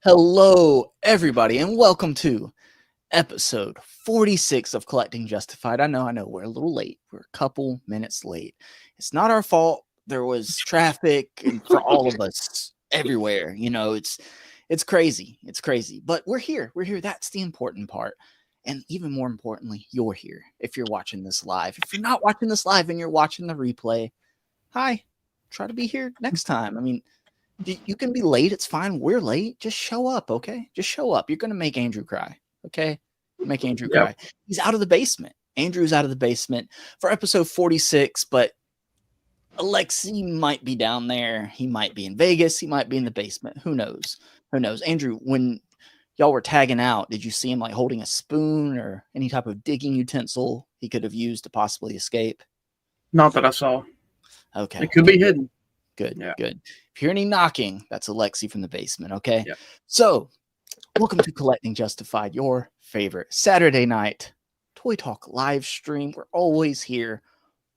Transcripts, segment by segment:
Hello, everybody, and welcome to episode 46 of Collecting Justified. I know, we're a little late. We're a couple minutes late. It's not our fault. There was traffic and for all of us everywhere. You know, it's crazy. It's crazy. But we're here. We're here. That's the important part. And even more importantly, you're here if you're watching this live. If you're not watching this live and you're watching the replay, hi. Try to be here next time. I mean, you can be late. It's fine. We're late. Just show up, okay? Just show up. You're going to make Andrew cry, okay? Make Andrew cry. He's out of the basement. Andrew's out of the basement for episode 46, but Alexi might be down there. He might be in Vegas. He might be in the basement. Who knows? Who knows? Andrew, when y'all were tagging out, did you see him like holding a spoon or any type of digging utensil he could have used to possibly escape? Not that I saw. Okay. It could be hidden. Good, good. If you hear any knocking, that's Alexi from the basement, okay? Yeah. So, welcome to Collecting Justified, your favorite Saturday night Toy Talk live stream. We're always here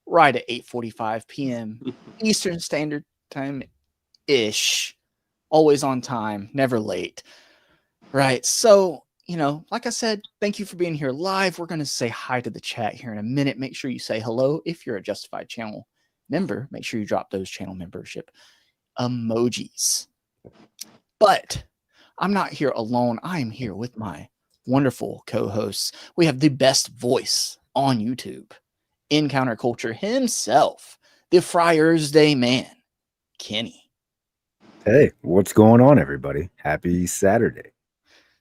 right at 8:45 p.m. Eastern Standard Time-ish. Always on time, never late. Right, so, you know, like I said, thank you for being here live. We're going to say hi to the chat here in a minute. Make sure you say hello if you're a Justified channel member. Make sure you drop those channel membership emojis. But I'm not here alone. I am here with my wonderful co-hosts. We have the best voice on YouTube in counterculture himself, the Friars Day man, Kenny. Hey, what's going on, everybody? Happy Saturday.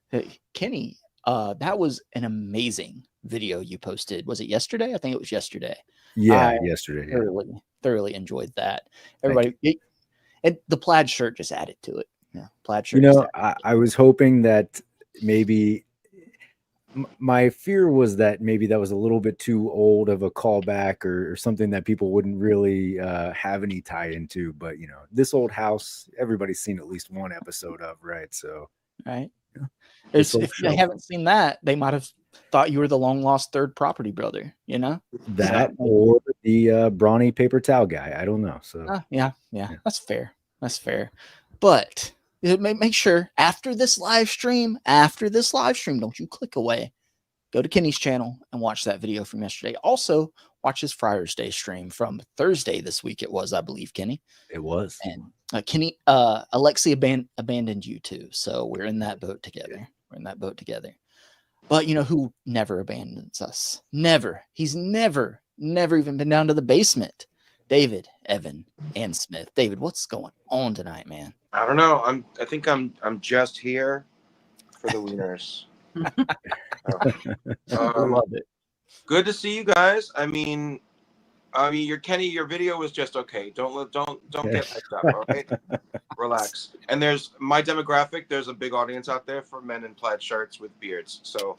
Hey, Kenny, that was an amazing video you posted. Was it yesterday? I think it was yesterday. Yeah, yesterday. Thoroughly enjoyed that. Everybody, and the plaid shirt just added to it. Yeah, plaid shirt. You know, I was hoping that maybe my fear was that maybe that was a little bit too old of a callback or something that people wouldn't really have any tie into. But, you know, this old house, everybody's seen at least one episode of, right? So right? This whole If they show. haven't seen that, they might have thought you were the long lost third property brother, you know? That So, or the brawny paper towel guy. I don't know. So yeah, that's fair. That's fair. But make sure after this live stream, don't you click away. Go to Kenny's channel and watch that video from yesterday. Also, watch his Friars Day stream from Thursday this week. It was, I believe, Kenny. it was. And Kenny, Alexi abandoned you too. So we're in that boat together. We're in that boat together. But you know who never abandons us? Never. He's never even been down to the basement. David, Evan, and Smith. David, what's going on tonight, man? I don't know. I think I'm just here for the wieners. I love it. Good to see you guys. I mean, your video was just okay. Don't get hyped up, all right? Relax. And there's my demographic. There's a big audience out there for men in plaid shirts with beards. So,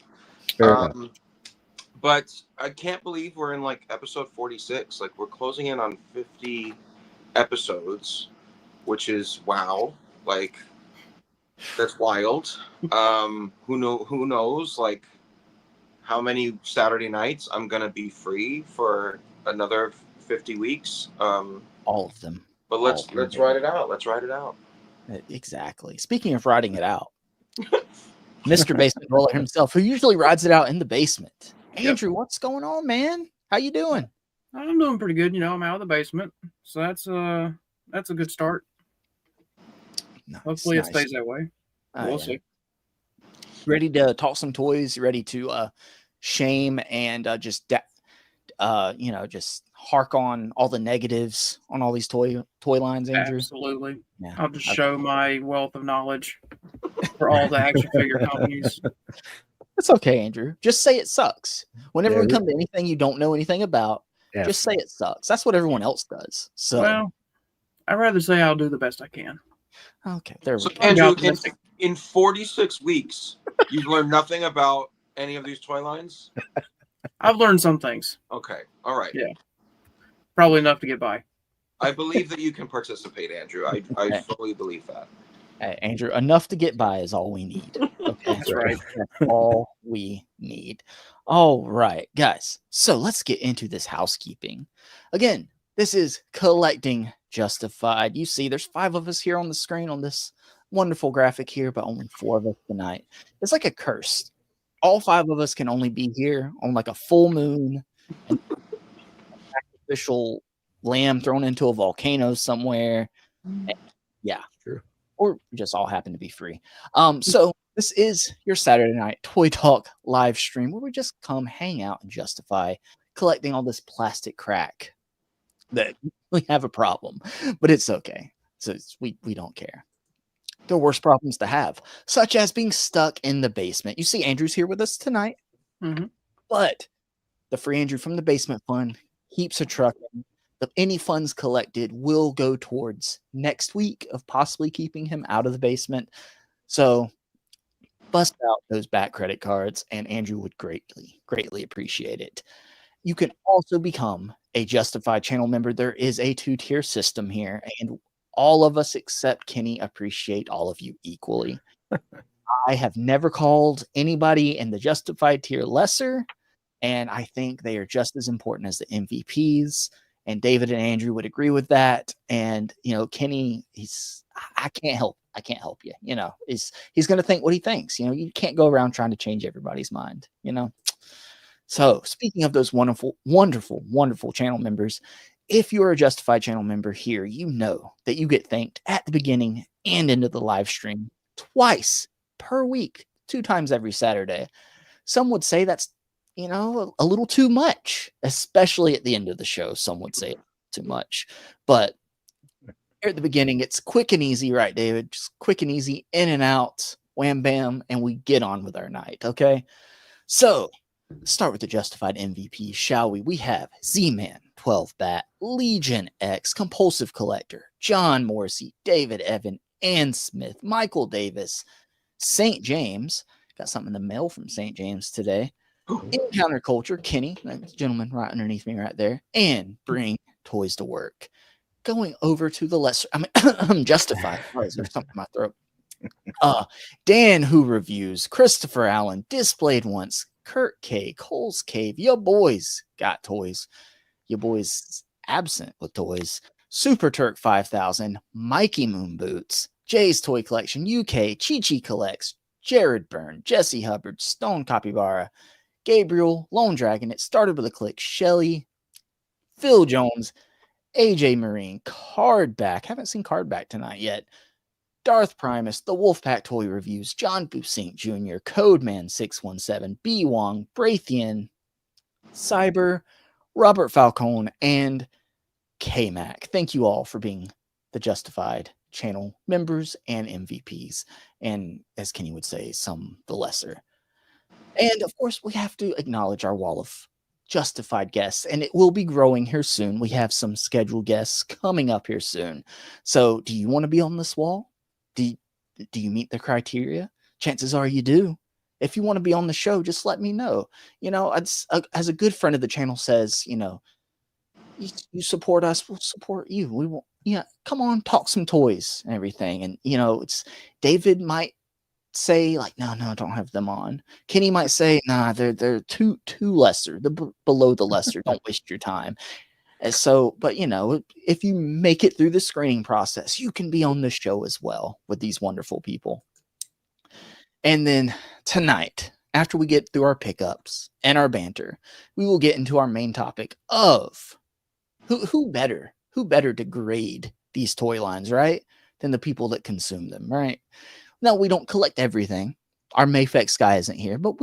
but I can't believe we're in like episode 46. Like we're closing in on 50 episodes, which is wow. Like that's wild. Who knows? Like how many Saturday nights I'm gonna be free for another 50 weeks. All of them. But let's ride it out. Let's ride it out. Exactly. Speaking of riding it out, Mr. Basement Roller himself, who usually rides it out in the basement. Andrew, what's going on, man? How you doing? I'm doing pretty good. You know, I'm out of the basement, so that's a good start. Nice, Hopefully, it stays that way. We'll see. Ready to talk some toys? Ready to shame and just hark on all the negatives on all these toy lines, Andrew? Absolutely. Yeah. I'll just show my wealth of knowledge for all the action figure companies. It's okay, Andrew. Just say it sucks. Whenever we come to anything you don't know anything about, just say it sucks. That's what everyone else does. So, well, I'd rather say I'll do the best I can. Okay, there we go. Andrew, in 46 weeks, you've learned nothing about any of these toy lines? I've learned some things. Okay, all right. Yeah, probably enough to get by. I believe that you can participate, Andrew. I fully believe that. Hey, Andrew, enough to get by is all we need. Okay, that's right. That's all we need. All right, guys. So let's get into this housekeeping. Again, this is Collecting Justified. You see, there's 5 of us here on the screen on this wonderful graphic here, but only 4 of us tonight. It's like a curse. All 5 of us can only be here on like a full moon and sacrificial lamb thrown into a volcano somewhere. Yeah, true. Or just all happen to be free. So this is your Saturday night Toy Talk live stream where we just come hang out and justify collecting all this plastic crack that we have a problem, but it's okay. So we don't care. There are worse problems to have, such as being stuck in the basement. You see, Andrew's here with us tonight, but the Free Andrew from the Basement Fund keeps a trucking. Any funds collected will go towards next week of possibly keeping him out of the basement. So bust out those back credit cards, and Andrew would greatly appreciate it. You can also become a Justified channel member. There is a 2-tier system here, and all of us except Kenny appreciate all of you equally. I have never called anybody in the Justified tier lesser, and I think they are just as important as the MVPs. And David and Andrew would agree with that. And you know, Kenny, I can't help you. You know, he's going to think what he thinks. You know, you can't go around trying to change everybody's mind. You know. So speaking of those wonderful channel members, if you're a Justified channel member here, you know that you get thanked at the beginning and into the live stream twice per week, 2 times every Saturday. Some would say that's, you know, a little too much, especially at the end of the show. Some would say too much, but here at the beginning, it's quick and easy, right, David? Just quick and easy, in and out, wham, bam, and we get on with our night, okay? So let's start with the Justified MVP, shall we? We have Z-Man, 12-Bat, Legion X, Compulsive Collector, John Morrissey, David Evan, and Smith, Michael Davis, St. James. Got something in the mail from St. James today. Encounter Culture, Kenny, that gentleman right underneath me right there, and Bring Toys to Work. Going over to the lesser, Justified. Sorry, there's something in my throat. Dan Who Reviews, Christopher Allen, Displayed Once, Kurt K, Cole's Cave, your boys got toys. Your boys absent with toys. Super Turk 5000, Mikey Moon Boots, Jay's Toy Collection UK, Chi Chi Collects, Jared Byrne, Jesse Hubbard, Stone Capybara, Gabriel, Lone Dragon, It Started With a Click, Shelly, Phil Jones, AJ Marine, Cardback, haven't seen Cardback tonight yet, Darth Primus, The Wolfpack Toy Reviews, John Busink Jr., Codeman 617, B Wong, Braithian, Cyber, Robert Falcone, and K-Mac. Thank you all for being the Justified channel members and MVPs, and as Kenny would say, some the lesser. And of course, we have to acknowledge our wall of Justified guests, and it will be growing here soon. We have some scheduled guests coming up here soon. So, do you want to be on this wall? Do you meet the criteria? Chances are you do. If you want to be on the show, just let me know. You know, as a good friend of the channel says, you know, you support us, we'll support you. We will, yeah, come on, talk some toys and everything. And, you know, it's David might say like, no, don't have them on. Kenny might say, nah, they're too lesser, below the lesser. Don't waste your time. And so, but you know, if you make it through the screening process, you can be on the show as well with these wonderful people. And then tonight, after we get through our pickups and our banter, we will get into our main topic of who better to grade these toy lines, right? Than the people that consume them, right? Now, we don't collect everything. Our Mafex guy isn't here, but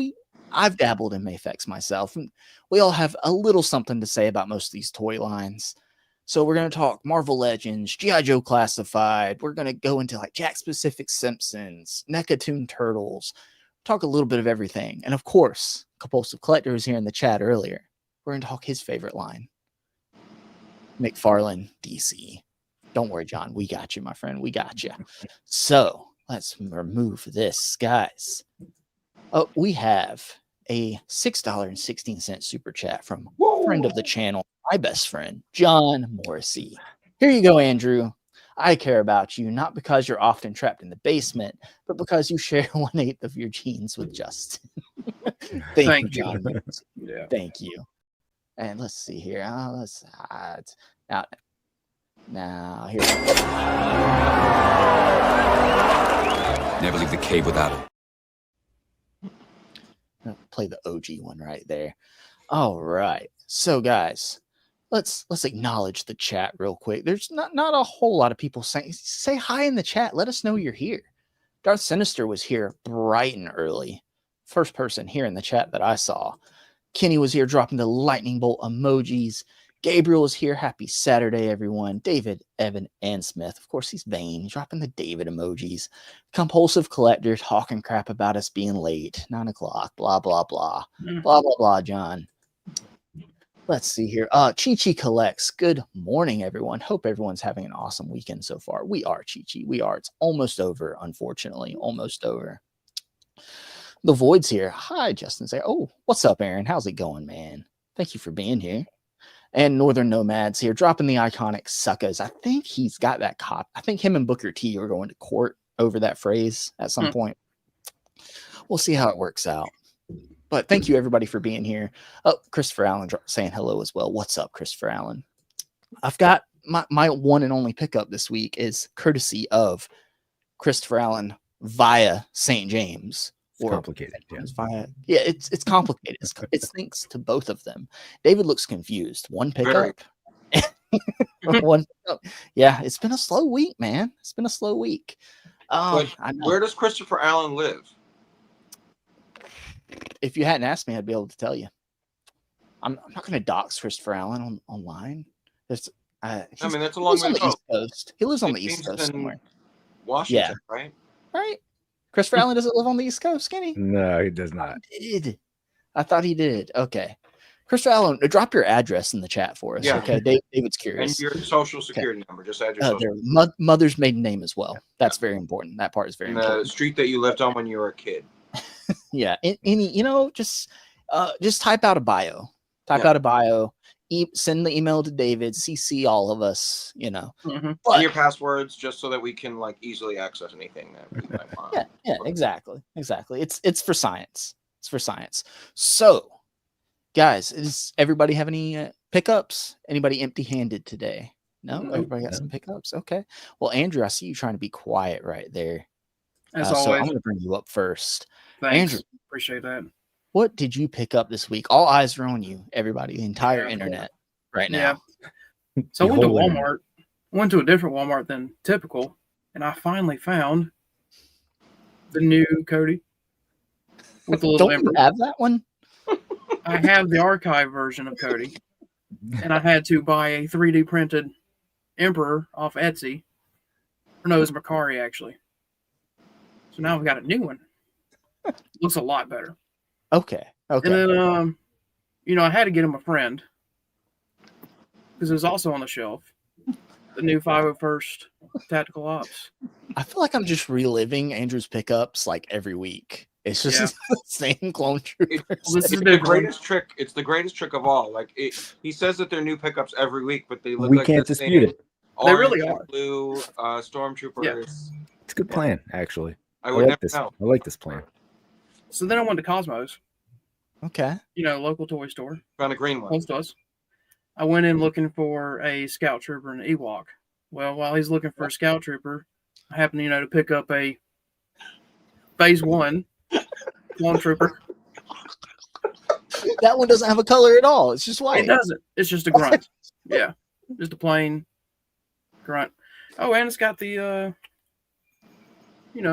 I've dabbled in Mafex myself, and we all have a little something to say about most of these toy lines. So we're going to talk Marvel Legends, G.I. Joe Classified. We're going to go into like Jack Specific Simpsons, NECA Toon Turtles, talk a little bit of everything. And of course, Compulsive Collector was here in the chat earlier. We're going to talk his favorite line, McFarlane DC. Don't worry, John. We got you, my friend. We got you. So let's remove this, guys. Oh, we have a $6.16 super chat from a friend of the channel, my best friend, John Morrissey. Here you go, Andrew. I care about you, not because you're often trapped in the basement, but because you share 1/8 of your genes with Justin. Thank you, John. Yeah. Thank you. And let's see here. Now here. Never leave the cave without him. Play the OG one right there. All right. So guys, let's acknowledge the chat real quick. There's not a whole lot of people saying, say hi in the chat. Let us know you're here. Darth Sinister was here bright and early. First person here in the chat that I saw. Kenny was here dropping the lightning bolt emojis. Gabriel is here. Happy Saturday, everyone. David, Evan, and Smith. Of course, he's vain. Dropping the David emojis. Compulsive Collector talking crap about us being late. 9 o'clock. Blah, blah, blah. Blah, blah, blah, John. Let's see here. Chi Chi Collects. Good morning, everyone. Hope everyone's having an awesome weekend so far. We are, Chi Chi. We are. It's almost over, unfortunately. Almost over. The Void's here. Hi, Justin. Say, oh, what's up, Aaron? How's it going, man? Thank you for being here. And Northern Nomads here, dropping the iconic suckers. I think he's got that cop. I think him and Booker T are going to court over that phrase at some point. We'll see how it works out. But thank you, everybody, for being here. Oh, Christopher Allen saying hello as well. What's up, Christopher Allen? I've got my one and only pickup this week is courtesy of Christopher Allen via St. James. It's complicated. Yeah, it's complicated. It's thanks to both of them. David looks confused. One pickup. One pickup. Yeah, it's been a slow week, man. It's been a slow week. Where does Christopher Allen live? If you hadn't asked me, I'd be able to tell you. I'm not going to dox Christopher Allen online. That's a long way to go. East Coast. He lives on the East Coast somewhere. Washington, right? Right. Christopher Allen doesn't live on the East Coast, Skinny? No, he does not. I thought he did. Okay. Christopher Allen, drop your address in the chat for us. Yeah. Okay. David's curious. And your social security number. Just add your social mother's maiden name as well. That's very important. That part is very important. The street that you lived on when you were a kid. Yeah. Any, just type out a bio. Type out a bio. send the email to David, CC all of us, Mhm. And But your passwords, just so that we can like easily access anything that we might want. yeah, exactly. It's for science. It's for science. So, guys, does everybody have any pickups? Anybody empty-handed today? No, Nope. everybody got some pickups. Okay. Well, Andrew, I see you trying to be quiet right there. As So I'm always. going to bring you up first. Thanks. Andrew, Appreciate that. what did you pick up this week? All eyes are on you, everybody, the entire Yeah. internet right Yeah. now. So I went to The whole internet. Walmart. I went to a different Walmart than typical, and I finally found the new Cody with the little Don't emperor. you have that one? I have the archive version of Cody, and I had to buy a 3D printed emperor off Etsy. Or no, it was Mercari actually. So now we've got a new one. Looks a lot better. Okay. Okay. And then, I had to get him a friend because it was also on the shelf. The new 501st Tactical Ops. I feel like I'm just reliving Andrew's pickups like every week. It's just the same clone troopers. Well, this is It's the different. greatest trick. It's the greatest trick of all. Like he says that they're new pickups every week, but they look We like can't the dispute same it. They orange really and are. blue stormtroopers. Yeah. It's a good plan, actually. I I would like never this. know. I like this plan. So then I went to Cosmos, Okay. Local toy store, Found a green one. close to us. I went in looking for a Scout Trooper and an Ewok. Well, while he's looking for a Scout Trooper, I happened, to pick up a Phase 1 Clone Trooper. That one doesn't have a color at all. It's just white. It doesn't. It's just a grunt. Yeah. Just a plain grunt. Oh, and it's got the, the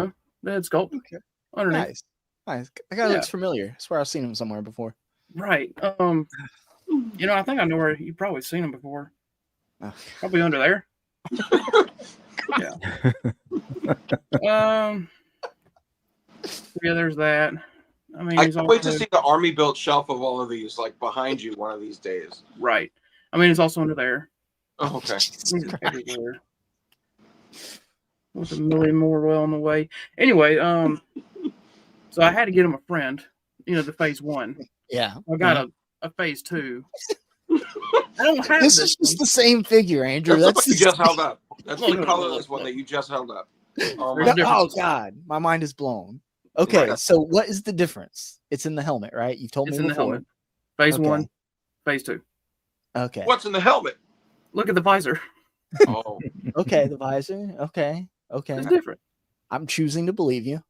head sculpt Okay. underneath. Nice. That guy looks familiar. I swear I've seen him somewhere before. Right. I think I know where you've probably seen him before. Oh. Probably under there. Yeah. Yeah, there's that. I mean, I he's can't wait to also- see the army built shelf of all of these, like behind you, one of these days. Right. I mean, it's also under there. Oh, okay. Jesus He's Christ. everywhere. With a million more well on the way. Anyway, so I had to get him a friend. The Phase 1. Yeah. I got a Phase 2. I don't have This this is just one. the same figure, Andrew. That's That's what you the just held up. That's Look, the look, colorless look, one look. that you just held up. Oh, There's my No, difference. oh God, my mind is blown. Okay, Right. so what is the difference? It's in the helmet, right? You've told It's me in the before. helmet. Phase Okay. 1, Phase 2. Okay. What's in the helmet? Look at the visor. Oh, Okay, the visor. Okay. Okay. It's different. I'm choosing to believe you.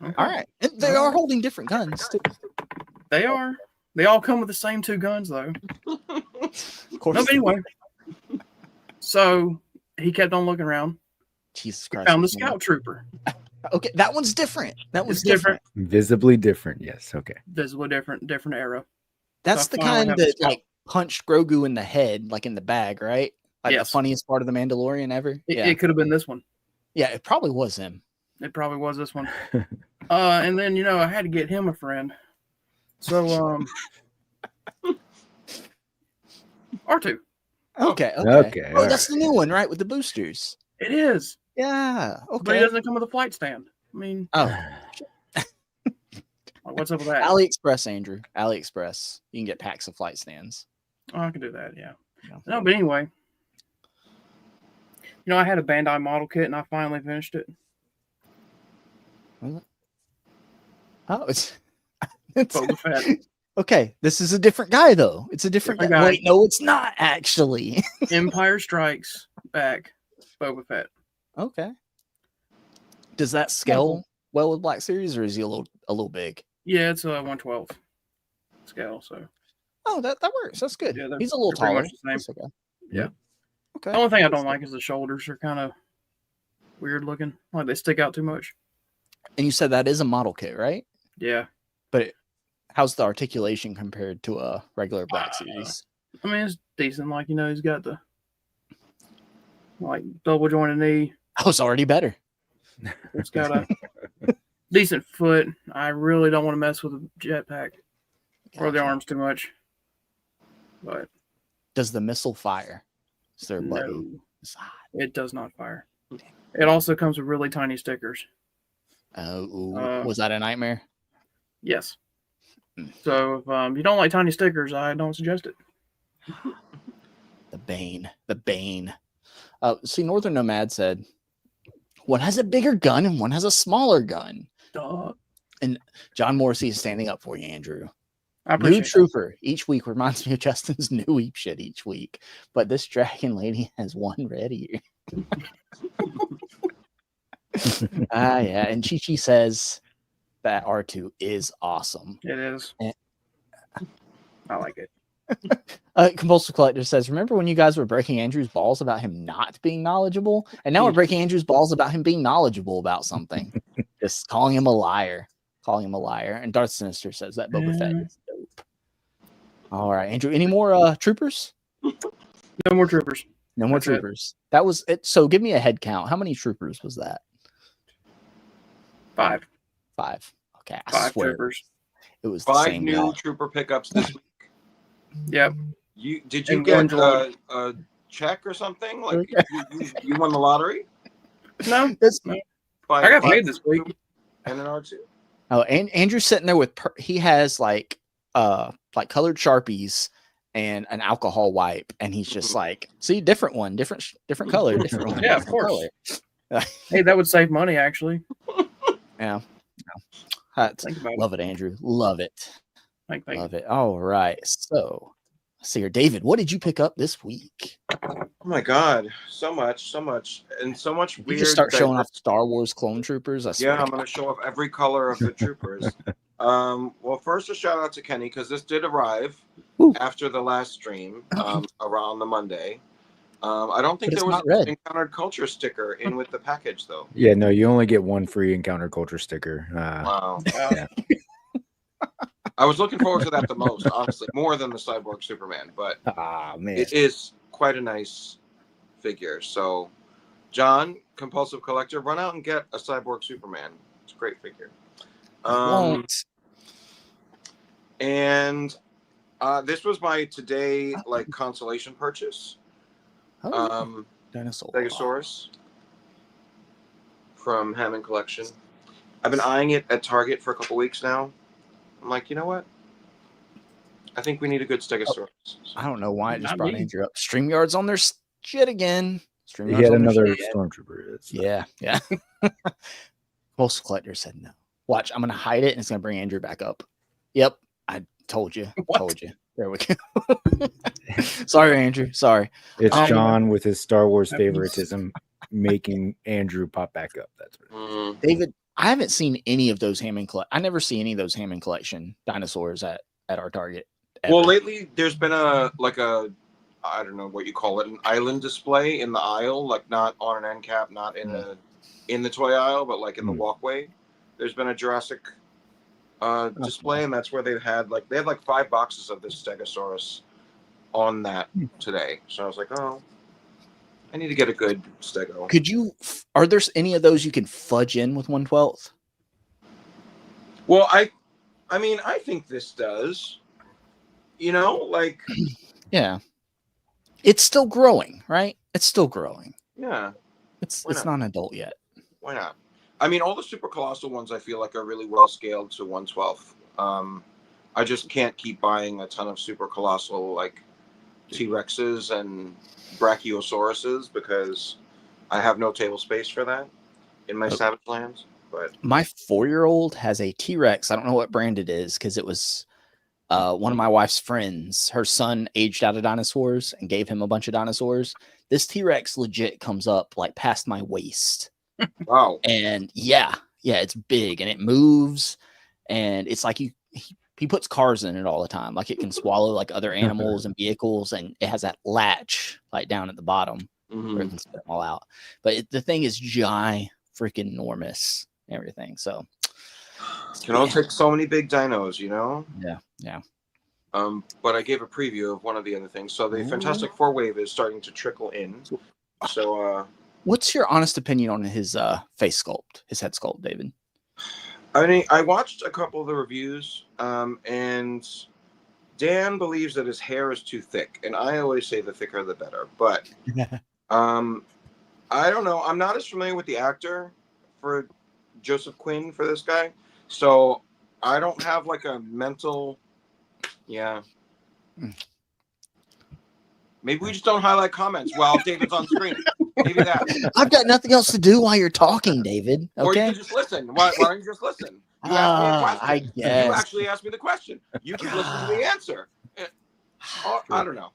Okay. All right. And they are holding different guns too. They are. They all come with the same 2 guns, though. Of course. No, but anyway. So he kept on looking around. Jesus Christ. Found the Scout Trooper. Okay, that one's different. That one's It's different. different. Visibly different. Yes. Okay. Visibly different era. That's So the I finally kind have the that Scout. like punched Grogu in the head, like in the bag, right? Like Yes. the funniest part of the Mandalorian ever. It could have been this one. Yeah, it probably was him. It probably was this one. And then, I had to get him a friend. So, R2. Okay. Okay, Oh, all that's the new one, right? With the boosters. It is. Yeah. But Okay. it doesn't come with a flight stand. I mean, Oh, what's up with that? AliExpress, Andrew. AliExpress. You can get packs of flight stands. Oh, I can do that, yeah. Yeah. No, but anyway. I had a Bandai model kit and I finally finished it. Oh, it's Boba Fett. okay. This is a different guy, though. It's a different Different guy. guy. Wait, no, it's not actually. Empire Strikes Back. Boba Fett. Okay. Does that scale well with Black Series, or is he a little big? Yeah, it's a 112 scale, so. Oh, that works. That's good. Yeah, He's a little they're pretty taller. much the same. That's okay. Yeah. Okay. The only thing I don't like is the shoulders are kind of weird looking. Like they stick out too much. And you said that is a model kit, right? Yeah. But how's the articulation compared to a regular Black Series? I mean, it's decent. Like, he's got the double jointed knee. Oh, it's already better. It's got a decent foot. I really don't want to mess with the jetpack or the Gotcha. arms too much. But Does the missile fire? Is there a button? no, Side? it does not fire. It also comes with really tiny stickers. Oh, was that a nightmare? Yes. So if you don't like tiny stickers, I don't suggest it. The Bane. See, Northern Nomad said, one has a bigger gun and one has a smaller gun. Duh. And John Morrissey is standing up for you, Andrew. I New appreciate trooper each week reminds me of Justin's new Eep shit each week. But this dragon lady has one red ear. Yeah. And Chi says that R2 is awesome. It is. And- I like it. Compulsive Collector says, remember when you guys were breaking Andrew's balls about him not being knowledgeable? And now we're breaking Andrew's balls about him being knowledgeable about something. Just calling him a liar. And Darth Sinister says that Boba Fett is dope. All right, Andrew, any more troopers? No more troopers. No more That's it. troopers. That was it. So give me a head count. How many troopers was that? 5. 5. Okay, I 5 swear troopers. it was the 5 same new guy. trooper pickups this week. Yep. Did you And get one droid. a check or something? Like you won the lottery? No. By I got five paid this week. and an R2. Oh, and Andrew's sitting there with he has like colored Sharpies and an alcohol wipe, and he's just like, see, different one, different color, different one. Yeah, of different course. color. Hey, that would save money, actually. Yeah. Think about Love it, Andrew. Love it. Thank you. Love it. All right. So let's see here. David, what did you pick up this week? Oh my god, so much, and so much You weird. just start showing diverse- off Star Wars clone troopers. I swear Yeah, to I'm going to show off every color of the troopers. Well, first a shout out to Kenny because this did arrive Woo. after the last stream around the Monday. I don't think But it's there was not an red. Encountered Culture sticker in with the package though. Yeah, no, you only get one free Encounter Culture sticker. Wow. Yeah. I was looking forward to that the most, honestly, more than the Cyborg Superman, but Man. it is quite a nice figure. So, John, Compulsive Collector, run out and get a Cyborg Superman. It's a great figure. won't. And this was my today consolation purchase. Oh, dinosaur. Stegosaurus from Hammond Collection. I've been eyeing it at Target for a couple weeks now. I'm like, you know what? I think we need a good Stegosaurus. I don't know why it just Not brought me. Andrew up. StreamYard's on their shit again. He StreamYard's had on their another shit. Stormtrooper. It's Yeah. Compulsive Collector said no. Watch, I'm gonna hide it and it's gonna bring Andrew back up. Yep, I told you. What? Told you. There we go. Sorry, Andrew. Sorry. It's Um, John with his Star Wars That means- favoritism making Andrew pop back up. That's what it is. David, I haven't seen any of those Hammond I never see any of those Hammond Collection dinosaurs at our Target. ever. Well, lately there's been a I don't know what you call it, an island display in the aisle, like not on an end cap, not in the toy aisle, but like in the walkway. There's been a Jurassic display, and that's where they had 5 boxes of this Stegosaurus on that today. So I was like, oh, I need to get a good Stego. Could you? Are there any of those you can fudge in with 1/12? Well, I mean, I think this does. You know, like, Yeah, it's still growing, right? It's still growing. yeah, It's Why it's not? not an adult yet. why not? I mean, all the super colossal ones I feel like are really well scaled to 1/12. I just can't keep buying a ton of super colossal like T-Rexes and Brachiosauruses because I have no table space for that in my Savage Lands. But My 4-year-old has a T-Rex. I don't know what brand it is because it was one of my wife's friends. Her son aged out of dinosaurs and gave him a bunch of dinosaurs. This T-Rex legit comes up like past my waist. wow, And yeah, it's big and it moves. And it's like he puts cars in it all the time. Like it can swallow like other animals and vehicles. And it has that latch like down at the bottom where it can spit them all out. But the thing is freaking enormous and everything. So can only take so many big dinos, you know. yeah. But I gave a preview of one of the other things. So the Fantastic Four wave is starting to trickle in. So What's your honest opinion on his face sculpt, his head sculpt, David? I mean, I watched a couple of the reviews, and Dan believes that his hair is too thick, and I always say the thicker the better. But I don't know. I'm not as familiar with the actor for Joseph Quinn for this guy, so I don't have like a mental. Yeah. Maybe we just don't highlight comments while David's on screen. Maybe that. I've got nothing else to do while you're talking, David. Or you Okay. can just listen. Why don't you just listen? You asked me a question. I You guess. actually asked me the question. You could listen to the answer. I don't know.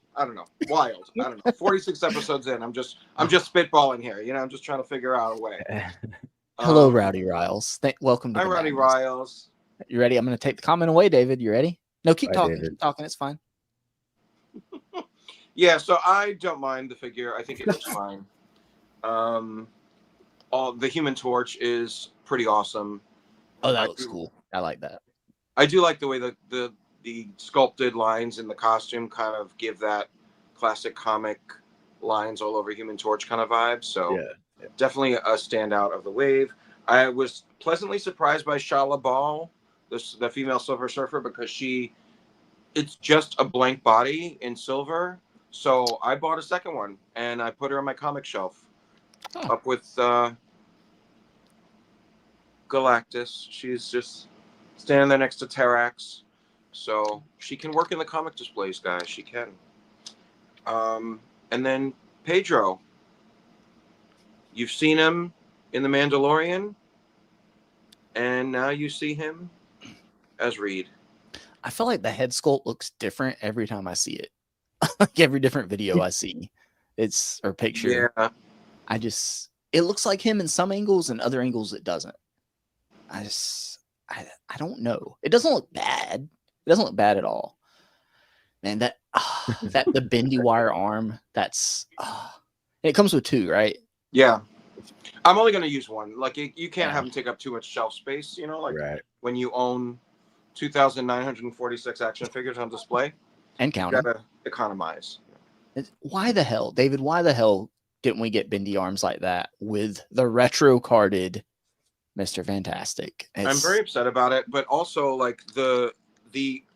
Wild. I don't know. 46 episodes in. I'm just spitballing here. You know, I'm just trying to figure out a way. Hello, Rowdy Riles. Welcome to Hi, the Rowdy madness. Riles. You ready? I'm going to take the comment away, David. You ready? No, keep Bye, talking. David. Keep talking. It's fine. Yeah, so I don't mind the figure. I think it looks fine. The Human Torch is pretty awesome. Oh, that looks cool. I like that. I do like the way the sculpted lines in the costume kind of give that classic comic lines all over Human Torch kind of vibe. So Yeah. definitely a standout of the wave. I was pleasantly surprised by Shala Ball, the female Silver Surfer, because it's just a blank body in silver. So I bought a second one and I put her on my comic shelf up with Galactus. She's just standing there next to Terrax. So she can work in the comic displays, guys. She can. And then Pedro. You've seen him in The Mandalorian. And now you see him as Reed. I feel like the head sculpt looks different every time I see it. Like every different video I see, or picture. Yeah. It looks like him in some angles and other angles it doesn't. I don't know. It doesn't look bad. It doesn't look bad at all. Man, the bendy wire arm, it comes with 2, right? Yeah. I'm only going to use one. Like, you can't have them take up too much shelf space, you know, like when you own 2,946 action figures on display. And counting. You got to economize. Why the hell, David, why the hell didn't we get bendy arms like that with the retro carded Mr. Fantastic? I'm very upset about it, but also like the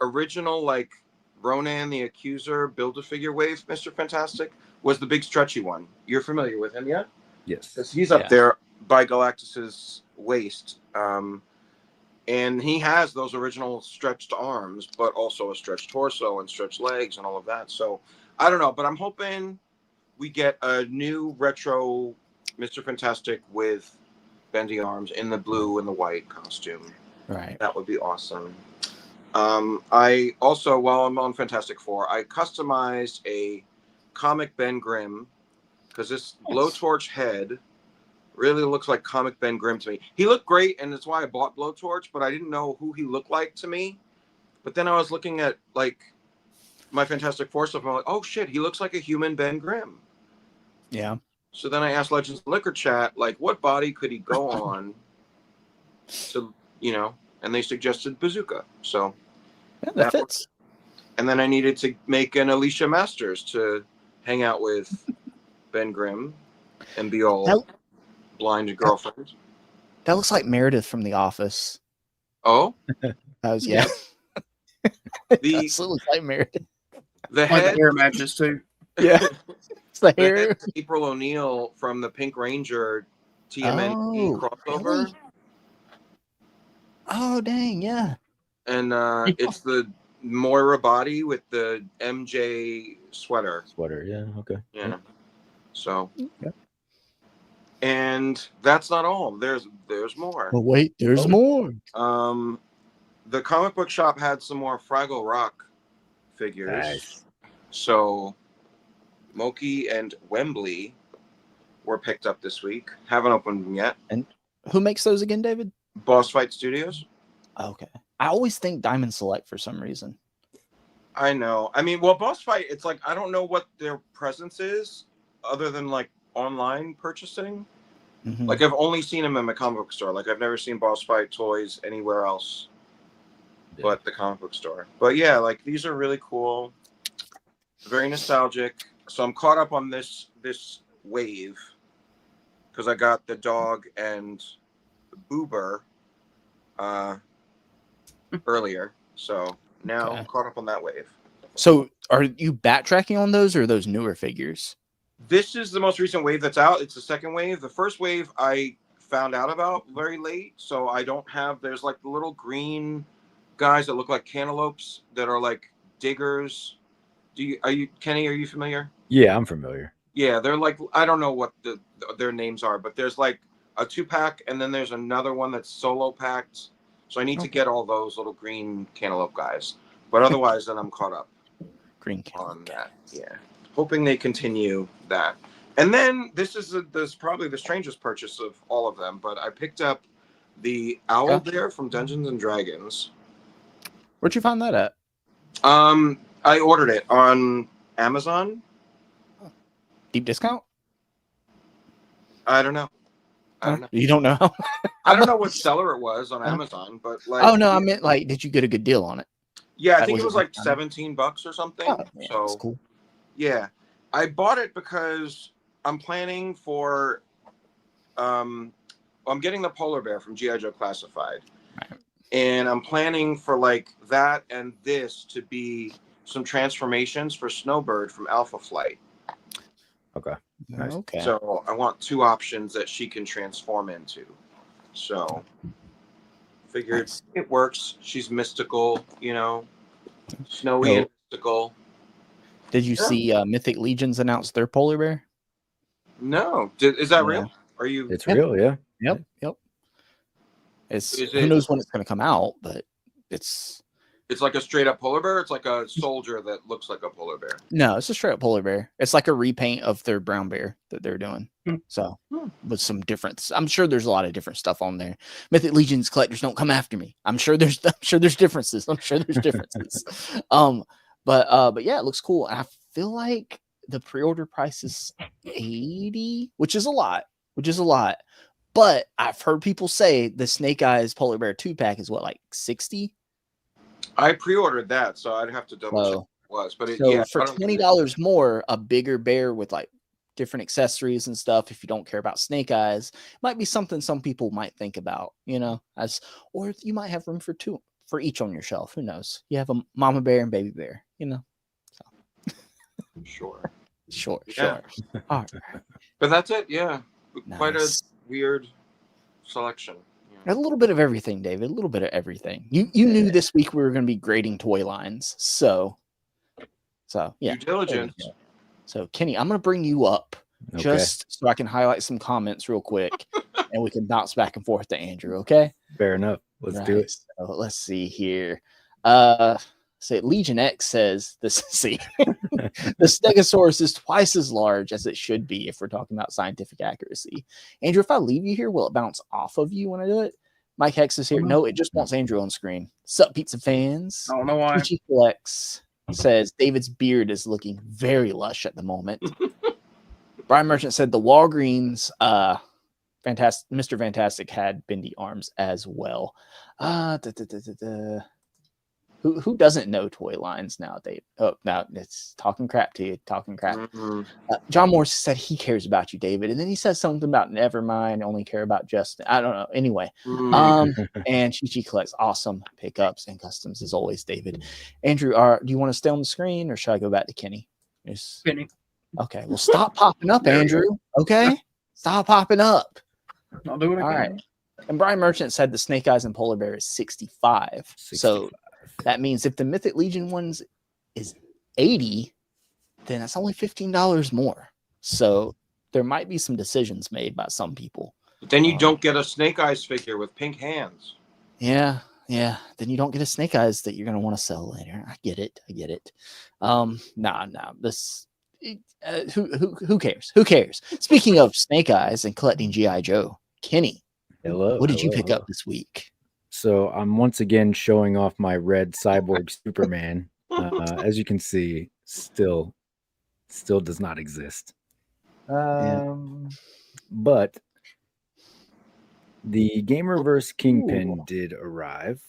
original like Ronan the Accuser Build-A-Figure wave Mr. Fantastic was the big stretchy one. You're familiar with him, yeah? Yes. Because he's up there by Galactus's waist. And he has those original stretched arms, but also a stretched torso and stretched legs and all of that. So I don't know, but I'm hoping we get a new retro Mr. Fantastic with bendy arms in the blue and the white costume. Right. That would be awesome. I also, while I'm on Fantastic Four, I customized a comic Ben Grimm because this blowtorch head really looks like comic Ben Grimm to me. He looked great, and that's why I bought Blowtorch, but I didn't know who he looked like to me. But then I was looking at, like, my Fantastic Four stuff, and I'm like, oh, shit, he looks like a human Ben Grimm. Yeah. So then I asked Legends Liquor Chat, like, what body could he go on to, you know, and they suggested Bazooka. So that fits. And then I needed to make an Alicia Masters to hang out with Ben Grimm and be all blind girlfriend. That looks like Meredith from The Office. Oh? That was, yeah. It looks like Meredith. The Like head the hair matches too. Yeah. It's the the hair. head's April O'Neil from the Pink Ranger TMNT crossover. Really? Oh, dang, yeah. And it's the Moira body with the MJ sweater. Yeah, okay. Yeah. So. Yeah. And that's not all. There's more. Well, wait, there's more. The comic book shop had some more Fraggle Rock figures. Nice. So Moki and Wembley were picked up this week. Haven't opened them yet. And who makes those again, David? Boss Fight Studios. Okay. I always think Diamond Select for some reason. I know. I mean, well, Boss Fight, it's like, I don't know what their presence is other than like online purchasing. Mm-hmm. Like, I've only seen them in my comic book store. Like, I've never seen Boss Fight toys anywhere else but the comic book store. But yeah, like, these are really cool. Very nostalgic. So I'm caught up on this wave because I got the dog and Boober earlier. So now I'm caught up on that wave. So are you backtracking on those, or are those newer figures? This is the most recent wave that's out. It's the second wave. The first wave I found out about very late, so I don't have. There's like the little green guys that look like cantaloupes that are like diggers. Kenny? Are you familiar? Yeah, I'm familiar. Yeah, they're like, I don't know what their names are, but there's like a 2-pack, and then there's another one that's solo packed. So I need to get all those little green cantaloupe guys. But otherwise, then I'm caught up Green on cantaloupe. that. Yeah, hoping they continue that. And then this is probably the strangest purchase of all of them, but I picked up the owl bear from Dungeons and Dragons. Where'd you find that at? I ordered it on Amazon. Deep discount? I don't know. I don't know. You don't know? I don't know what seller it was on Amazon, but like. Oh no, I meant like, did you get a good deal on it? Yeah, I think it was like $17 or something. Oh, man, so that's cool. Yeah, I bought it because I'm planning for. I'm getting the polar bear from G.I. Joe Classified, and I'm planning for like that and this to be some transformations for Snowbird from Alpha Flight. Okay. Nice. Okay. So I want 2 options that she can transform into. So figured it works. She's mystical, snowy and mystical. Did you see Mythic Legions announce their polar bear? No. Is that real? Are you? It's real, yeah. Yep. Who knows when it's going to come out, but it's like a straight up polar bear. It's like a soldier that looks like a polar bear. No, it's a straight up polar bear. It's like a repaint of their brown bear that they're doing. So with some difference, I'm sure there's a lot of different stuff on there. Mythic Legions collectors, don't come after me. I'm sure there's differences. But yeah, it looks cool. And I feel like the pre-order price is $80, which is a lot. But I've heard people say the Snake Eyes Polar Bear 2-pack is what, like $60? I pre-ordered that, so I'd have to double check what it was. But for $20 more, a bigger bear with like different accessories and stuff, if you don't care about Snake Eyes, might be something some people might think about, or you might have room for each on your shelf. Who knows? You have a mama bear and baby bear, So Sure. All right. But that's it, yeah. Nice. Quite a weird selection. A little bit of everything, David. A little bit of everything. You knew this week we were going to be grading toy lines, so yeah. Due diligence. So Kenny, I'm going to bring you up just so I can highlight some comments real quick, and we can bounce back and forth to Andrew. Okay. Fair enough. Let's do it. So let's see here. Say Legion X says this. See, the Stegosaurus is twice as large as it should be if we're talking about scientific accuracy. Andrew, if I leave you here, will it bounce off of you when I do it? Mike Hex is here. No, it just wants Andrew on screen. Sup, pizza fans? I don't know why. Peachy Flex says David's beard is looking very lush at the moment. Brian Merchant said the Walgreens fantastic Mr. Fantastic had bendy arms as well. Who doesn't know toy lines nowadays? Oh, now it's talking crap to you. Mm-hmm. John Morse said he cares about you, David, and then he says something about Nevermind. Only care about Justin. I don't know. Anyway, and Chi collects awesome pickups and customs as always, David. Andrew, do you want to stay on the screen or should I go back to Kenny? Kenny. Okay. Well, stop popping up, Andrew. Okay, stop popping up. I'll do it again. All right. And Brian Merchant said the Snake Eyes and Polar Bear is 65. So that means if the Mythic Legion ones is 80, then that's only $15 more. So there might be some decisions made by some people. But then you don't get a Snake Eyes figure with pink hands. Yeah. Then you don't get a Snake Eyes that you're going to want to sell later. I get it. This who cares? Who cares? Speaking of Snake Eyes and collecting G.I. Joe, Kenny, what did you pick up this week? So I'm once again showing off my red cyborg Superman. As you can see, still does not exist. But the Gamerverse Kingpin did arrive.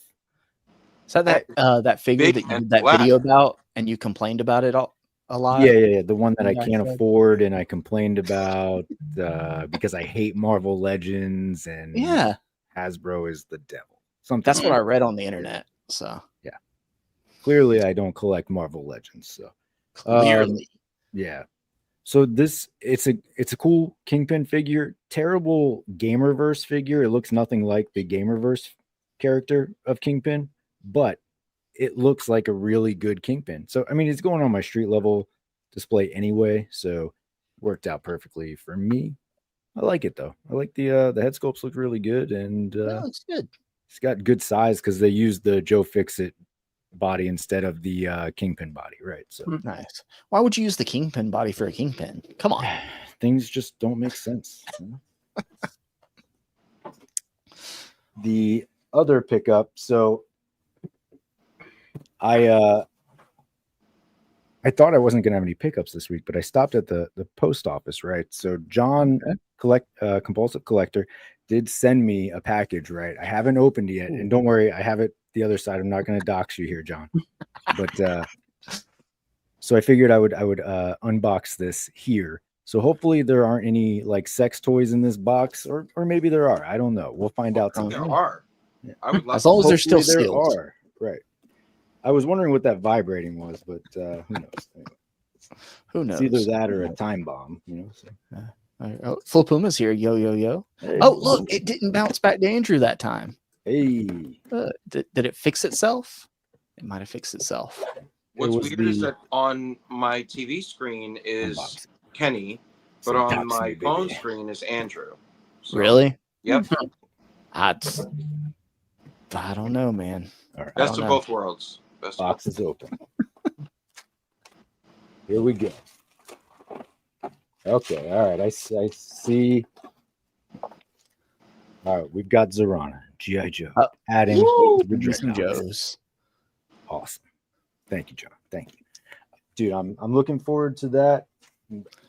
Is that figure that you did that video about and you complained about it a lot? Yeah. The one that I can't afford and I complained about because I hate Marvel Legends and Hasbro is the devil. That's what I read on the internet. So yeah, clearly I don't collect Marvel Legends. So clearly, yeah. So it's a cool Kingpin figure. Terrible Gamerverse figure. It looks nothing like the Gamerverse character of Kingpin, but it looks like a really good Kingpin. So I mean, it's going on my street level display anyway, so worked out perfectly for me. I like it though. I like the head sculpts look really good, and That looks good. it's got good size because they used the Joe Fixit body instead of the Kingpin body, right? So Nice. Why would you use the Kingpin body for a Kingpin? Come on. things just don't make sense. The other pickup, so I thought I wasn't gonna have any pickups this week, but I stopped at the post office, right? So John, compulsive collector, did send me a package, right? I haven't opened it yet, and don't worry, I have it the other side. I'm not gonna dox you here, John. But so I figured I would unbox this here. So hopefully there aren't any like sex toys in this box, or maybe there are. I don't know. We'll find out. There Sometime. are. Yeah. I would love As long as they're Hopefully still there sealed. are. Right. I was wondering what that vibrating was, but who knows? Anyway, Who knows? it's either that or a time bomb, you know. So. Oh, Full Puma's here. Yo, yo, yo. Hey. Oh, look, it didn't bounce back to Andrew that time. Hey. Did it fix itself? It might have fixed itself. What's was weird is the- that on my TV screen is Unboxing. Kenny, but So on dox my me, baby. phone screen is Andrew. So, Really? Yep. I don't know, man. All right. Best don't of know. both worlds. Best of Box is open. Here we go. Okay, all right. I see. All right, we've got Zorana, G.I. Joe, adding Woo! the Some Dreadnoughts. Joes. Awesome. Thank you, John. Thank you. Dude, I'm looking forward to that.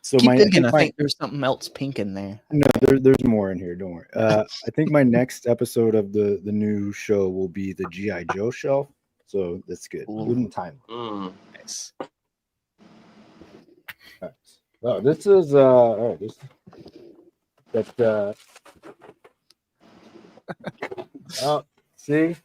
So Keep my thinking. I my- think there's something else pink in there. no, there's more in here. Don't worry. I think my next episode of the new show will be the G.I. Joe shelf. So that's good. Ooh. Good in time. Nice. All right. Oh, this is all right. Oh, see,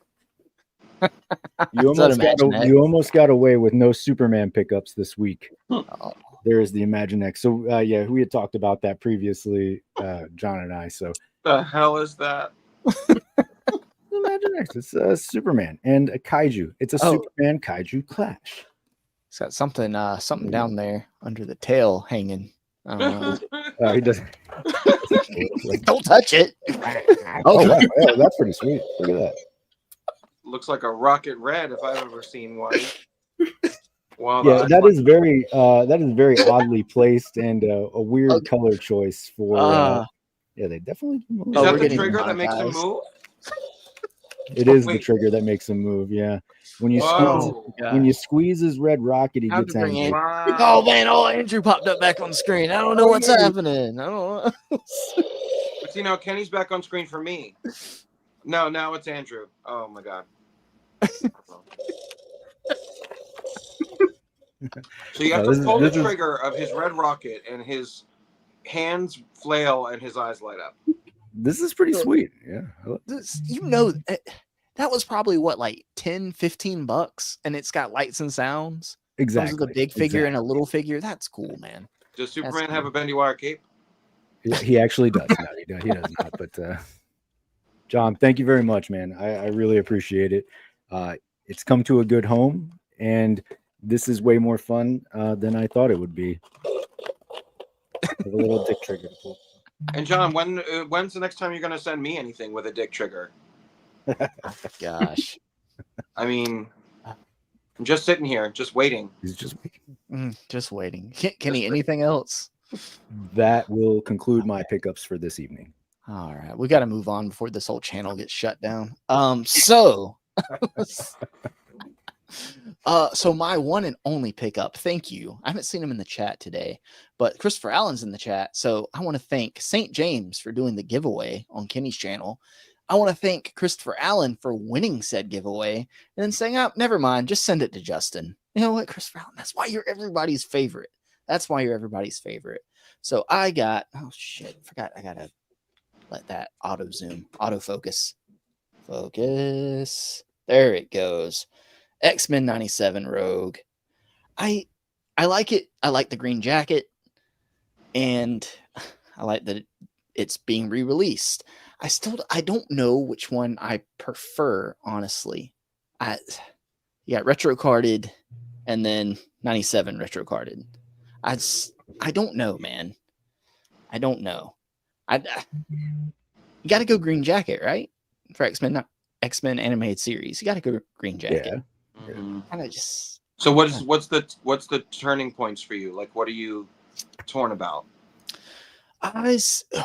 you Is that almost you almost got away with no Superman pickups this week. Oh, There is the Imaginext. So yeah, we had talked about that previously, John and I. So The hell is that? Imaginext, it's a Superman and a kaiju. It's a Oh. Superman kaiju clash. it's got something down there under the tail hanging. I don't know. He doesn't. Don't touch it. Oh, wow. Yeah, that's pretty sweet. Look at that. Looks like a rocket red if I've ever seen one. Wow, Yeah, that is very oddly placed and a weird Okay. color choice for. Yeah, they definitely. Is Oh, that we're the getting trigger that makes him monetized. move? It is the Wait. trigger that makes him move. Yeah, when you Whoa. squeeze his red rocket, he How'd gets you bring angry. it? Wow. Oh man! Oh, Andrew popped up back on screen. I don't know what's happening. I don't know. But see, now Kenny's back on screen for me. No, now it's Andrew. Oh my god. So you have No, to pull the this is- trigger of his red rocket, and his hands flail and his eyes light up. This is pretty sweet. Yeah, That was probably what, like 10, 15 bucks, and it's got lights and sounds. exactly. Comes with a big figure and a exactly. little figure. That's cool, man. Does Superman cool. have a bendy wire cape? He actually does. No, he does not. But John, thank you very much, man. I really appreciate it. It's come to a good home, and this is way more fun than I thought it would be. Have a little dick trigger to pull. And John, when's the next time you're going to send me anything with a dick trigger? Gosh. I mean, I'm just sitting here, just waiting. He's just Just waiting. Kenny, anything else? that will conclude my pickups for this evening. All right. We got to move on before this whole channel gets shut down. So my one and only pickup, thank you. I haven't seen him in the chat today, but Christopher Allen's in the chat. So I want to thank St. James for doing the giveaway on Kenny's channel. I want to thank Christopher Allen for winning said giveaway and then saying, oh, never mind, just send it to Justin. You know what, Christopher Allen, that's why you're everybody's favorite. That's why you're everybody's favorite. So I got, oh shit, forgot I got to let that auto zoom, autofocus. Focus. There it goes. X-Men 97 Rogue. I like it. I like the green jacket. And I like that it's being re-released. I don't know which one I prefer, honestly. You got retro carded and then 97 retro carded. I don't know, man. I don't know. You got to go Green Jacket, right? For X-Men animated series, you got to go Green Jacket. Yeah. Mhm. Kind of just. So what's the turning points for you? Like, what are you torn about?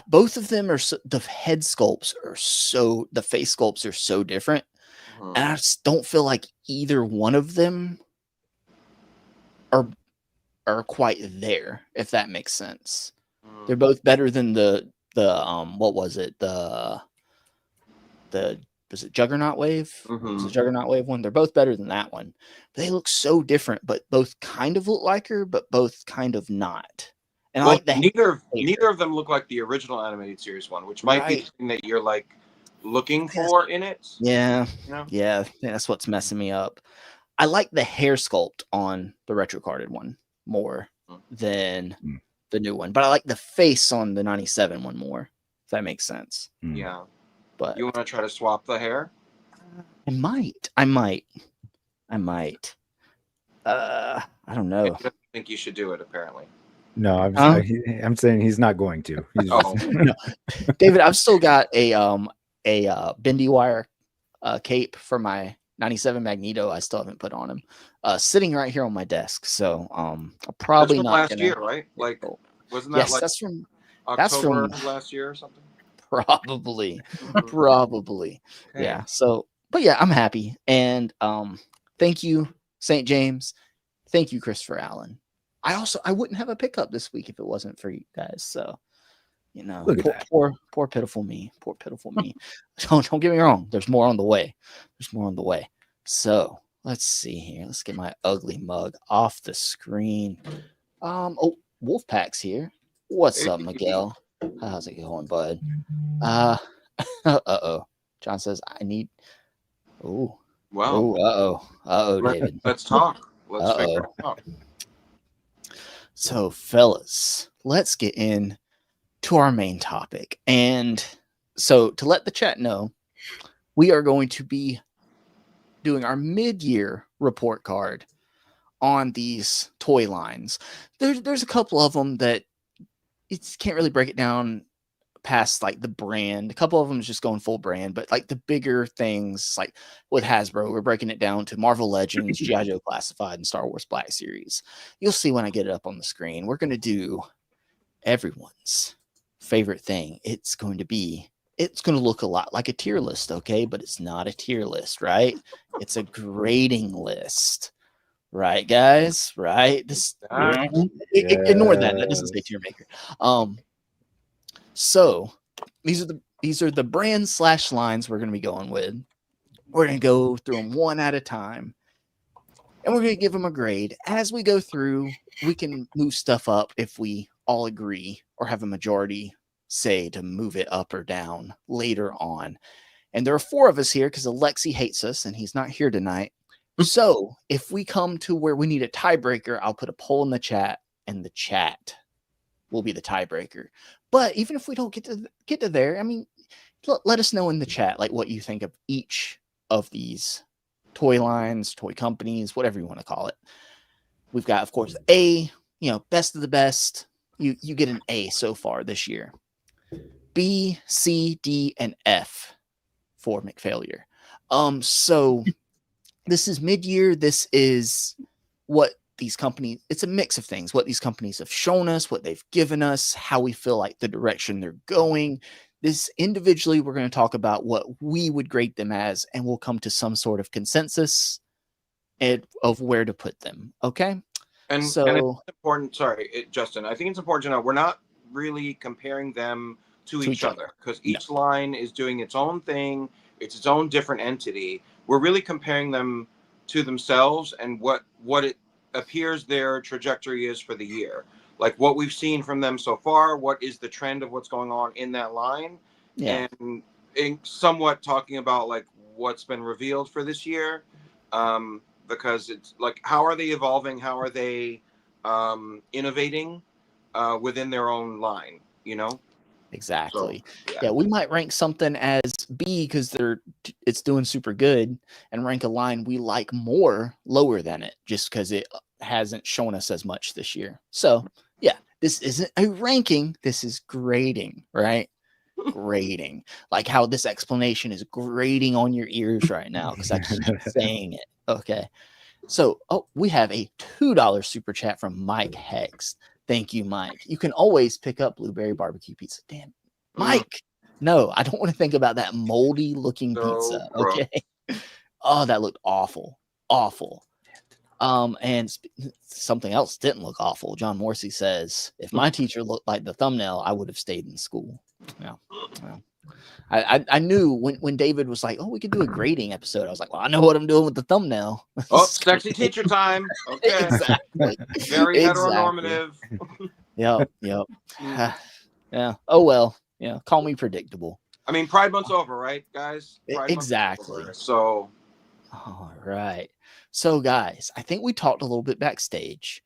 Both of them are the head sculpts are the face sculpts are so different, Mhm. and I just don't feel like either one of them are quite there. If that makes sense, Mhm. they're both better than the what was it the was it Juggernaut Wave? Was it Mhm. Juggernaut Wave one? They're both better than that one. But they look so different, but both kind of look like her, but both kind of not. And Well, I like the neither of them look like the original animated series one, which might be Right. the thing that you're like looking for in it. Yeah. You know? Yeah. That's what's messing me up. I like the hair sculpt on the retro carded one more than Mm. the new one, but I like the face on the 97 one more, if that makes sense. Mm. Yeah. But You want to try to swap the hair? I might. I don't know. I don't think you should do it. Apparently. No, I'm saying he's not going to. He's Oh. No. David, I've still got a bendy wire cape for my 97 Magneto. I still haven't put on him. Sitting right here on my desk. So I'm probably That's from not last gonna year, right? Like, wasn't that yes, like that's from October last year or something? probably. Mhm. Probably. Okay. Yeah. So but yeah, I'm happy. And thank you, St. James. Thank you, Christopher Allen. I wouldn't have a pickup this week if it wasn't for you guys. So you know, Look at that. poor pitiful me. Poor pitiful me. Don't get me wrong. There's more on the way. So let's see here. Let's get my ugly mug off the screen. Oh, Wolfpack's here. What's up, Miguel? How's it going, bud? Uh-oh. John says I need. Oh, Well, David. let's talk. Let's figure Uh-oh. it out. So, fellas, let's get in to our main topic. And so, to let the chat know, we are going to be doing our mid-year report card on these toy lines. There's a couple of them that it can't really break it down past like the brand. A couple of them is just going full brand, but like the bigger things, like with Hasbro, we're breaking it down to Marvel Legends, G.I. Joe Classified, and Star Wars Black Series. You'll see when I get it up on the screen. We're going to do everyone's favorite thing. It's going to look a lot like a tier list, okay? But it's not a tier list, right? It's a grading list. Right, guys? Right? Ignore that. That doesn't say tier maker. So these are the brand / lines we're going to be going with. We're going to go through them one at a time, and we're going to give them a grade. As we go through, we can move stuff up if we all agree or have a majority say to move it up or down later on. And there are 4 of us here because Alexi hates us and he's not here tonight. So if we come to where we need a tiebreaker, I'll put a poll in the chat, and the chat will be the tiebreaker. But even if we don't get to there, I mean, let us know in the chat like what you think of each of these toy lines, toy companies, whatever you want to call it. We've got, of course, A, best of the best. You get an A so far this year. B, C, D, and F for McFailure. So this is mid-year. This is what these companies, it's a mix of things, what these companies have shown us, what they've given us, how we feel like the direction they're going. This individually, we're going to talk about what we would grade them as, and we'll come to some sort of consensus of where to put them. Okay. And So it's important. Sorry, Justin. I think it's important to know we're not really comparing them to each other because each line is doing its own thing. It's its own different entity. We're really comparing them to themselves and what it appears their trajectory is for the year. Like what we've seen from them so far. What is the trend of what's going on in that line? Yeah. And somewhat talking about like what's been revealed for this year. Because it's like, how are they evolving? How are they innovating within their own line? Exactly. So, yeah, we might rank something as B, because it's doing super good, and rank a line we like more lower than it, just because it hasn't shown us as much this year. So yeah, this isn't a ranking. This is grading, right? Grading, like how this explanation is grating on your ears right now because I keep saying it. Okay. So, we have a $2 super chat from Mike Hex. Thank you, Mike. You can always pick up blueberry barbecue pizza. Damn, Mike. No, I don't want to think about that moldy looking pizza. Okay. Oh, that looked awful. Awful. And something else didn't look awful. John Morsey says, if my teacher looked like the thumbnail, I would have stayed in school. Yeah. Well, I knew when David was like, we could do a grading episode. I was like, well, I know what I'm doing with the thumbnail. Sexy teacher time. Okay. Exactly. Very heteronormative. Yep. Yeah. Oh, well. Yeah. Call me predictable. I mean, Pride Month's over, right, guys? Exactly. So. All right. So, guys, I think we talked a little bit backstage.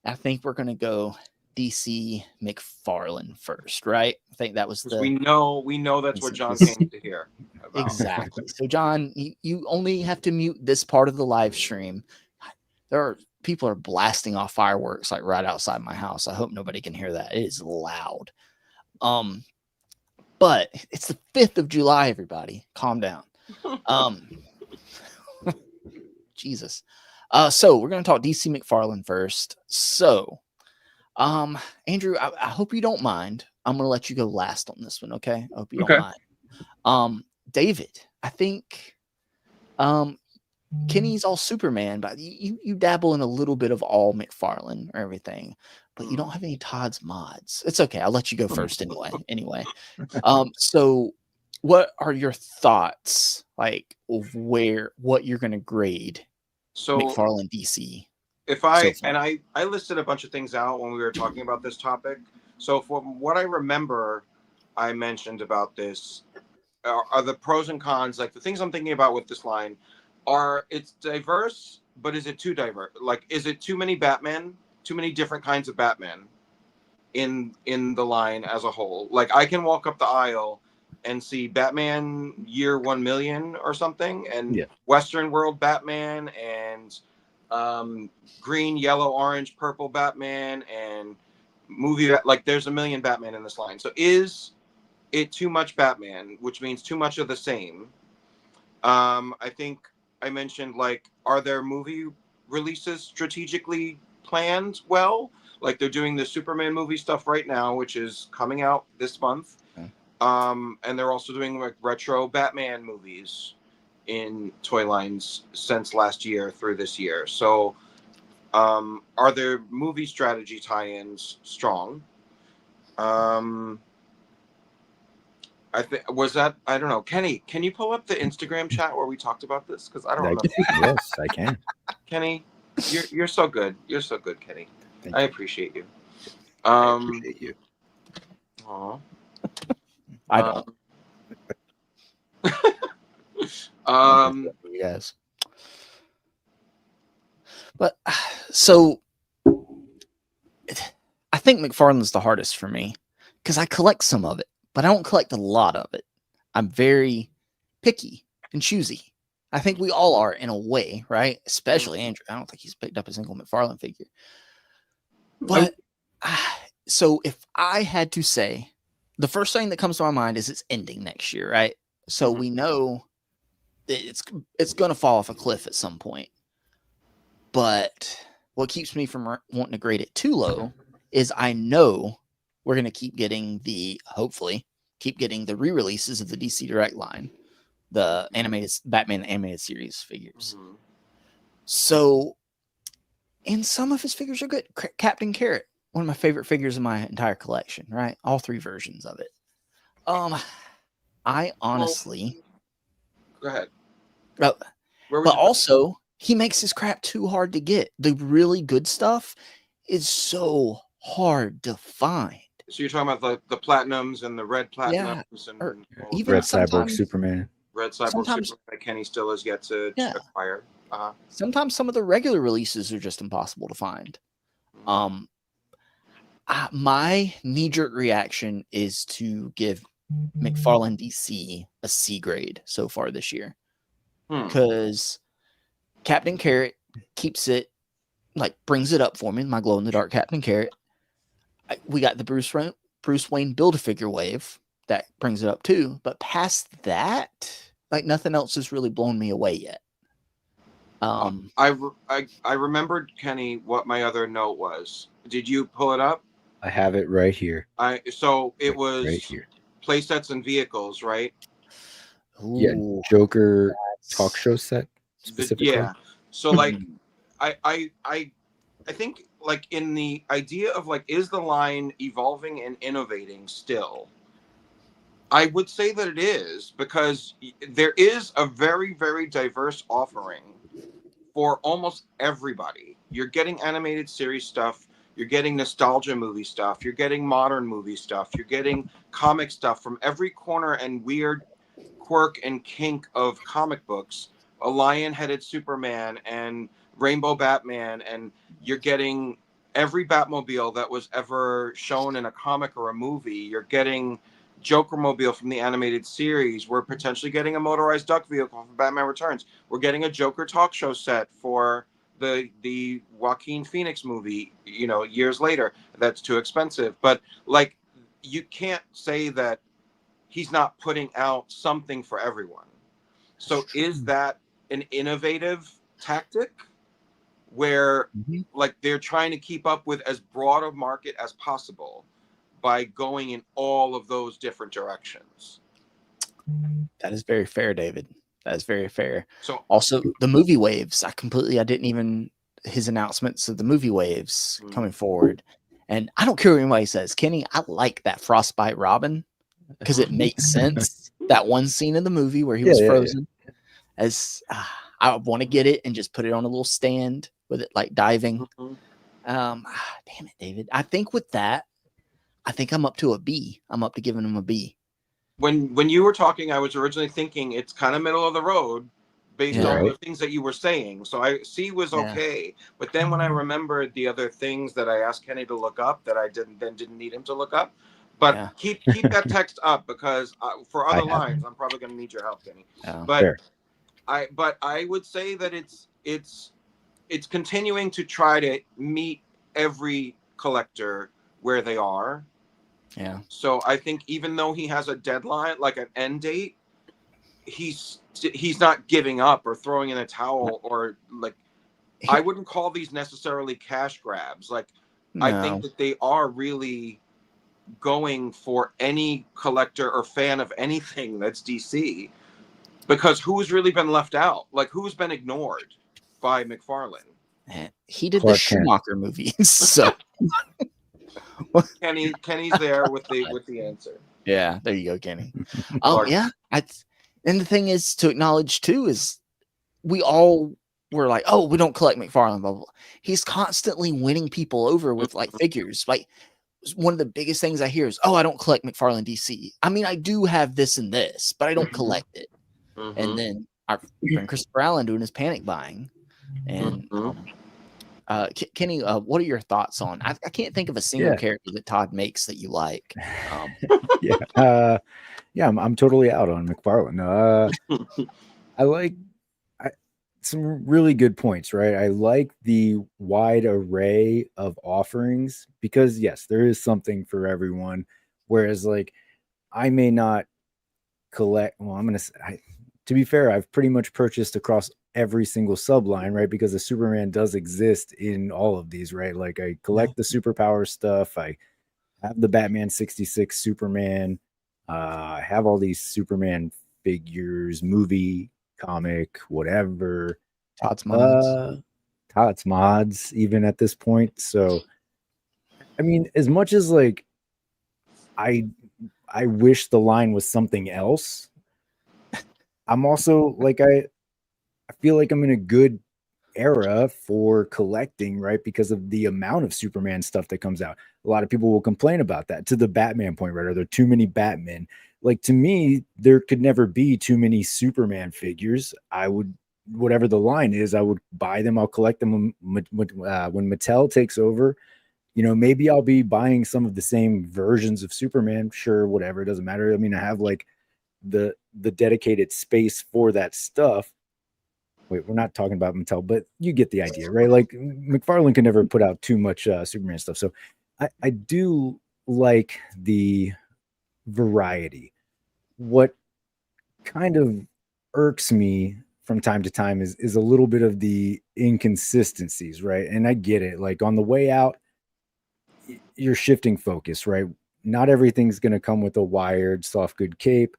I think we're going to go DC McFarlane first, right? I think that was we know that's what John came to hear about. Exactly. So, John, you only have to mute this part of the live stream. People are blasting off fireworks like right outside my house. I hope nobody can hear that. It is loud. But it's the 5th of July, everybody. Calm down. Jesus. So we're going to talk DC McFarlane first. So, Andrew, I hope you don't mind. I'm going to let you go last on this one. Okay. I hope you don't mind. David, I think, Kenny's all Superman, but you dabble in a little bit of all McFarlane or everything, but you don't have any Todd's mods. It's okay. I'll let you go first anyway. So what are your thoughts like of what you're going to grade McFarlane DC? I listed a bunch of things out when we were talking about this topic. So from what I remember, I mentioned about this are the pros and cons. Like the things I'm thinking about with this line it's diverse, but is it too diverse? Like, is it too many Batman, too many different kinds of Batman in the line as a whole? Like I can walk up the aisle and see Batman year 1 million or something, and Western world Batman, and green, yellow, orange, purple Batman, and movie, like there's a million Batman in this line. So is it too much Batman, which means too much of the same? I think I mentioned, like, are there movie releases strategically planned well? Like they're doing the Superman movie stuff right now, which is coming out this month. And they're also doing like retro Batman movies in toy lines since last year through this year. So are there movie strategy tie-ins strong? I don't know. Kenny, can you pull up the Instagram chat where we talked about this? Because I don't remember. Yes, I can. Kenny, you're so good. You're so good, Kenny. I appreciate you. I appreciate you. Aw. I don't. Yes. But so I think McFarlane's the hardest for me because I collect some of it, but I don't collect a lot of it. I'm very picky and choosy. I think we all are in a way, right? Especially Andrew. I don't think he's picked up a single McFarlane figure. But so if I had to say, the first thing that comes to my mind is it's ending next year, right? So we know that it's going to fall off a cliff at some point. But what keeps me from wanting to grade it too low is I know we're going to keep getting hopefully keep getting the re-releases of the DC Direct line, the animated Batman animated series figures. So, and some of his figures are good. Captain Carrot, one of my favorite figures in my entire collection, right? All 3 versions of it. I honestly... Go ahead. But also, he makes his crap too hard to get. The really good stuff is so hard to find. So you're talking about the platinums and the red platinums and even Red Cyborg Superman. Red Cyborg Superman that Kenny still has yet to acquire. Sometimes some of the regular releases are just impossible to find. My knee-jerk reaction is to give McFarlane DC a C grade so far this year. Hmm. Because Captain Carrot keeps it, like, brings it up for me, my glow in the dark Captain Carrot. We got the Bruce Wayne Build-A-Figure wave that brings it up too. But past that, like, nothing else has really blown me away yet. I remembered, Kenny, what my other note was. Did you pull it up? I have it right here. So it was right here. playsets and vehicles, right? Yeah, Ooh, Joker talk show set specifically. Yeah. So like, I think, like, in the idea of, like, is the line evolving and innovating still? I would say that it is, because there is a very, very diverse offering for almost everybody. You're getting animated series stuff, you're getting nostalgia movie stuff, you're getting modern movie stuff, you're getting comic stuff from every corner and weird quirk and kink of comic books. A lion-headed Superman and Rainbow Batman, and you're getting every Batmobile that was ever shown in a comic or a movie. You're getting Joker-mobile from the animated series. We're potentially getting a motorized duck vehicle for Batman Returns. We're getting a Joker talk show set for the Joaquin Phoenix movie, you know, years later. That's too expensive. But, like, you can't say that he's not putting out something for everyone. So is that an innovative tactic where, like, they're trying to keep up with as broad a market as possible by going in all of those different directions? that is very fair, David. That is very fair. So Also, the movie waves. His announcements of the movie waves coming forward. And I don't care what anybody says. Kenny, I like that Frostbite Robin because it makes sense. That one scene in the movie where he was frozen. As I want to get it and just put it on a little stand with it, like diving. Damn it, David. I think with that, I think I'm up to a B. I'm up to giving him a B. When you were talking, I was originally thinking it's kind of middle of the road based on the things that you were saying. So C was okay. But then when I remembered the other things that I asked Kenny to look up that I didn't need him to look up. But keep that text up, because for other lines, I'm probably going to need your help, Kenny. But I would say that it's continuing to try to meet every collector where they are. Yeah. So I think even though he has a deadline, like an end date, he's not giving up or throwing in a towel, or, like, I wouldn't call these necessarily cash grabs. Like, I think that they are really going for any collector or fan of anything that's DC, because who's really been left out? Like, who's been ignored by McFarlane? He did the Schumacher movies, so Kenny's there with the answer. Yeah, there you go, Kenny. Yeah. And the thing is to acknowledge too is we all were like, oh, we don't collect McFarlane, blah, blah, blah. He's constantly winning people over with, like, figures. Like, one of the biggest things I hear is, oh, I don't collect McFarlane DC. I mean, I do have this and this, but I don't collect it. And then our friend Christopher Allen doing his panic buying. And Kenny, what are your thoughts on? I can't think of a single character that Todd makes that you like. I'm totally out on McFarlane. I like some really good points, right? I like the wide array of offerings because, yes, there is something for everyone. Whereas, like, I may not collect. Well, to be fair, I've pretty much purchased across every single subline, right? Because the Superman does exist in all of these, right? Like, I collect the superpower stuff. I have the Batman 66 Superman. I have all these Superman figures, movie, comic, whatever. Todd's mods, even at this point. So, I mean, as much as, like, I wish the line was something else, I'm also, like, I feel like I'm in a good era for collecting, right? Because of the amount of Superman stuff that comes out. A lot of people will complain about that, to the Batman point, right? Are there too many Batmen? Like, to me, there could never be too many Superman figures. I would, whatever the line is, I would buy them. I'll collect them when Mattel takes over maybe I'll be buying some of the same versions of Superman. Sure, whatever, it doesn't matter. I mean, I have like the dedicated space for that stuff. Wait, we're not talking about Mattel, but you get the idea, right? Like McFarlane can never put out too much Superman stuff. So I do like the variety. What kind of irks me from time to time is a little bit of the inconsistencies, right? And I get it. Like on the way out, you're shifting focus, right? Not everything's going to come with a wired soft good cape.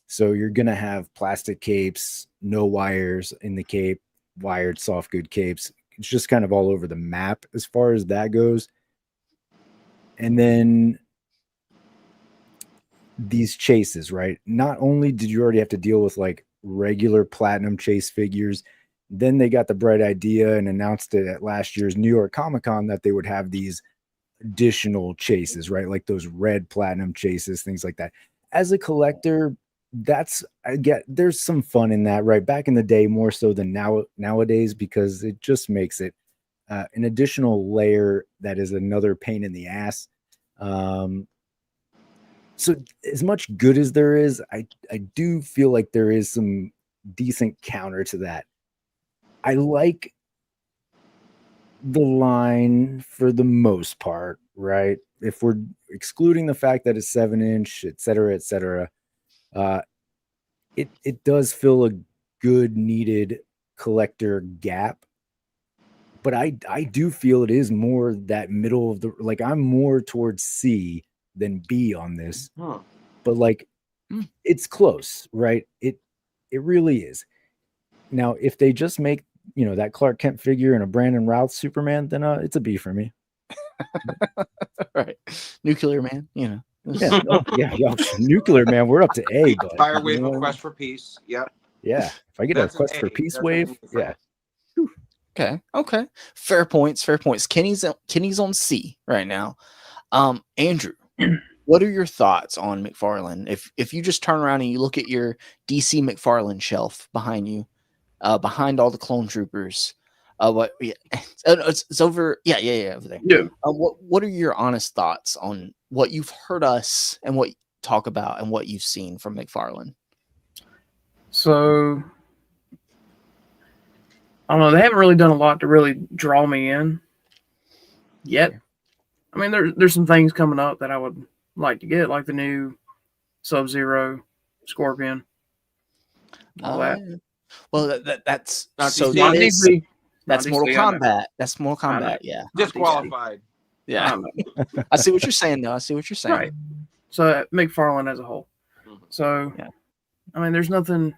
So you're going to have plastic capes, no wires in the cape, wired soft good capes. It's just kind of all over the map as far as that goes. And then these chases, right? Not only did you already have to deal with like regular platinum chase figures, then they got the bright idea and announced it at last year's New York Comic-Con that they would have these additional chases, right? Like those red platinum chases, things like that. As a collector, there's some fun in that, right? Back in the day, more so than nowadays, because it just makes it an additional layer that is another pain in the ass. So as much good as there is, I do feel like there is some decent counter to that. I like the line for the most part, right? If we're excluding the fact that it's 7-inch, et cetera, it does fill a good needed collector gap. But I do feel it is more that middle of the, like I'm more towards C than B on this. But like it's close, right? It really is. Now, if they just make, that Clark Kent figure and a Brandon Routh Superman, then it's a B for me. Right. Nuclear Man, Yeah, Nuclear Man, we're up to A. But, Fire Wave of Quest for Peace. Yep. Yeah. If I get a Quest for Peace wave, yeah. Okay. Fair points. Kenny's on C right now. Andrew, what are your thoughts on McFarlane? If you just turn around and you look at your DC McFarlane shelf behind you, behind all the clone troopers, it's over. Yeah, over there. Yeah. What are your honest thoughts on what you've heard us and what you talk about and what you've seen from McFarlane? So I don't know. They haven't really done a lot to really draw me in yet. I mean, there's some things coming up that I would like to get, like the new Sub-Zero, Scorpion, all that. Well, that's not so DC. that is, that's DC, Mortal Kombat. That's Mortal Kombat. Yeah, Disqualified. yeah. I see what you're saying, though. Right. So McFarlane as a whole. So, yeah. I mean, there's nothing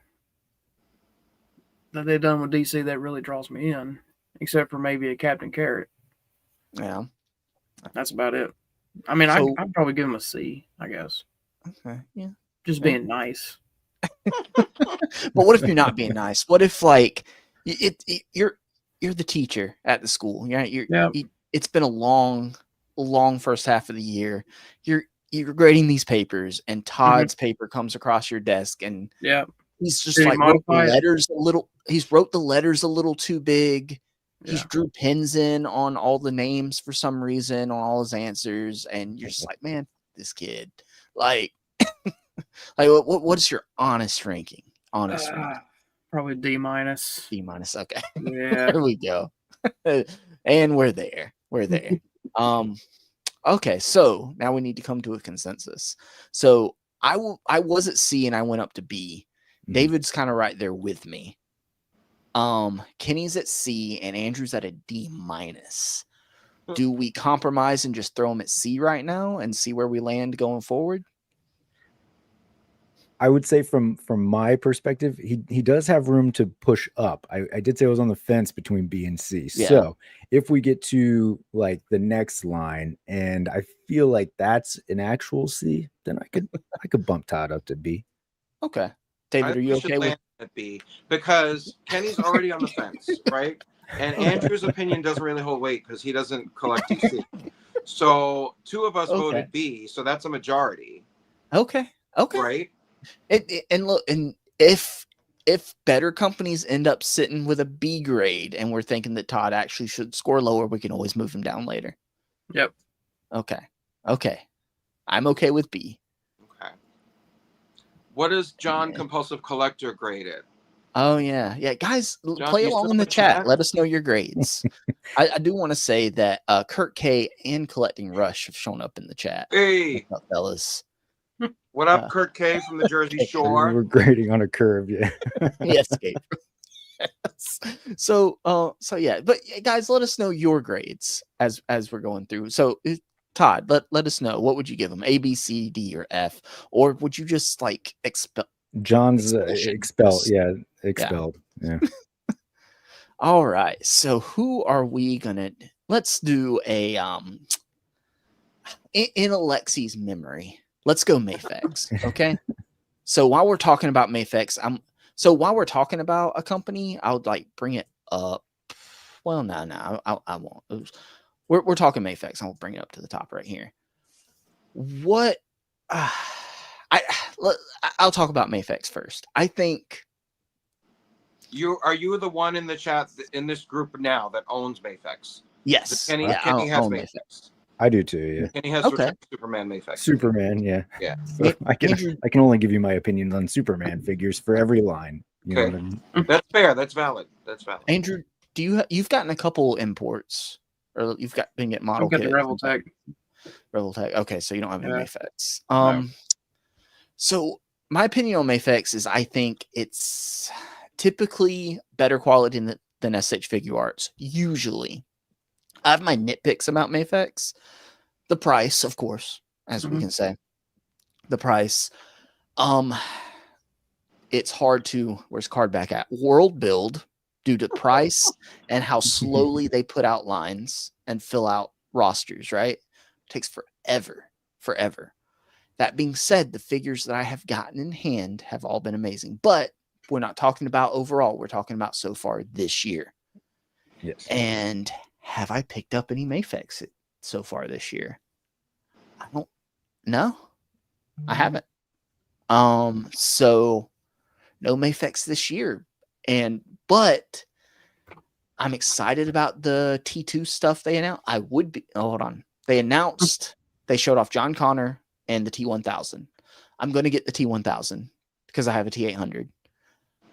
that they've done with DC that really draws me in, except for maybe a Captain Carrot. Yeah. That's about it. I mean, I'd probably give him a C, I guess. Okay. Yeah. Just being nice. But what if you're not being nice? What if like you're the teacher at the school? It's been a long first half of the year. You're grading these papers, and Todd's paper comes across your desk, and he's just like wrote the letters a little. He's wrote the letters a little too big. He's drew pins in on all the names for some reason on all his answers, and you're just like, man, this kid. Like, like what's your honest ranking? Probably D-. D-. Okay. Yeah. There we go. And we're there. Okay, so now we need to come to a consensus. So I was at C and I went up to B. David's kind of right there with me. Kenny's at C and Andrew's at a D-. Do we compromise and just throw him at C right now and see where we land going forward? I would say from my perspective, he does have room to push up. I did say I was on the fence between B and C. Yeah. So if we get to like the next line and I feel like that's an actual C, then I could bump Todd up to B. Okay. David, are you okay with at B? Because Kenny's already on the fence, right? And Andrew's opinion doesn't really hold weight because he doesn't collect DC. So 2 of us voted B, so that's a majority. Okay. Right? And look, and if better companies end up sitting with a B grade and we're thinking that Todd actually should score lower, we can always move him down later. Yep. Okay. I'm okay with B. Okay. What does John Compulsive Collector grade it? Oh yeah. Guys, John, play you along still in the have a chat. chat? Let us know your grades. I do want to say that Kurt K and Collecting Rush have shown up in the chat. Hey, What's up, fellas? what up, Kurt K from the Jersey Shore? We're grading on a curve, yeah. Yes, Gabe. So yeah, but guys, let us know your grades as we're going through. So Todd, let us know, what would you give them? A, B, C, D, or F, or would you just like expel? John's expelled. Just- Yeah, expelled. Yeah. All right. So who are we gonna? Let's do a in Alexi's memory. Let's go Mafex. Okay. So while we're talking about Mafex, while we're talking about a company, I would like bring it up. Well, no, I won't. We're talking Mafex. I'll bring it up to the top right here. What? I'll talk about Mafex first. I think. Are you the one in the chat in this group now that owns Mafex? Yes. Kenny I has own Mafex. I do too, yeah. Kenny has Okay. Superman Mafex. Superman, yeah. Yeah. So I can Andrew- only give you my opinions on Superman figures for every line. You know Okay. what I mean? That's fair. That's valid. Andrew, you've gotten a couple imports, or you've been getting model I've got kits? the Rebel Tech. Rebel Tech. Okay, so you don't have any Yeah. Mafex. No. So my opinion on Mafex is I think it's typically better quality than SH Figuarts. Usually, I have my nitpicks about Mafex. The price, of course, as we can say, the price. It's hard to, where's card back at? World build due to price and how slowly they put out lines and fill out rosters, right? It takes forever. That being said, the figures that I have gotten in hand have all been amazing, but we're not talking about overall. We're talking about so far this year. Yes. And have I picked up any Mafex so far this year? I don't know. I haven't. So no Mafex this year. But I'm excited about the T2 stuff they announced. Hold on. They announced, they showed off John Connor and the T1000. I'm going to get the T1000 because I have a T800.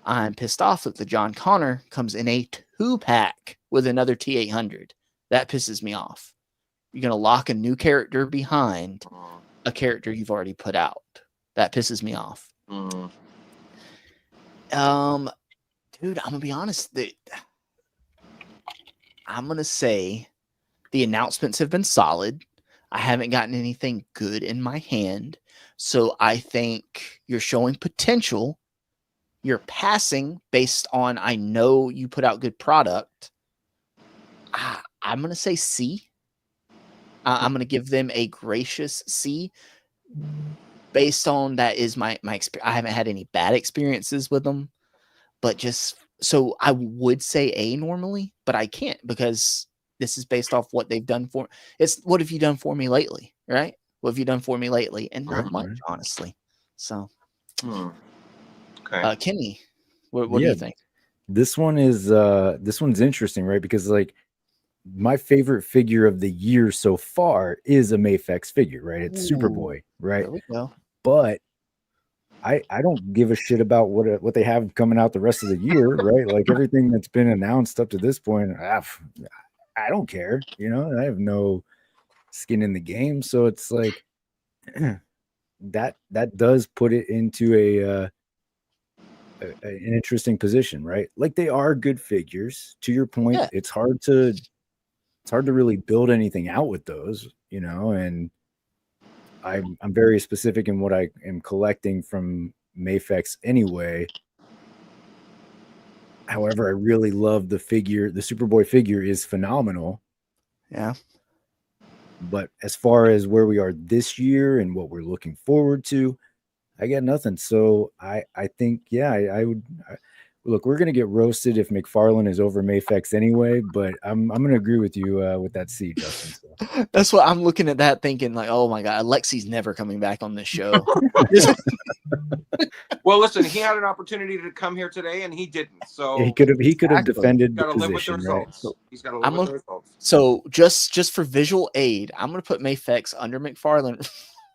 I'm pissed off that the John Connor comes in a 2-pack with another T800. That pisses me off. You're going to lock a new character behind a character you've already put out. That pisses me off. Dude, I'm gonna be honest. I'm gonna say the announcements have been solid. I haven't gotten anything good in my hand, so I think you're showing potential. You're passing based on I know you put out good product. I'm gonna say C. I'm gonna give them a gracious C. Based on that is my experience. I haven't had any bad experiences with them. But just so I would say A normally, but I can't because this is based off what they've done for. It's what have you done for me lately, right? What have you done for me lately? And not much, honestly. So, okay, Kenny, what do you think? This one's interesting, right? Because like my favorite figure of the year so far is a Mafex figure, right? It's Superboy, right? There we go. But I don't give a shit about what they have coming out the rest of the year, right? Like everything that's been announced up to this point, I don't care, you know. I have no skin in the game, so it's like that does put it into an interesting position, right? Like they are good figures. To your point, Yeah. it's hard to really build anything out with those, you know, and I'm very specific in what I am collecting from Mafex anyway. However, I really love the figure. The Superboy figure is phenomenal. Yeah. But as far as where we are this year and what we're looking forward to, I got nothing. So I think, yeah, I would. look, we're gonna get roasted if McFarlane is over Mafex anyway, but I'm gonna agree with you with that C, Justin. So. That's what I'm looking at that thinking like, oh my god, Alexi's never coming back on this show. Well, listen, he had an opportunity to come here today, and he didn't. So Yeah, he could have Exactly. defended the got to live with the position, right? results. He's got to live with the results. So just for visual aid, I'm gonna put Mafex under McFarlane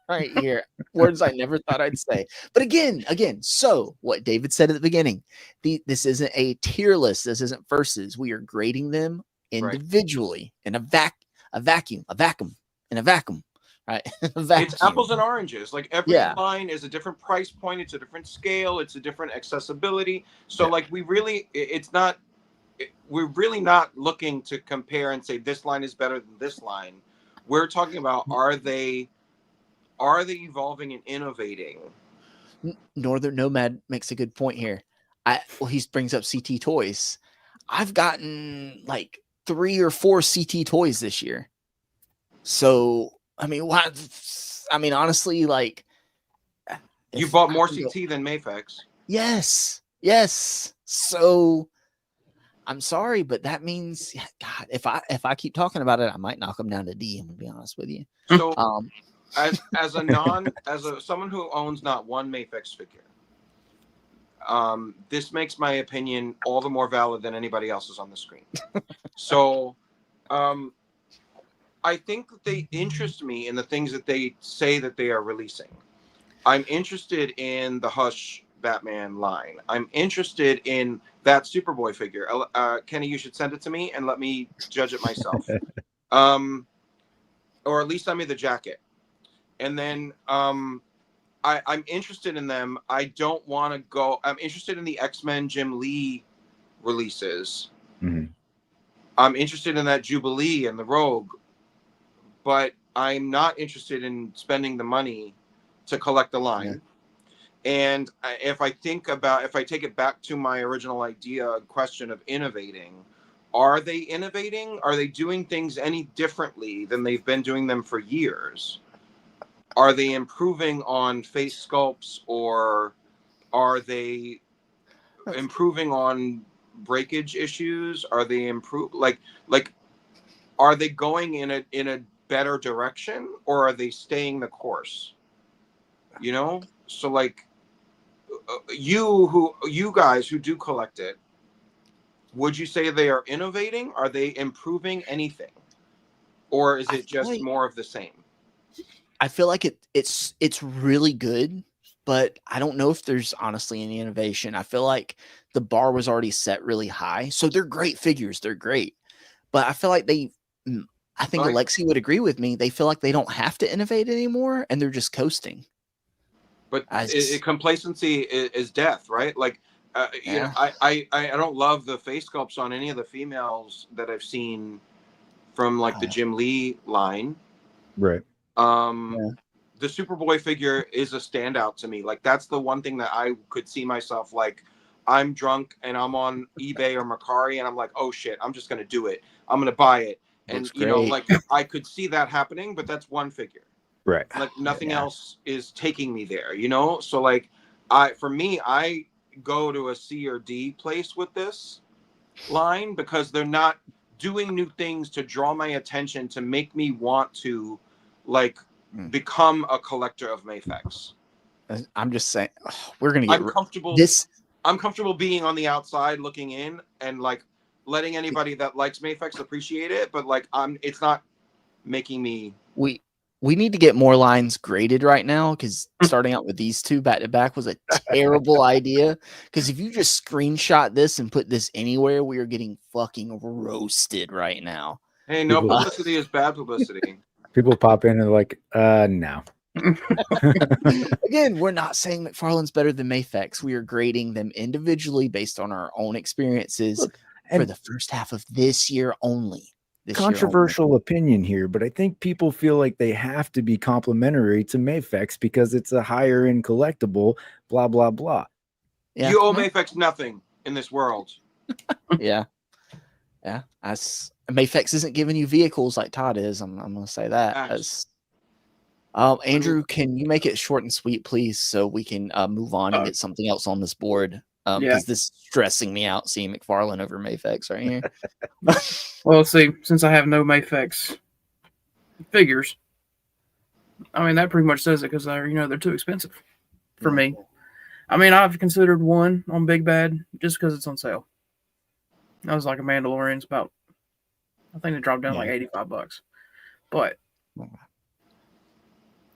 right here. Words I never thought I'd say. But again, so what David said at the beginning, this isn't a tier list. This isn't versus. We are grading them individually in a vacuum, right? It's apples and oranges. Like every Yeah. line is a different price point. It's a different scale. It's a different accessibility. So like we're really not looking to compare and say this line is better than this line. We're talking about are they evolving and innovating? Northern Nomad makes a good point here. He brings up CT toys. I've gotten like 3 or 4 CT toys this year. So I mean, honestly, like You bought more CT than Mafex. Yes. So I'm sorry, but that means, God, if I keep talking about it, I might knock them down to D. I'm gonna be honest with you. So as someone who owns not one Mafex figure, this makes my opinion all the more valid than anybody else's on the screen. So I think that they interest me in the things that they say that they are releasing. I'm interested in the Hush Batman line. I'm interested in that Superboy figure. Kenny, you should send it to me and let me judge it myself. Or at least send me the jacket. And then I'm interested in them. I don't want to go. I'm interested in the X-Men Jim Lee releases. Mm-hmm. I'm interested in that Jubilee and the Rogue. But I'm not interested in spending the money to collect the line. Yeah. And if I take it back to my original question of innovating, are they innovating? Are they doing things any differently than they've been doing them for years? Are they improving on face sculpts, or are they improving on breakage issues? Are they are they going in a better direction, or are they staying the course? You know, so like you guys who do collect it, would you say they are innovating? Are they improving anything, or is it just more of the same? I feel like it's really good, but I don't know if there's honestly any innovation. I feel like the bar was already set really high, so they're great figures. They're great, but I feel like I think Alexi would agree with me. They feel like they don't have to innovate anymore, and they're just coasting. But complacency is death, right? Like, you know, I don't love the face sculpts on any of the females that I've seen from like the Jim Lee line. Right. The Superboy figure is a standout to me. Like, that's the one thing that I could see myself, like, I'm drunk and I'm on eBay or Mercari and I'm like, oh shit, I'm just going to do it. I'm going to buy it. And, you know, like, I could see that happening, but that's one figure. Right. Like, nothing else is taking me there, you know? So, like, for me, I go to a C or D place with this line because they're not doing new things to draw my attention to make me want to, like, become a collector of Mafex. I'm just saying, we're going to get comfortable. I'm comfortable being on the outside looking in and, like, letting anybody that likes Mafex appreciate it, but like it's not making me. We need to get more lines graded right now, because starting out with these two back to back was a terrible idea. Because if you just screenshot this and put this anywhere, we are getting fucking roasted right now. Hey, no publicity is bad publicity. People pop in and they're like, no. Again, we're not saying McFarlane's better than Mafex. We are grading them individually based on our own experiences. For the first half of this year only. Controversial opinion here, but I think people feel like they have to be complimentary to Mafex because it's a higher end collectible, blah, blah, blah. Yeah. You owe Mafex nothing in this world. Yeah. Mafex isn't giving you vehicles like Todd is. I'm going to say that. Andrew, can you make it short and sweet, please, so we can move on and get something else on this board? Because this stressing me out seeing McFarlane over Mafex right here. Well, see, since I have no Mafex figures, I mean that pretty much says it because they're too expensive for me. I mean, I've considered one on Big Bad just because it's on sale. That was like a Mandalorian's about, I think it dropped down like $85. But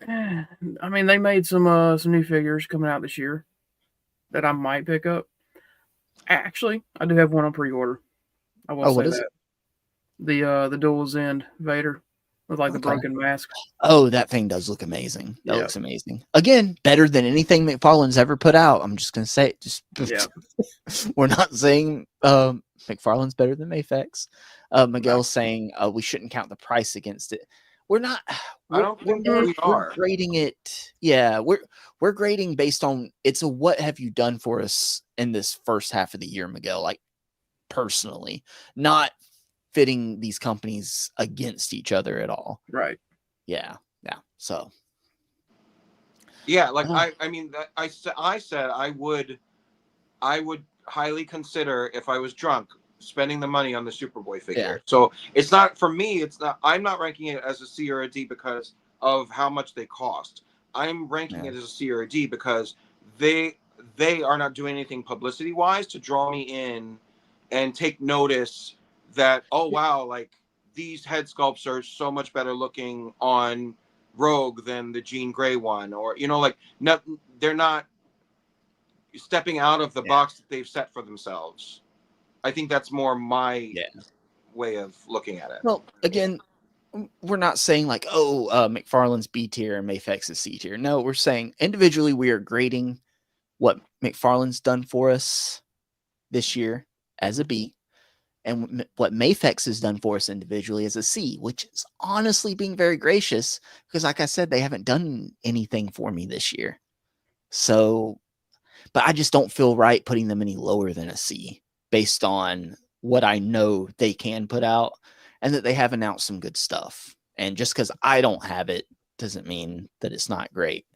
I mean, they made some new figures coming out this year that I might pick up. Actually, I do have one on pre-order. I will say that. The Dual End Vader with like the broken mask. Oh, that thing does look amazing. That looks amazing. Again, better than anything McFarlane's ever put out. I'm just gonna say it. We're not saying McFarlane's better than Mafex. Miguel's saying we shouldn't count the price against it. We're not. I don't think we are. We're grading it. Yeah, we're grading based on what have you done for us in this first half of the year, Miguel? Like personally, not fitting these companies against each other at all. Right. Yeah. So. Yeah, like I mean, I said I would highly consider if I was drunk spending the money on the Superboy figure. Yeah. So it's not for me. It's not. I'm not ranking it as a C or a D because of how much they cost. I'm ranking it as a C or a D because they are not doing anything publicity wise to draw me in and take notice that, oh wow, like these head sculpts are so much better looking on Rogue than the Jean Grey one, or they're not stepping out of the box that they've set for themselves. I think that's more my way of looking at it. Well, again, we're not saying like, McFarlane's B tier and Mafex is C tier. No, we're saying individually we are grading what McFarlane's done for us this year as a B, and what Mafex has done for us individually as a C, which is honestly being very gracious because, like I said, they haven't done anything for me this year. So, but I just don't feel right putting them any lower than a C based on what I know they can put out and that they have announced some good stuff. And just because I don't have it doesn't mean that it's not great.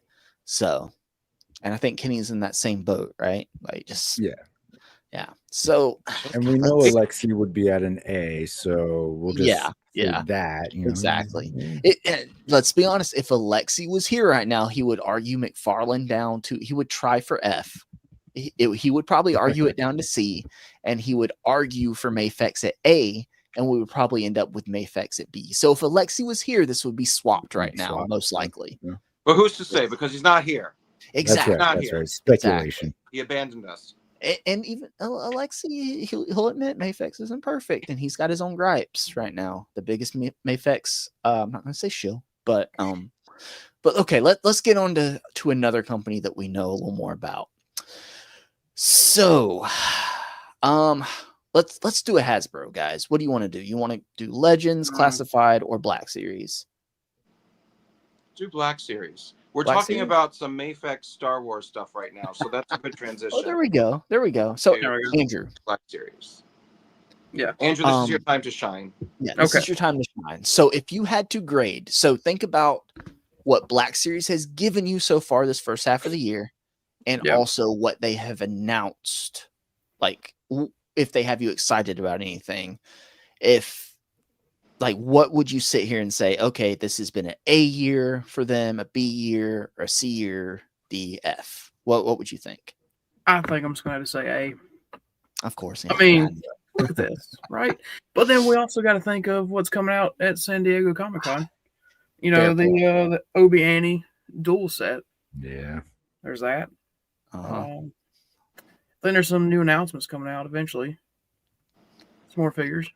So, and I think Kenny's in that same boat, right? Like just, yeah. So, and we know Alexi would be at an A, so we'll just say that. Exactly. Let's be honest. If Alexi was here right now, he would argue McFarlane down to, he would try for F. He would probably argue it down to C, and he would argue for Mafex at A, and we would probably end up with Mafex at B. So if Alexi was here, this would be swapped right now, most likely. Yeah. But who's to say? Because he's not here. Exactly. That's right. Speculation. Exactly. He abandoned us. And even Alexi, he'll admit Mafex isn't perfect, and he's got his own gripes right now. The biggest Mafex, I'm not going to say shill, but okay, let's get on to another company that we know a little more about. So, let's do a Hasbro, guys. What do you want to do? You want to do Legends, Classified, or Black Series? Do Black Series. We're talking about some Mafex Star Wars stuff right now, so that's a good transition. Oh, there we go. So, Andrew, Black Series. Yeah, Andrew, this is your time to shine. Yeah, this is your time to shine. So, if you had to grade, so think about what Black Series has given you so far this first half of the year, and also what they have announced. Like, if they have you excited about anything, what would you sit here and say, okay, this has been an A year for them, a B year, or a C year, D, F? What would you think? I think I'm just going to have to say A. Of course. I mean, look at this, right? But then we also got to think of what's coming out at San Diego Comic-Con. The Obi-Annie dual set. Yeah. There's that. Then there's some new announcements coming out eventually. Some more figures.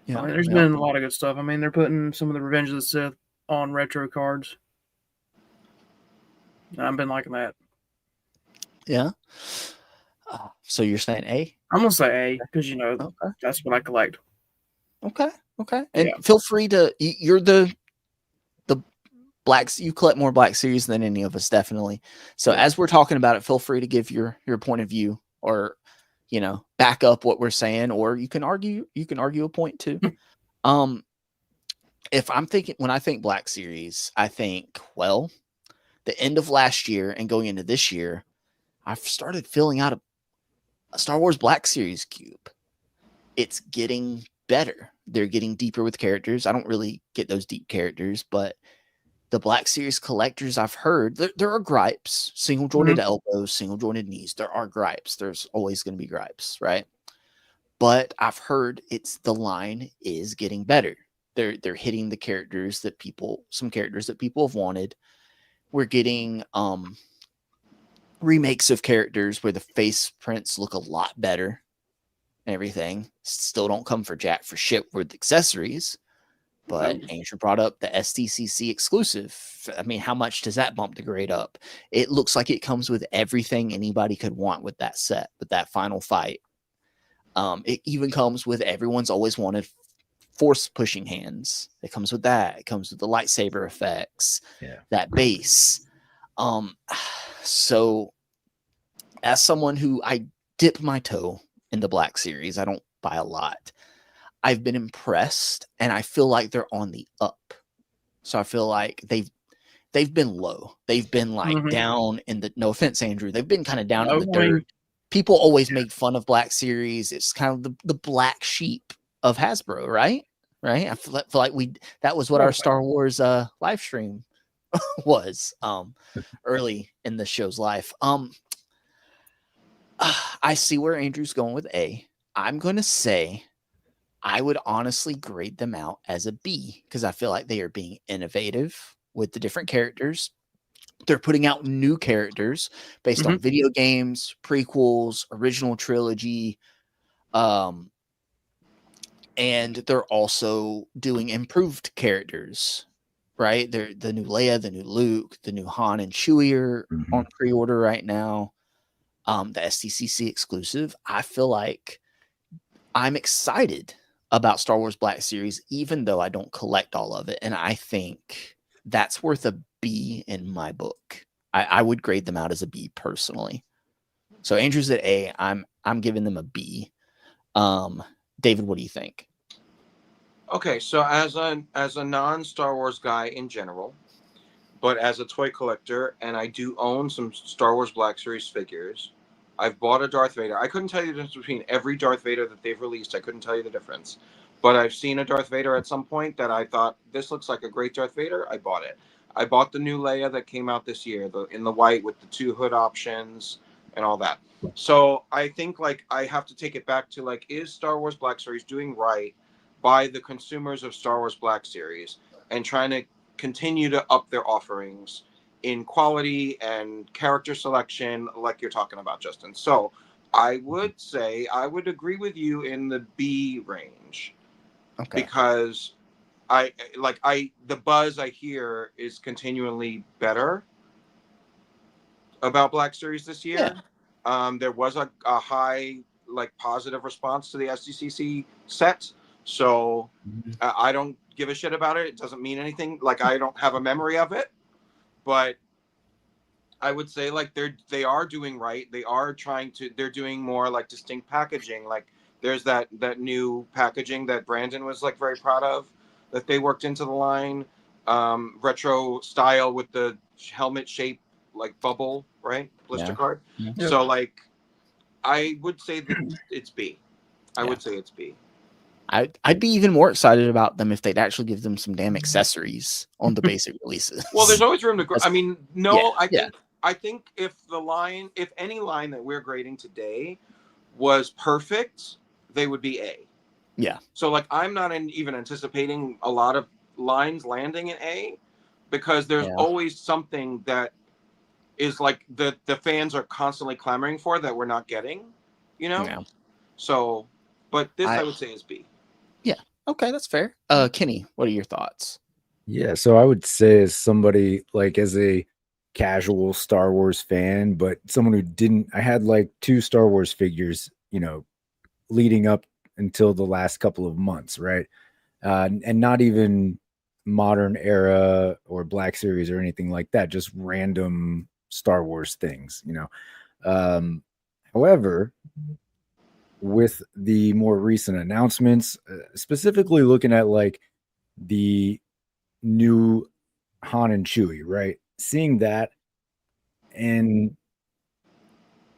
Yeah, I mean, there's been a lot of good stuff. I mean, they're putting some of the Revenge of the Sith on retro cards. I've been liking that. Yeah. So you're saying A? I'm gonna say A because that's what I collect. Okay. And feel free to. You're the Blacks. You collect more Black Series than any of us, definitely. So as we're talking about it, feel free to give your point of view, or back up what we're saying, or you can argue a point too. If I'm thinking, when I think Black Series, I think, well, the end of last year and going into this year, I've started filling out Star Wars Black Series Cube, it's getting better. They're getting deeper with characters. I don't really get those deep characters, but the Black Series collectors I've heard, there are gripes, single jointed elbows, single jointed knees. There are gripes. There's always going to be gripes, right? But I've heard the line is getting better. They're hitting the characters that some characters that people have wanted. We're getting remakes of characters where the face prints look a lot better and everything. Still don't come for jack for shit with accessories. But Andrew brought up the SDCC exclusive. I mean, how much does that bump the grade up? It looks like it comes with everything anybody could want with that set, with that final fight. It even comes with everyone's always wanted force pushing hands. It comes with that. It comes with the lightsaber effects. Yeah. That base. So as someone who I dip my toe in the Black Series, I don't buy a lot. I've been impressed, and I feel like they're on the up. So I feel like they've been low. They've been like down in the, no offense, Andrew, they've been kind of down in the dirt. People always make fun of Black Series. It's kind of the black sheep of Hasbro, right? Right. I feel like that was what our Star Wars live stream was early in the show's life. I see where Andrew's going with A. I'm going to say I would honestly grade them out as a B because I feel like they are being innovative with the different characters. They're putting out new characters based on video games, prequels, original trilogy. And they're also doing improved characters, right? They're the new Leia, the new Luke, the new Han and Chewie are on pre-order right now. The SDCC exclusive. I feel like I'm excited about Star Wars Black Series, even though I don't collect all of it. And I think that's worth a B in my book. I would grade them out as a B personally. So Andrew's at A. I'm giving them a B. David, what do you think? Okay, so as a non-Star Wars guy in general, but as a toy collector, and I do own some Star Wars Black Series figures, I've bought a Darth Vader. I couldn't tell you the difference between every Darth Vader that they've released. I couldn't tell you the difference. But I've seen a Darth Vader at some point that I thought, this looks like a great Darth Vader. I bought it. I bought the new Leia that came out this year, in the white with the 2 hood options and all that. So I think like I have to take it back to like, is Star Wars Black Series doing right by the consumers of Star Wars Black Series and trying to continue to up their offerings in quality and character selection, like you're talking about, Justin. So I would say I would agree with you in the B range, because the buzz I hear is continually better about Black Series this year. Yeah. There was a high positive response to the SDCC set, so I don't give a shit about it. It doesn't mean anything. Like, I don't have a memory of it. But I would say they are doing right. They are they're doing more like distinct packaging. Like there's that new packaging that Brandon was like very proud of that they worked into the line, retro style with the helmet shape like bubble, right? Blister card. Yeah. So like I would say that it's B. I would say it's B. I'd be even more excited about them if they'd actually give them some damn accessories on the basic releases. Well, there's always room to grow. I mean, I think if any line that we're grading today was perfect, they would be A. Yeah. So like, I'm not even anticipating a lot of lines landing in A, because there's always something that is like the fans are constantly clamoring for that we're not getting, you know? Yeah. So, but this I would say is B. Yeah. Okay, that's fair. Kenny, what are your thoughts? Yeah, so I would say as somebody like as a casual Star Wars fan, but someone who I had like 2 Star Wars figures, leading up until the last couple of months, right? And not even modern era or Black Series or anything like that, just random Star Wars things, However, with the more recent announcements, specifically looking at like the new Han and Chewie, right? Seeing that and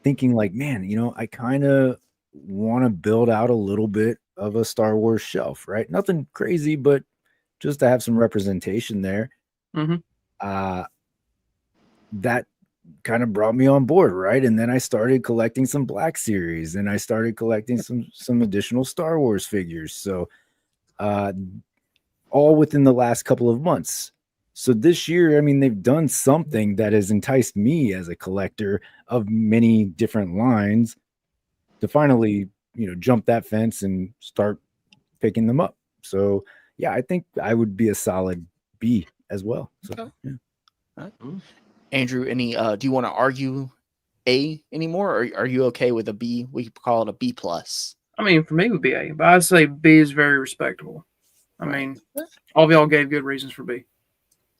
thinking like, man, you know, I kind of want to build out a little bit of a Star Wars shelf, right? Nothing crazy, but just to have some representation there. Mhm. That kind of brought me on board, right? And then I started collecting some Black Series, and I started collecting some additional Star Wars figures. So all within the last couple of months. So this year, I mean, they've done something that has enticed me as a collector of many different lines to finally, you know, jump that fence and start picking them up. So yeah, I think I would be a solid B as well. So Okay. yeah. All right. Andrew, any do you want to argue A anymore, or are you okay with a B? We could call it a B plus. I mean, for me, it would be A, but I'd say B is very respectable. I mean, all of y'all gave good reasons for B.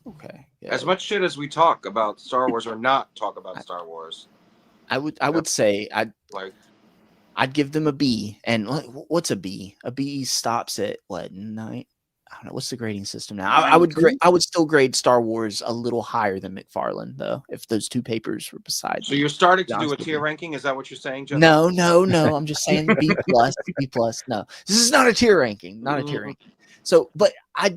Okay. As much shit as we talk about Star Wars or not talk about Star Wars, I would say I'd give them a B. And what's a B? A B stops at what, 9? I don't know. What's the grading system now? I would still grade Star Wars a little higher than McFarlane, though, if those two papers were beside so me. you're starting to do a tier ranking. Is that what you're saying, Justin? No. I'm just saying B plus, B plus. No, this is not a tier ranking. Not a tier ranking. So, but I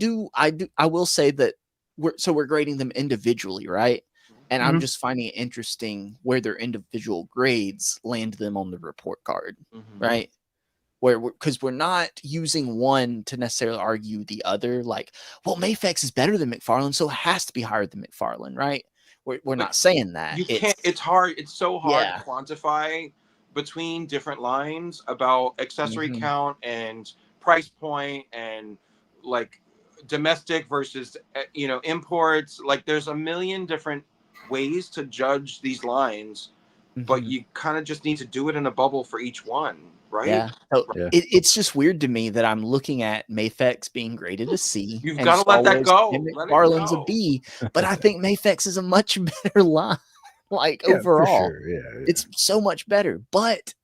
will say that we're grading them individually, right? And I'm just finding it interesting where their individual grades land them on the report card, right? Because we're not using one to necessarily argue the other. Like, well, Mafex is better than McFarlane, so it has to be higher than McFarlane, right? We're not saying that. You can't. It's hard. It's so hard Yeah. to quantify between different lines about accessory count and price point and like domestic versus imports. Like, there's a million different ways to judge these lines, but you kind of just need to do it in a bubble for each one, right? Yeah. So it's just weird to me that I'm looking at Mafex being graded a C. You've got to let that go. McFarlane's a B, but I think Mafex is a much better line. Like, overall, for sure. It's so much better. But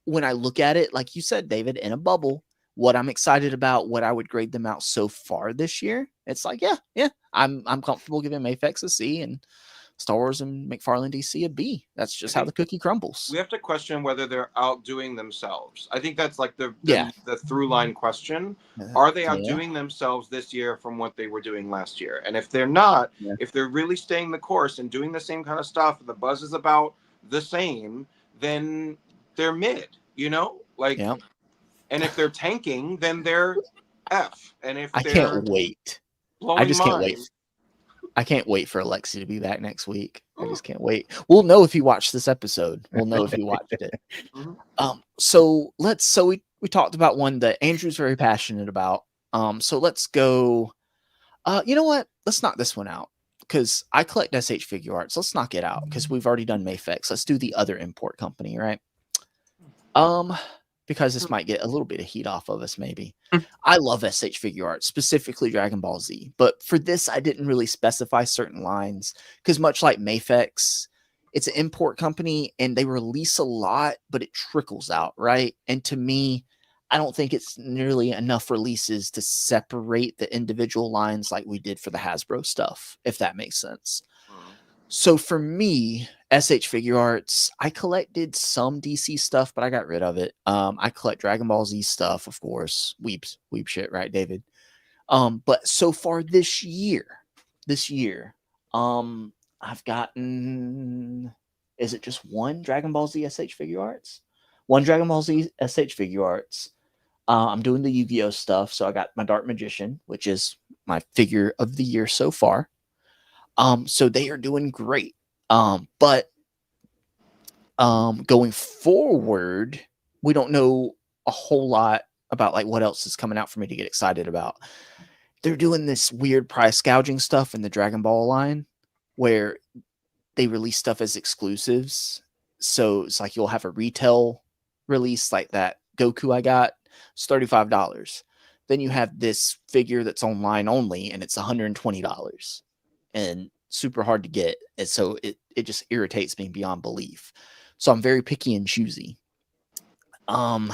when I look at it, like you said, David, in a bubble, what I'm excited about, what I would grade them out so far this year, it's like, yeah, I'm comfortable giving Mafex a C and Star Wars and McFarlane DC a B. That's just how the cookie crumbles. We have to question whether they're outdoing themselves. I think that's like the through line question. Are they outdoing themselves this year from what they were doing last year? And if they're not, if they're really staying the course and doing the same kind of stuff, and the buzz is about the same, then they're mid, like, and if they're tanking, then they're F. And if I can't wait. I just can't wait. I can't wait for Alexi to be back next week. I just can't wait. We'll know if he watched this episode. We'll know if he watched it. So we talked about one that Andrew's very passionate about. So let's go. You know what? Let's knock this one out because I collect SH Figuarts. Let's knock it out because we've already done Mafex. Let's do the other import company, right? Because this might get a little bit of heat off of us, maybe. I love SH Figuarts, specifically Dragon Ball Z. But for this, I didn't really specify certain lines because much like Mafex, it's an import company and they release a lot, but it trickles out, right? And to me, I don't think it's nearly enough releases to separate the individual lines like we did for the Hasbro stuff, if that makes sense. So for me, SH Figuarts, I collected some DC stuff, but I got rid of it. I collect Dragon Ball Z stuff, of course. Weep shit, right, David? But so far this year, I've gotten, is it just one Dragon Ball Z SH Figuarts? One Dragon Ball Z SH Figuarts. I'm doing the Yu-Gi-Oh stuff, so I got my Dark Magician, which is my figure of the year so far. So they are doing great. But going forward, we don't know a whole lot about like what else is coming out for me to get excited about. They're doing this weird price gouging stuff in the Dragon Ball line where they release stuff as exclusives. So it's like you'll have a retail release like that Goku I got. It's $35. Then you have this figure that's online only and it's $120. And super hard to get. And so it just irritates me beyond belief. So I'm very picky and choosy. I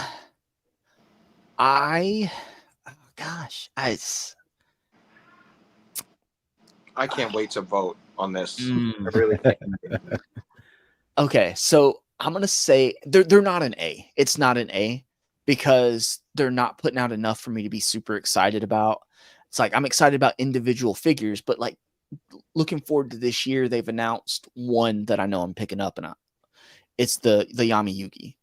can't wait to vote on this. I really Okay, so I'm gonna say they're not an A. It's not an A because they're not putting out enough for me to be super excited about. It's like I'm excited about individual figures, but like looking forward to this year, they've announced one that I know I'm picking up, and it's the Yami Yugi.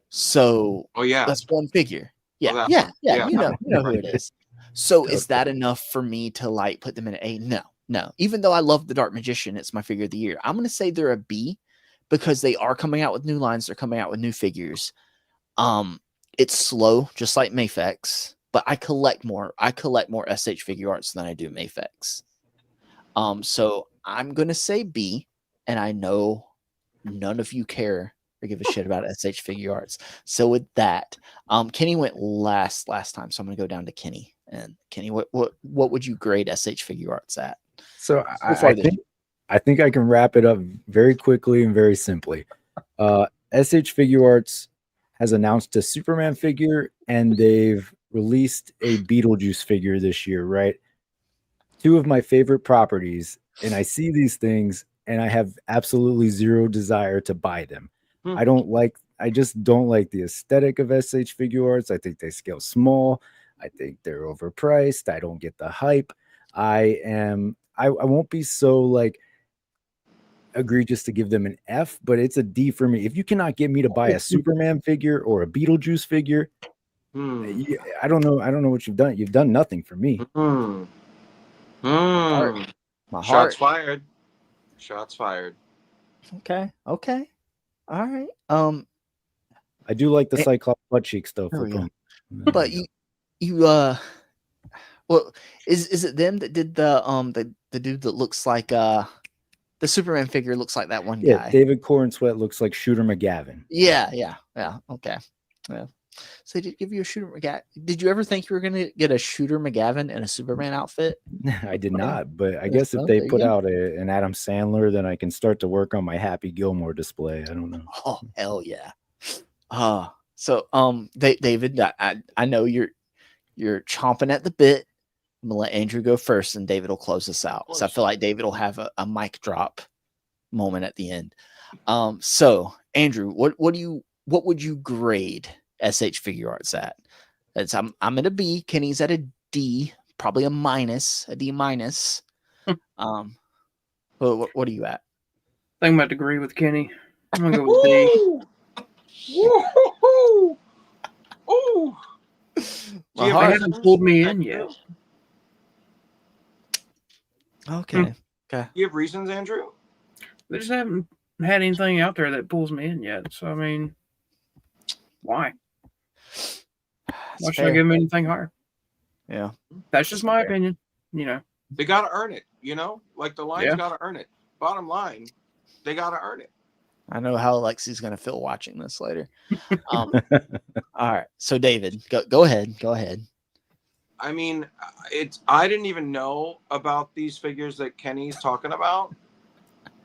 So Oh yeah. that's one figure. Yeah, that yeah, one. yeah. Yeah. You know who it is. So is Okay. that enough for me to like put them in an A? No, no. Even though I love the Dark Magician, it's my figure of the year. I'm gonna say they're a B because they are coming out with new lines. They're coming out with new figures. It's slow, just like Mafex, but I collect more. I collect more SH Figuarts than I do Mafex. So I'm gonna say B, and I know none of you care or give a shit about SH Figuarts. So with that, Kenny went last time, so I'm gonna go down to Kenny. And Kenny, what would you grade SH Figuarts at? So far I think I can wrap it up very quickly and very simply. SH Figuarts has announced a Superman figure, and they've released a Beetlejuice figure this year, right? Two of my favorite properties, and I see these things and I have absolutely zero desire to buy them. I just don't like the aesthetic of SH Figuarts. I think they scale small. I think they're overpriced. I don't get the hype. I won't be so like egregious to give them an F, but it's a D for me. If you cannot get me to buy a Superman figure or a Beetlejuice figure, I don't know what you've done. You've done nothing for me. My Shots heart. fired. Shots fired. Okay. All right. I do like the Cyclops butt cheeks though. Oh, yeah. But But you well, is it them that did the dude that looks like the Superman figure looks like that one guy? David Cornsweat looks like Shooter McGavin. Yeah. Okay. Yeah. So they did give you a Shooter McGavin. Did you ever think you were gonna get a Shooter McGavin in a Superman outfit? I did not, but I Yeah, guess if so they there you put go. out an Adam Sandler, then I can start to work on my Happy Gilmore display. I don't know. Oh hell yeah. So David, I know you're chomping at the bit. I'm gonna let Andrew go first, and David will close us out. So I feel like David will have a mic drop moment at the end. So Andrew, what would you grade SH Figuarts at? I'm at a B. Kenny's at a D, probably a D minus. What are you at? I think I'm about to agree with Kenny. I'm gonna go with D. Woo! Ooh! My They heart. haven't pulled me in yet. Okay. Okay. You have reasons, Andrew? They just haven't had anything out there that pulls me in yet. So I mean, why? Why should I give them anything higher? Yeah. That's just my opinion. You know. They gotta earn it, Like the line's Yeah. gotta earn it. Bottom line, they gotta earn it. I know how Alexi's gonna feel watching this later. All right. So David, go ahead. Go ahead. I mean, I didn't even know about these figures that Kenny's talking about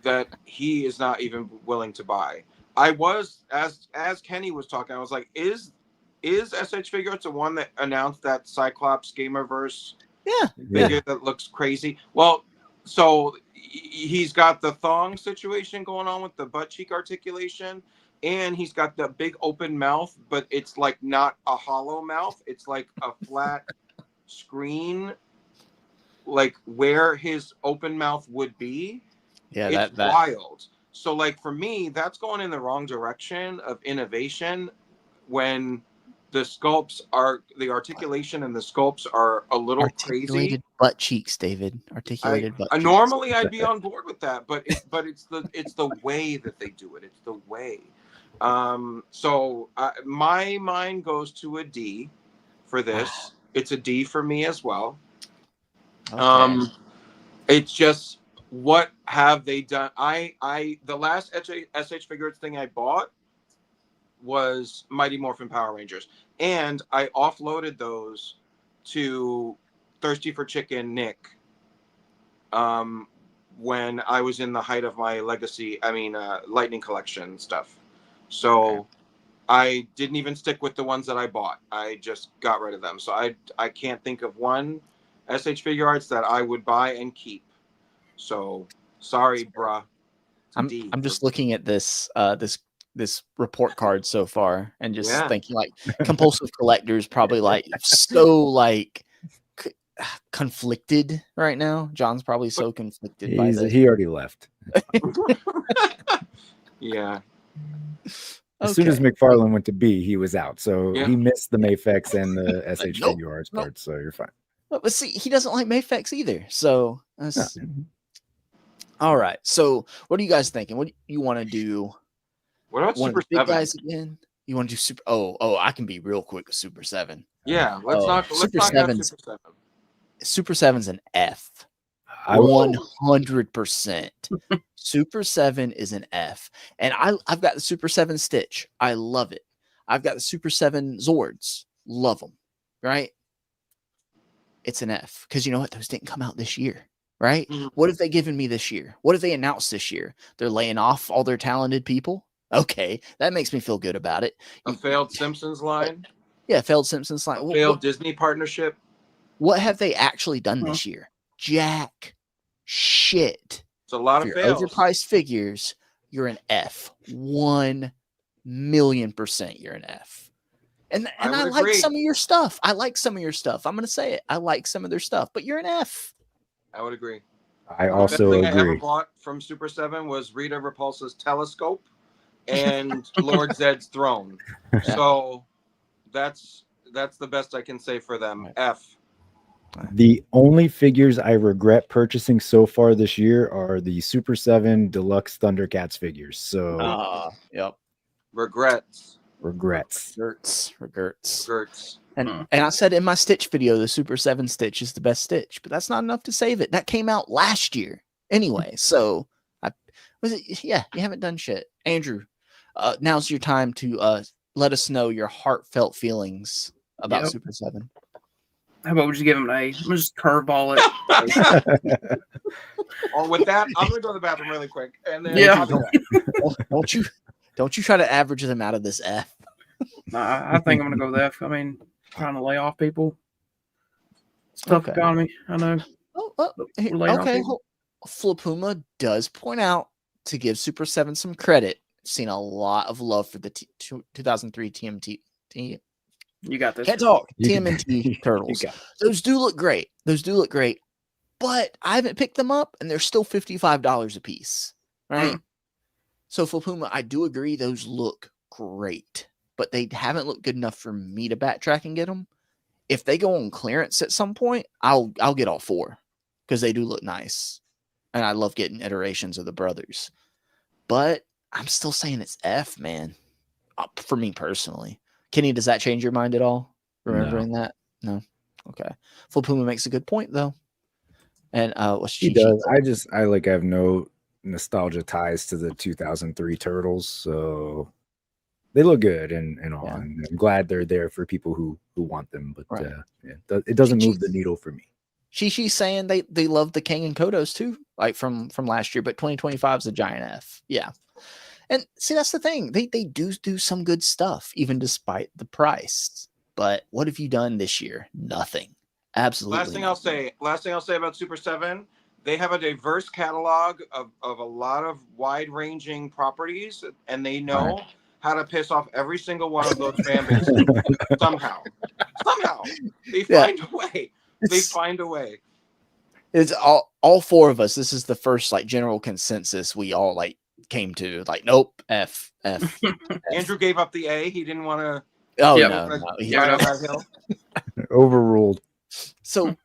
that he is not even willing to buy. I was as Kenny was talking, I was like, is SH Figuarts the one that announced that Cyclops Gamerverse figure that looks crazy? Well, so he's got the thong situation going on with the butt cheek articulation, and he's got the big open mouth, but it's like not a hollow mouth. It's like a flat screen, like where his open mouth would be. Yeah, it's that wild. So like for me, that's going in the wrong direction of innovation when the articulation and the sculpts are a little articulated crazy. butt cheeks, David. Articulated butt cheeks. Normally I'd be on board with that, but it's the way that they do it. It's the way. So my mind goes to a D for this. It's a D for me as well. Okay. It's just, what have they done? The last SH Figuarts thing I bought was Mighty Morphin Power Rangers, and I offloaded those to Thirsty for Chicken Nick when I was in the height of my Lightning Collection stuff. So I didn't even stick with the ones that I bought. I just got rid of them. So I can't think of one SH Figuarts that I would buy and keep. So sorry, bruh. I'm just looking at this this report card so far and just thinking like compulsive collectors probably like so like conflicted right now. John's probably so conflicted by this. He already left. Yeah. As soon as McFarlane went to B, he was out. So he missed the Mafex and the SH Figuarts part. So you're fine. But see, he doesn't like Mafex either. So all right. So what are you guys thinking? What do you want to do? What about One Super of the big 7? guys again? You want to do Super? Oh, I can be real quick with Super 7. Yeah, let's not Super have 7's Super 7. Super 7's an F. I 100%. Super 7 is an F. And I've got the Super 7 Stitch. I love it. I've got the Super 7 Zords. Love them. Right? It's an F. Because you know what? Those didn't come out this year. Right? Mhm. What have they given me this year? What have they announced this year? They're laying off all their talented people. Okay. That makes me feel good about it. A failed Simpsons line. Yeah, failed Simpsons line. Failed Disney partnership. What have they actually done this year? Jack shit. It's a lot For of your fails. overpriced figures, you're an F. 1,000,000% you're an F. And I would like agree. some of your stuff. I like some of your stuff. I'm gonna say it. I like some of their stuff, but you're an F. I would agree. I The also best thing I ever agree. bought from Super 7 was Rita Repulsa's telescope and Lord Zed's throne. So that's the best I can say for them. F. The only figures I regret purchasing so far this year are the Super 7 Deluxe Thundercats figures. So Yep. Regrets. regrets. Regrets. And I said in my Stitch video, the Super 7 Stitch is the best Stitch, but that's not enough to save it. That came out last year anyway. So you haven't done shit. Andrew, now's your time to let us know your heartfelt feelings about Super 7. How about we just give him an A? I'm gonna just curveball it. Well, with that, I'm gonna go to the bathroom really quick, and then Yeah. I'll be back. Don't you try to average them out of this F. Nah, I think I'm gonna go with F. I mean, trying to lay off people. It's a tough economy. I know. Okay. Flapuma does point out to give Super 7 some credit. Seen a lot of love for the 2003 TMT. You got this. Can't talk. TMNT Turtles. Those do look great. But I haven't picked them up, and they're still $55 a piece. Right? So Flapuma, I do agree those look great, but they haven't looked good enough for me to backtrack and get them. If they go on clearance at some point, I'll get all 4 because they do look nice, and I love getting iterations of the brothers. But I'm still saying it's F, man. For me personally, Kenny, does that change your mind at all? Remembering that? No. Okay. Flapuma makes a good point though, and He does. I have no nostalgia ties to the 2003 Turtles, so they look good and all. And I'm glad they're there for people who want them, but it doesn't move the needle for me. She's saying they love the King and Kodos too, like from last year, but 2025 is a giant F. Yeah. And see, that's the thing. They do some good stuff, even despite the price. But what have you done this year? Nothing. Absolutely. Last thing I'll say about Super 7, they have a diverse catalog of a lot of wide-ranging properties, and they know how to piss off every single one of those fan bases somehow. They find a way. It's all 4 of us. This is the first general consensus we all came to. Nope, F. Andrew gave up the A. He didn't want to. Oh no. Overruled. So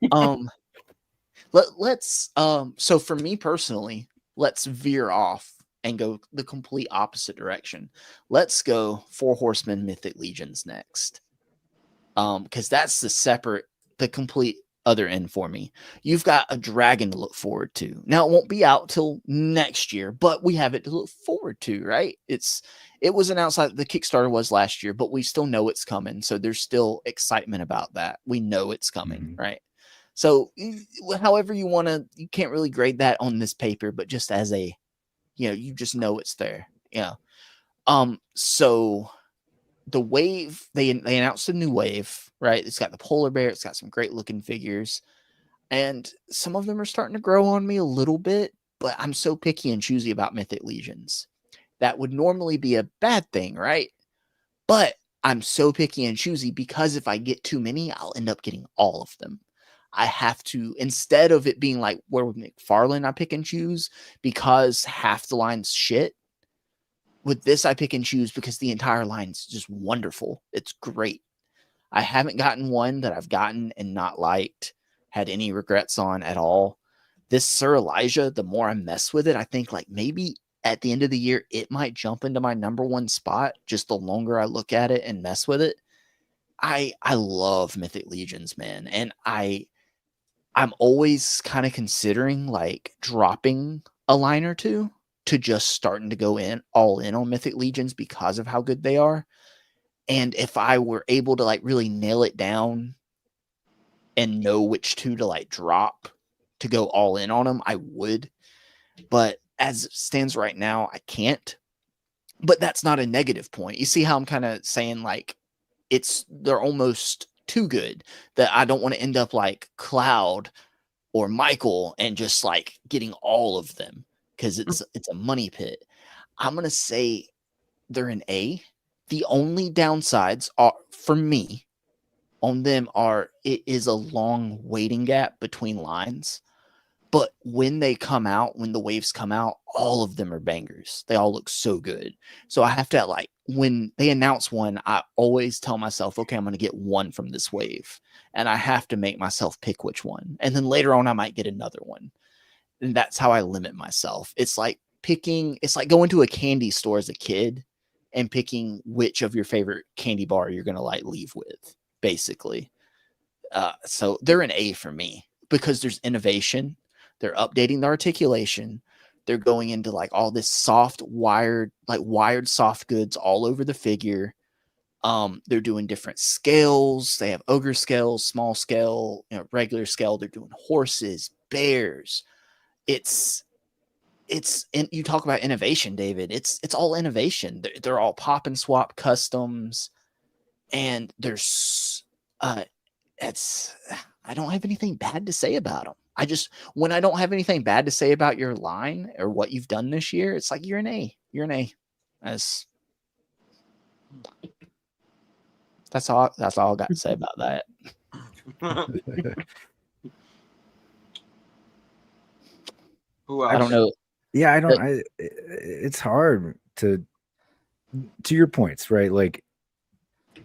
let's so for me personally, let's veer off and go the complete opposite direction. Let's go 4 Horsemen Mythic Legions next. Because that's the complete other end for me. You've got a dragon to look forward to. Now it won't be out till next year, but we have it to look forward to, right? It was announced like the Kickstarter was last year, but we still know it's coming. So there's still excitement about that. We know it's coming, right? So however you can't really grade that on this paper, but just as a, you just know it's there. Yeah. So the wave, they announced a new wave, right? It's got the polar bear. It's got some great looking figures, and some of them are starting to grow on me a little bit, but I'm so picky and choosy about Mythic Legions. That would normally be a bad thing, right? But I'm so picky and choosy because if I get too many, I'll end up getting all of them. I have to, instead of it being like where with McFarlane, I pick and choose because half the line's shit. With this, I pick and choose because the entire line's just wonderful. It's great. I haven't gotten one that I've gotten and not liked, had any regrets on at all. This Sir Elijah, the more I mess with it, I think like maybe at the end of the year, it might jump into my #1 spot just the longer I look at it and mess with it. I love Mythic Legions, man. And I'm always kind of considering like dropping a line or two to just starting to go all in on Mythic Legions because of how good they are. And if I were able to like really nail it down and know which two to like drop to go all in on them, I would. But as it stands right now, I can't. But that's not a negative point. You see how I'm kind of saying like they're almost too good that I don't want to end up like Cloud or Michael and just like getting all of them because it's a money pit. I'm gonna say they're an A. The only downsides are for me on them are it is a long waiting gap between lines. But when they come out, when the waves come out, all of them are bangers. They all look so good. So I have to like when they announce one, I always tell myself, okay, I'm going to get one from this wave. And I have to make myself pick which one. And then later on, I might get another one. And that's how I limit myself. It's like going to a candy store as a kid and picking which of your favorite candy bar you're going to like leave with, basically. So they're an A for me because there's innovation. They're updating the articulation. They're going into like all this soft wired soft goods all over the figure. They're doing different scales. They have ogre scales, small scale, regular scale. They're doing horses, bears. It's and you talk about innovation, David. It's all innovation. They're all pop and swap customs, and there's I don't have anything bad to say about them. When I don't have anything bad to say about your line or what you've done this year, it's like you're an A. You're an A. That's all I got to say about that. Who else? I don't know. Yeah, it's hard to your points, right? Like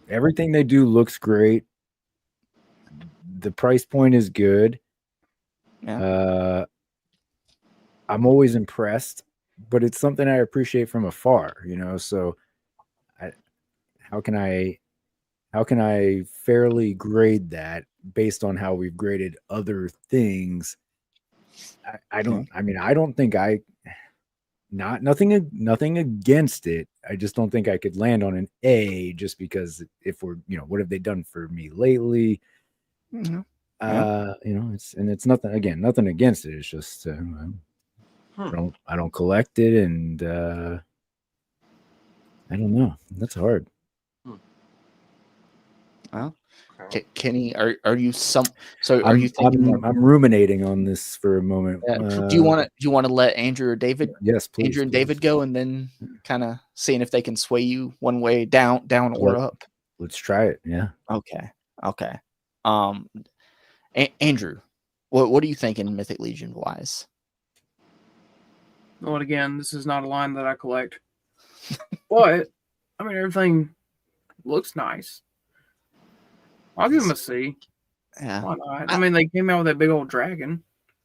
everything they do looks great. The price point is good. Yeah. I'm always impressed, but it's something I appreciate from afar, so how can I fairly grade that based on how we've graded other things? I don't think nothing against it. I just don't think I could land on an A just because if we're, what have they done for me lately? Mm-hmm. It's nothing against it. It's just I don't collect it, and I don't know. That's hard. Well, Kenny, are you thinking? I'm ruminating on this for a moment. Do you want to let Andrew or David? Yes, please. Andrew and David go, and then kind of seeing if they can sway you one way down or up. Let's try it. Yeah. Okay. Andrew, what are you thinking Mythic Legion wise? Well, again, this is not a line that I collect, but I mean everything looks nice. I'll give them a C. Yeah. Why not? I mean, they came out with that big old dragon.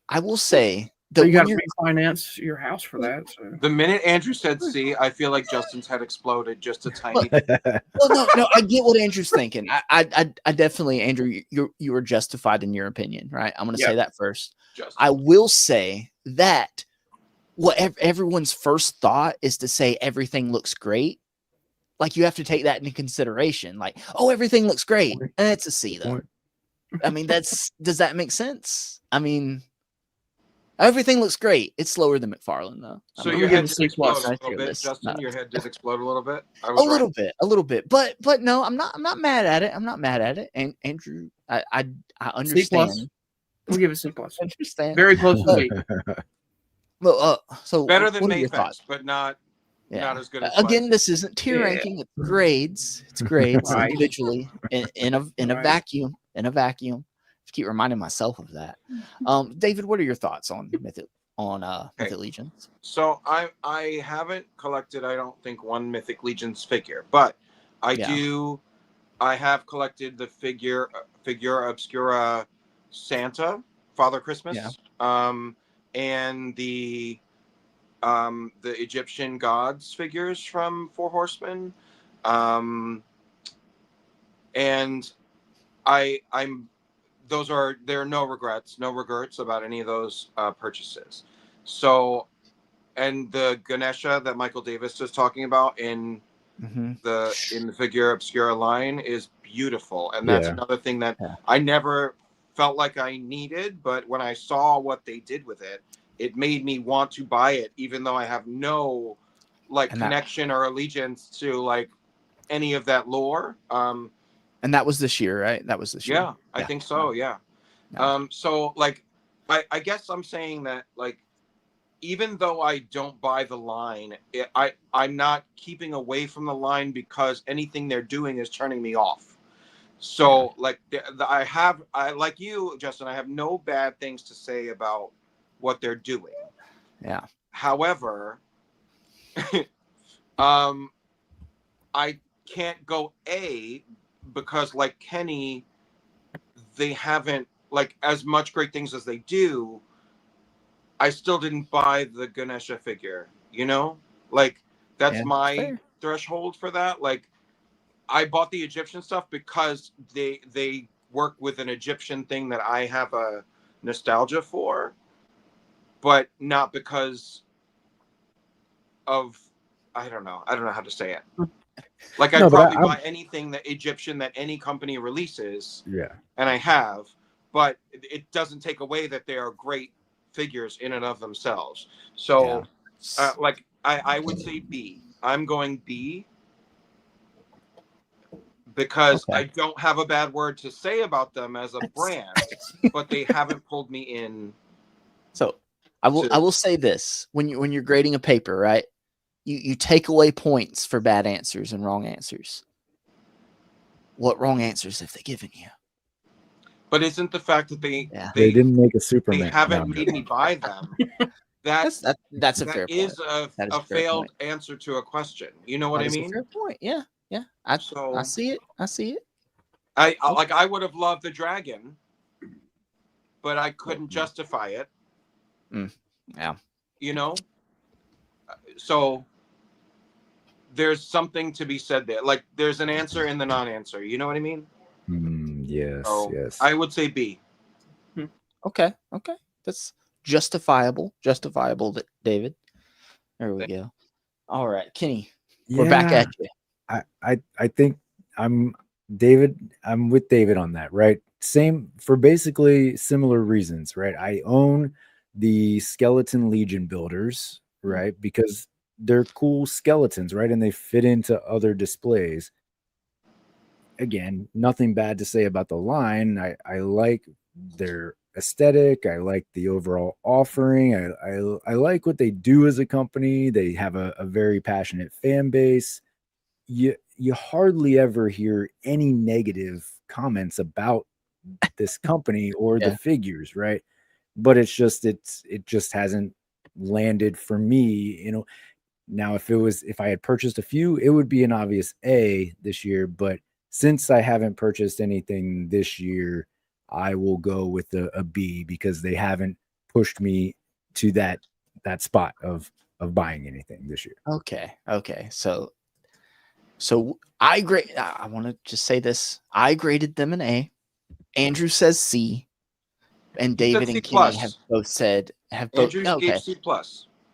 I will say that you got to refinance your house for that. So. The minute Andrew said C, I feel like Justin's head exploded just a tiny bit. Well, no, I get what Andrew's thinking. I definitely, Andrew, you were justified in your opinion, right? I'm going to say that first. I will say that what everyone's first thought is to say everything looks great. Like you have to take that into consideration. Like, oh, everything looks great. It's a C though. I mean, does that make sense? I mean, everything looks great. It's slower than McFarlane though. So your head did explode a little bit, Justin. Your head did explode a little bit. A little bit. But no, I'm not mad at it. I'm not mad at it. And Andrew, I understand. We'll give it C+. Understand. Very close to B. Well, so Better than what are your thoughts? Mafex, but not as good as Again, Spicy. this isn't tier ranking; it's grades. It's grades Right. individually in a Right. vacuum. In a vacuum. Just keep reminding myself of that. David, what are your thoughts on Mythic Mythic Legions? So I haven't collected, I don't think, one Mythic Legions figure, but I have collected the figure Obscura Santa, Father Christmas, and the Egyptian gods figures from Four Horsemen, and there are no regrets about any of those purchases. So, and the Ganesha that Michael Davis is talking about in the figure Obscura line is beautiful, and that's another thing that I never felt like I needed, but when I saw what they did with it, it made me want to buy it, even though I have no connection or allegiance to like any of that lore. And that was this year, right? That was this year. Yeah, I think so. Yeah. So like, I guess I'm saying that like, even though I don't buy the line, I'm not keeping away from the line because anything they're doing is turning me off. So like, I like you, Justin, I have no bad things to say about what they're doing. Yeah. However, I can't go because like Kenny, they haven't like as much great things as they do. I still didn't buy the Ganesha figure, you know, like that's my threshold for that. Like I bought the Egyptian stuff because they work with an Egyptian thing that I have a nostalgia for, but not because of, I don't know how to say it. Like I'd probably buy anything that Egyptian that any company releases. Yeah. And I have, but it doesn't take away that they are great figures in and of themselves. So like I would say B. I'm going B because I don't have a bad word to say about them as a brand, but they haven't pulled me in. So I will say this: when you're grading a paper, right? You take away points for bad answers and wrong answers. What wrong answers have they given you? But isn't the fact that they didn't make a Superman? They haven't made me buy them. That's a fair point. Is a failed answer to a question. You know what I mean? A fair point. Yeah. I see it. I would have loved the dragon, but I couldn't justify it. Yeah. You know. So there's something to be said there. Like there's an answer in the non-answer. You know what I mean? Yes. So yes. I would say B. Okay. That's justifiable, David. There we go. All right, Kenny, we're back at you. I think I'm with David on that, right? Same for basically similar reasons, right? I own the Skeleton Legion builders, right? Because they're cool skeletons, right? And they fit into other displays. Again, nothing bad to say about the line. I like their aesthetic. I like the overall offering. I like what they do as a company. They have a very passionate fan base. You hardly ever hear any negative comments about this company or the figures, right? But it just hasn't landed for me, you know. Now, if I had purchased a few, it would be an obvious A this year, but since I haven't purchased anything this year, I will go with a B because they haven't pushed me to that spot of buying anything this year. Okay. So I want to just say this. I graded them an A. Andrew says C, and David and Kenny have both said Andrew gave C+.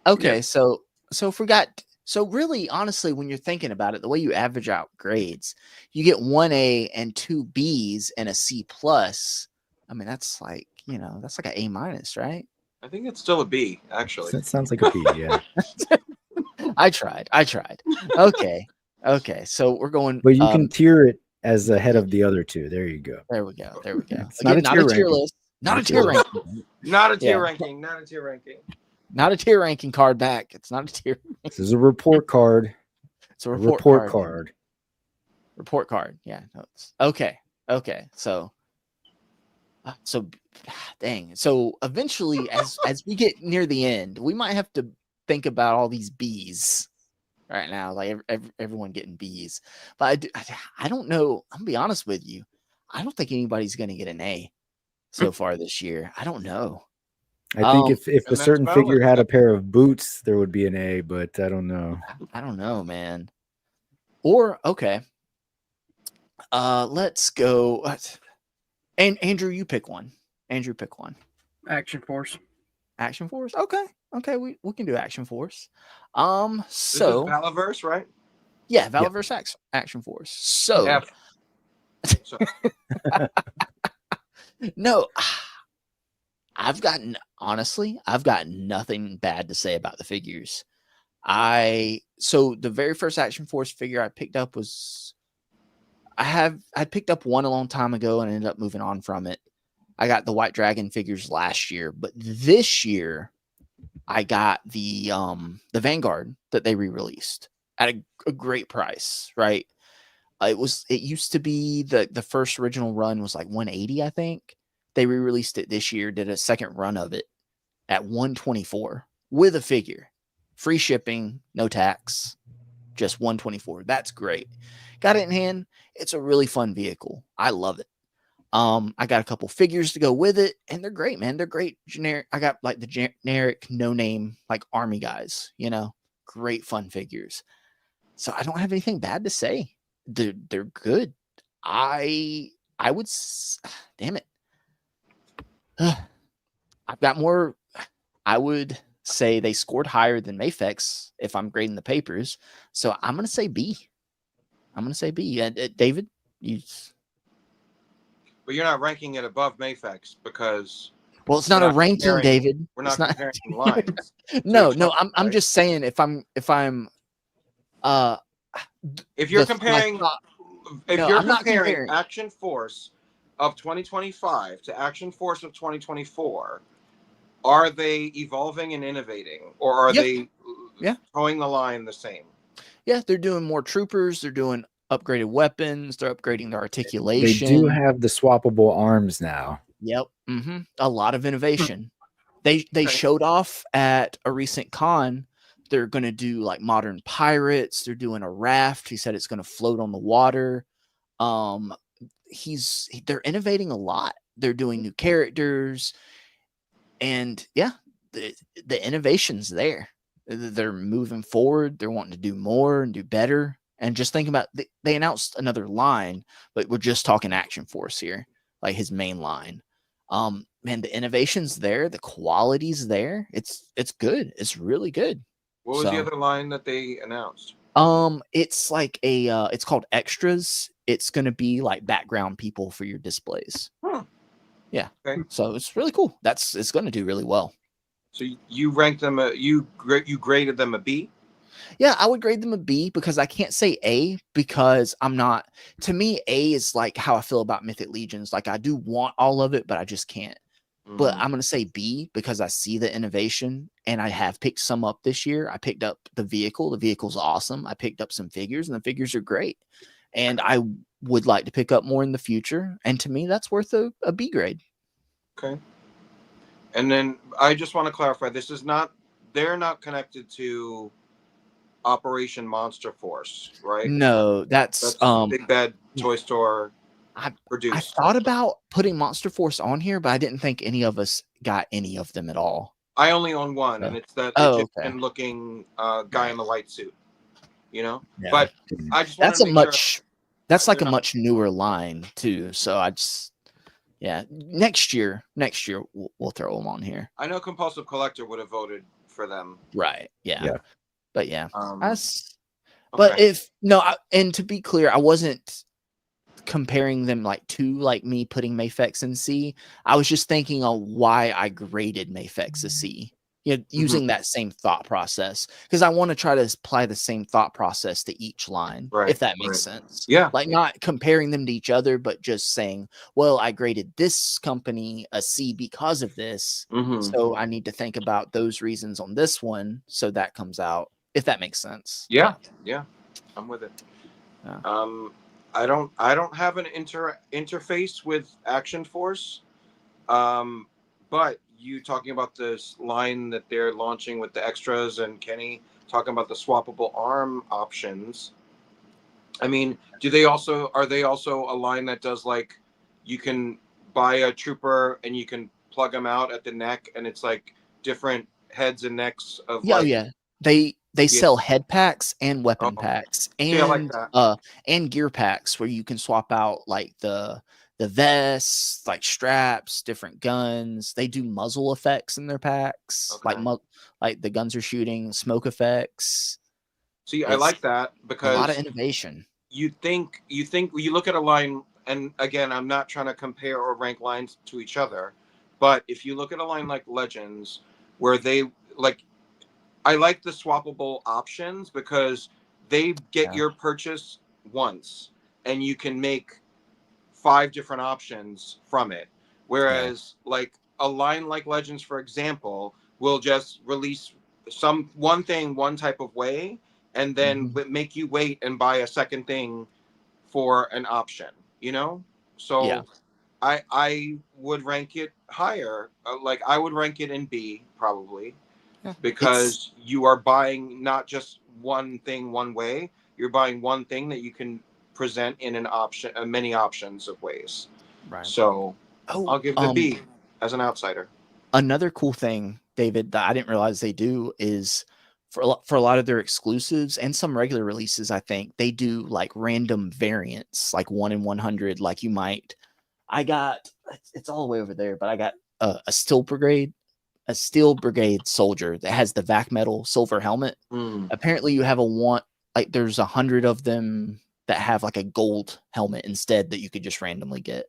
Okay, yes. so if we got really honestly, when you're thinking about it, the way you average out grades, you get 1 A and 2 B's and a C+. I mean, that's like that's like an A-, right? I think it's still a B, actually. That sounds like a B, yeah. I tried. Okay. So we're going. But you can tier it as ahead of the other two. There you go. There we go. It's Again, not a tier ranking. list. Not a tier ranking. Not a tier ranking. Not a tier ranking card back. It's not a tier. This is a report card. It's a A report, report card. card. Report card. Yeah. No, okay. Okay. So dang. So eventually, as we get near the end, we might have to think about all these Bs right now, like everyone getting Bs. But I don't know. I'm gonna be honest with you. I don't think anybody's gonna get an A so far this year. I don't know. I think if a that's certain valid. figure had a pair of boots, there would be an A, but I don't know. I don't know, man. Or okay. Let's go. And Andrew, you pick one. Andrew, pick one. Action Force. Action Force. Okay. Okay, we can do Action Force. This is So Valaverse, right? yeah, Valaverse Action Force. So F. So, no, I've got nothing bad to say about the figures. So the very first Action Force figure I picked up was I picked up one a long time ago and ended up moving on from it. I got the White Dragon figures last year, but this year I got the Vanguard that they re-released at a great price, right? It used to be the first original run was like 180, I think. They re-released it this year, did a second run of it at 124 with a figure. Free shipping, no tax, just 124. That's great. Got it in hand. It's a really fun vehicle. I love it. I got a couple figures to go with it, and they're great, man. They're great. Generic. I got like the generic, no name, like army guys, great fun figures. So I don't have anything bad to say. They're good. I would, damn it. I've got more. I would say they scored higher than Mafex if I'm grading the papers. So I'm going to say B. David, you. but you're not ranking it above Mafex because Well, it's not a ranking, David. We're not It's not comparing lines. No, I'm just saying if I'm If you're the- comparing, my if No, you're I'm not comparing comparing. Action Force of 2025 to Action Force of 2024, are they evolving and innovating, or are Yeah. they Yeah. towing the line the same? Yeah, they're doing more troopers. They're doing upgraded weapons. They're upgrading their They articulation. do have the swappable arms now. Yep. A lot of innovation. They Okay. showed off at a recent con. They're going to do like modern pirates. They're doing a raft. He said it's going to float on the water. They're innovating a lot. They're doing new characters, and yeah, the innovation's there. They're moving forward. They're wanting to do more and do better. And just think about they announced another line, but we're just talking Action Force here, like his main line. Man, the innovation's there, the quality's there. It's good. It's really good. What was the other line that they announced? It's like it's called extras. It's gonna be like background people for your displays. Huh. Yeah. Okay. So it's really cool. It's gonna do really well. So you ranked them you graded them a B? Yeah, I would grade them a B because I can't say A because I'm not. To me, A is like how I feel about Mythic Legions. Like I do want all of it, but I just can't. But I'm going to say B because I see the innovation and I have picked some up this year. I picked up the vehicle. The vehicle's awesome. I picked up some figures and the figures are great. And I would like to pick up more in the future. And to me, that's worth a B grade. Okay. And then I just want to clarify, they're not connected to Operation Monster Force, right? No, that's Big Bad Toy Store produced. I thought about putting Monster Force on here, but I didn't think any of us got any of them at all. I only own one, and it's that Egyptian looking guy in the white suit. Yeah. But I just that's that's like a much newer line too. So next year we'll throw them on here. I know Compulsive Collector would have voted for them. Right. Yeah. But yeah, but and to be clear, I wasn't comparing them to me putting Mafex in C. I was just thinking on why I graded Mafex a C. using that same thought process, because I want to try to apply the same thought process to each line, Right, if that makes right. sense. Yeah. Like not comparing them to each other, but just saying, well, I graded this company a C because of this. So I need to think about those reasons on this one. So that comes out, if that makes sense. Yeah. I'm with it. Yeah. I don't have an interface with Action Force. But you talking about this line that they're launching with the extras, and Kenny talking about the swappable arm options. I mean, are they also a line that does like you can buy a trooper and you can plug them out at the neck, and it's like different heads and necks of Yeah. They sell head packs and weapon packs see, I like that. And gear packs where you can swap out like the vests, like straps, different guns. They do muzzle effects in their packs, like the guns are shooting, smoke effects. See, I like that because a lot of innovation. You think you look at a line, and again, I'm not trying to compare or rank lines to each other, but if you look at a line like Legends, where they like, I like the swappable options because they get your purchase once, and you can make 5 different options from it. Whereas like a line like Legends, for example, will just release one thing one type of way, and then make you wait and buy a second thing for an option, So I would rank it higher. Like I would rank it in B probably, because you are buying not just one thing one way. You're buying one thing that you can present in many options of ways. Right. So I'll give the B as an outsider. Another cool thing, David, that I didn't realize they do is for a lot of their exclusives and some regular releases, I think they do like random variants, like 1 in 100. Like it's all the way over there, but I got a Steel Brigade soldier that has the vac metal silver helmet. Apparently you have there's 100 of them that have like a gold helmet instead that you could just randomly get.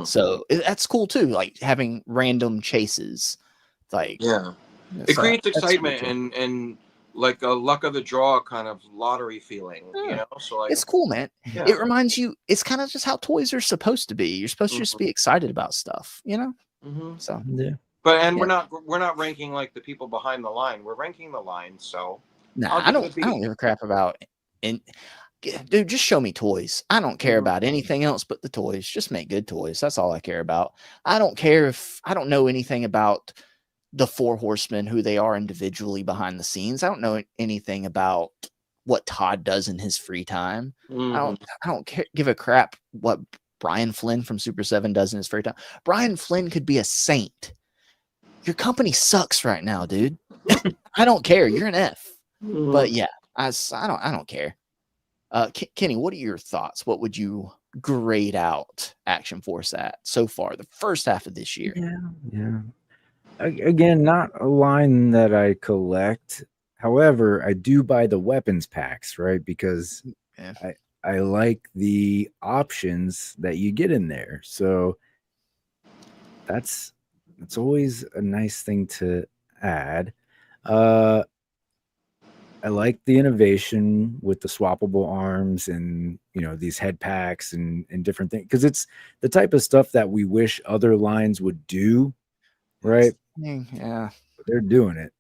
So that's cool too, like having random chases. Like it creates excitement and like a luck of the draw kind of lottery feeling, So like, it's cool, man. It reminds you, it's kind of just how toys are supposed to be. You're supposed to just be excited about stuff, So but we're not ranking like the people behind the line. We're ranking the line. So I don't give a crap about dude, just show me toys. I don't care about anything else but the toys. Just make good toys. That's all I care about. I don't care if I don't know anything about the 4 horsemen, who they are individually behind the scenes. I don't know anything about what Todd does in his free time. I don't give a crap what Brian Flynn from Super 7 does in his free time. Brian Flynn could be a saint. Your company sucks right now, dude. I don't care. You're an F. But yeah, I don't care. Kenny, what are your thoughts? What would you grade out Action Force at so far, the first half of this year? Yeah. Again, not a line that I collect. However, I do buy the weapons packs, right? Because I like the options that you get in there. So that's always a nice thing to add. I like the innovation with the swappable arms and these head packs and different things, because it's the type of stuff that we wish other lines would do, right? Yeah, they're doing it.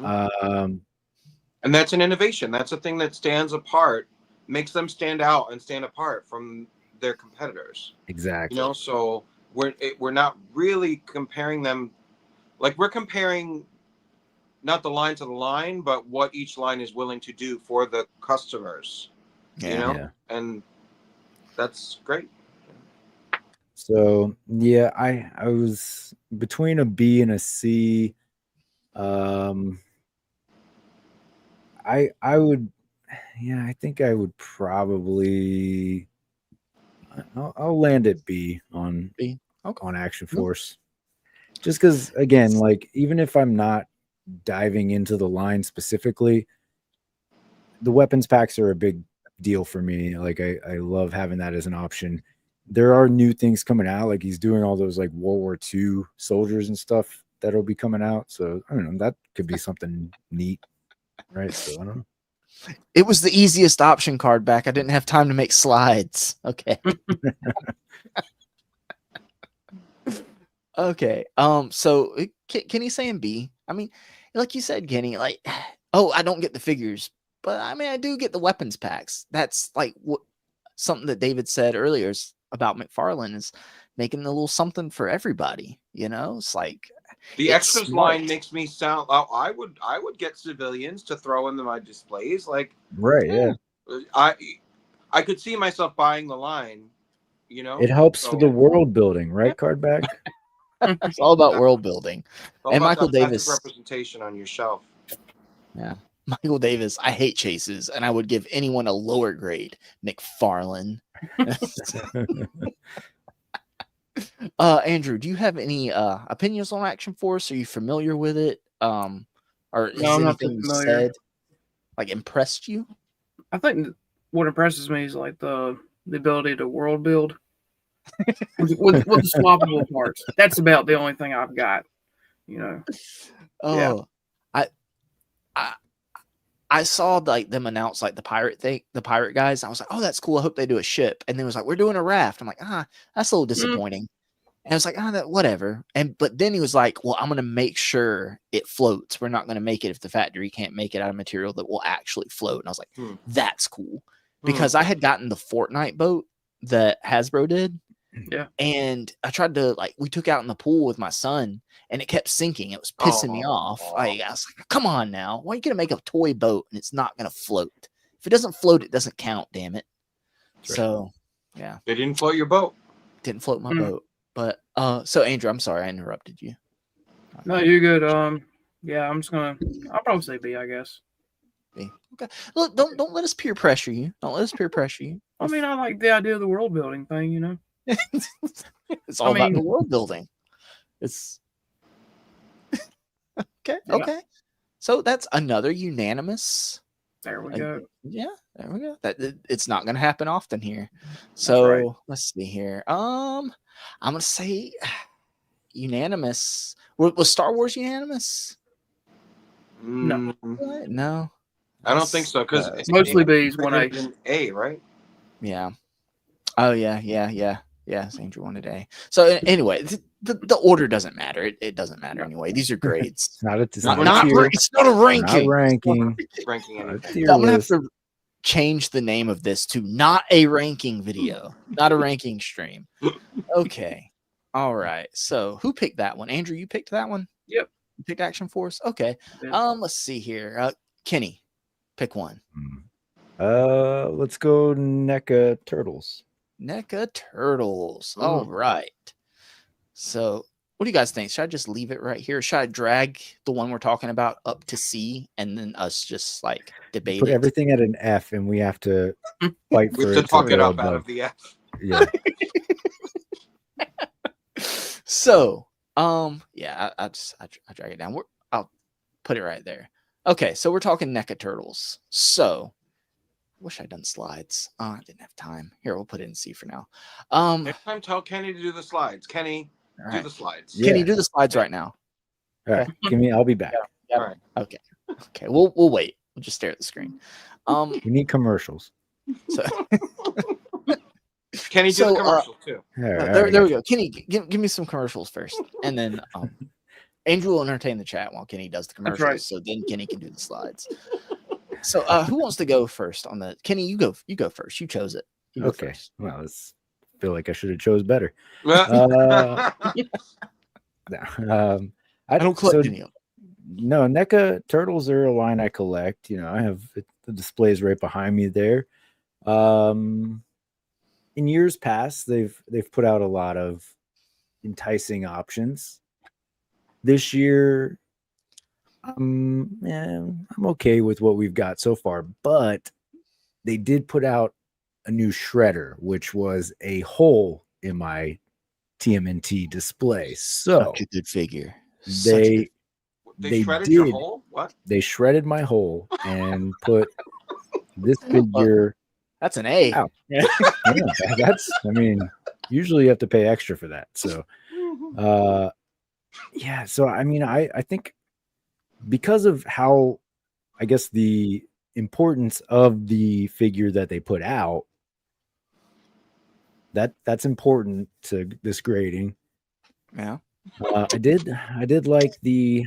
And that's an innovation. That's a thing that stands apart, makes them stand out and stand apart from their competitors. Exactly. So we're not really comparing them, like we're comparing not the line to the line, but what each line is willing to do for the customers. And that's great. So yeah, I was between a B and a C. I would, I think I would probably, I'll land at B on Action Force, just because again, like even if I'm not diving into the line specifically, the weapons packs are a big deal for me. Like I love having that as an option. There are new things coming out, like he's doing all those like World War II soldiers and stuff that'll be coming out. So I don't know, that could be something neat, right? So I don't know. It was the easiest option card back. I didn't have time to make slides. Okay. Okay. So Kenny saying B. I mean, like you said, Kenny, like, oh, I don't get the figures, but I mean, I do get the weapons packs. That's like something that David said earlier about McFarlane is making a little something for everybody. You know, it's like the extras line makes me sound. Oh, I would get civilians to throw into my displays. Like, right, yeah. I could see myself buying the line. You know, it helps for the world building, right? Card back. It's all about world building. And Michael Davis representation on your shelf. Yeah. Michael Davis, I hate chases, and I would give anyone a lower grade. McFarlane. Andrew, do you have any opinions on Action Force? Are you familiar with it? Or is anything you said like impressed you? I think what impresses me is like the ability to world build with the swappable parts. That's about the only thing I've got. You know. Oh, yeah. I saw like them announce like the pirate guys. I was like, oh, that's cool. I hope they do a ship. And then it was like, we're doing a raft. I'm like, that's a little disappointing. And I was like, that whatever. But then he was like, well, I'm gonna make sure it floats. We're not gonna make it if the factory can't make it out of material that will actually float. And I was like, that's cool. Because I had gotten the Fortnite boat that Hasbro did. Yeah. And I tried to we took out in the pool with my son and it kept sinking. It was pissing me off. I was like, come on now. Why are you going to make a toy boat and it's not going to float? If it doesn't float, it doesn't count, damn it. Right. So, yeah. They didn't float your boat. Didn't float my boat. But, so Andrew, I'm sorry I interrupted you. No, you're good. Yeah, I'll probably say B, I guess. B. Okay. Look, don't let us peer pressure you. Don't let us peer pressure you. I mean, I like the idea of the world building thing, you know? It's all about the world building. It's okay. Yeah. Okay. So that's another unanimous. There we go. Yeah, there we go. It's not going to happen often here. So let's see here. I'm going to say unanimous. Was Star Wars unanimous? No. No. I don't think so because it's mostly B's 1A, right? Yeah. Oh yeah. Yes, Andrew wanted A. So anyway, the order doesn't matter. It doesn't matter anyway. These are grades. It's not a ranking. Not ranking. Ranking. I'm gonna have to change the name of this to not a ranking video, not a ranking stream. Okay. All right. So who picked that one? Andrew, you picked that one? Yep. You picked Action Force? Okay. Let's see here. Kenny, pick one. Let's go NECA Turtles. NECA Turtles. All right. So what do you guys think? Should I just leave it right here? Should I drag the one we're talking about up to C and then us just debate Put everything at an F and we have to fight for it to fuck it up above. out of the F. Yeah. So, yeah, I drag it down. I'll put it right there. Okay, so we're talking NECA Turtles. So, wish I'd done slides. I didn't have time. Here, we'll put it in C for now. Next time, tell Kenny to do the slides. Kenny, do the slides. Kenny, do the slides right now. All right, I'll be back. All right. Okay. We'll wait. We'll just stare at the screen. We need commercials. So. Kenny, do the commercial too. There we go. Kenny, give me some commercials first, and then Andrew will entertain the chat while Kenny does the commercials. Right. So then Kenny can do the slides. So who wants to go first on the Kenny? You go first. You chose it. Okay. Well, I feel like I should have chose better. I don't collect any of them. No, NECA Turtles are a line I collect. You know, I have the displays right behind me there. In years past, they've put out a lot of enticing options. This year, I'm okay with what we've got so far, but they did put out a new shredder, which was a hole in my TMNT display. So such a good figure. They shredded your hole? What? They shredded my hole and put this figure. That's an A. Yeah, that's. I mean, usually you have to pay extra for that. So, Yeah, so I mean, I think because of how, I guess, the importance of the figure that they put out, that's important to this grading. Yeah. I did like the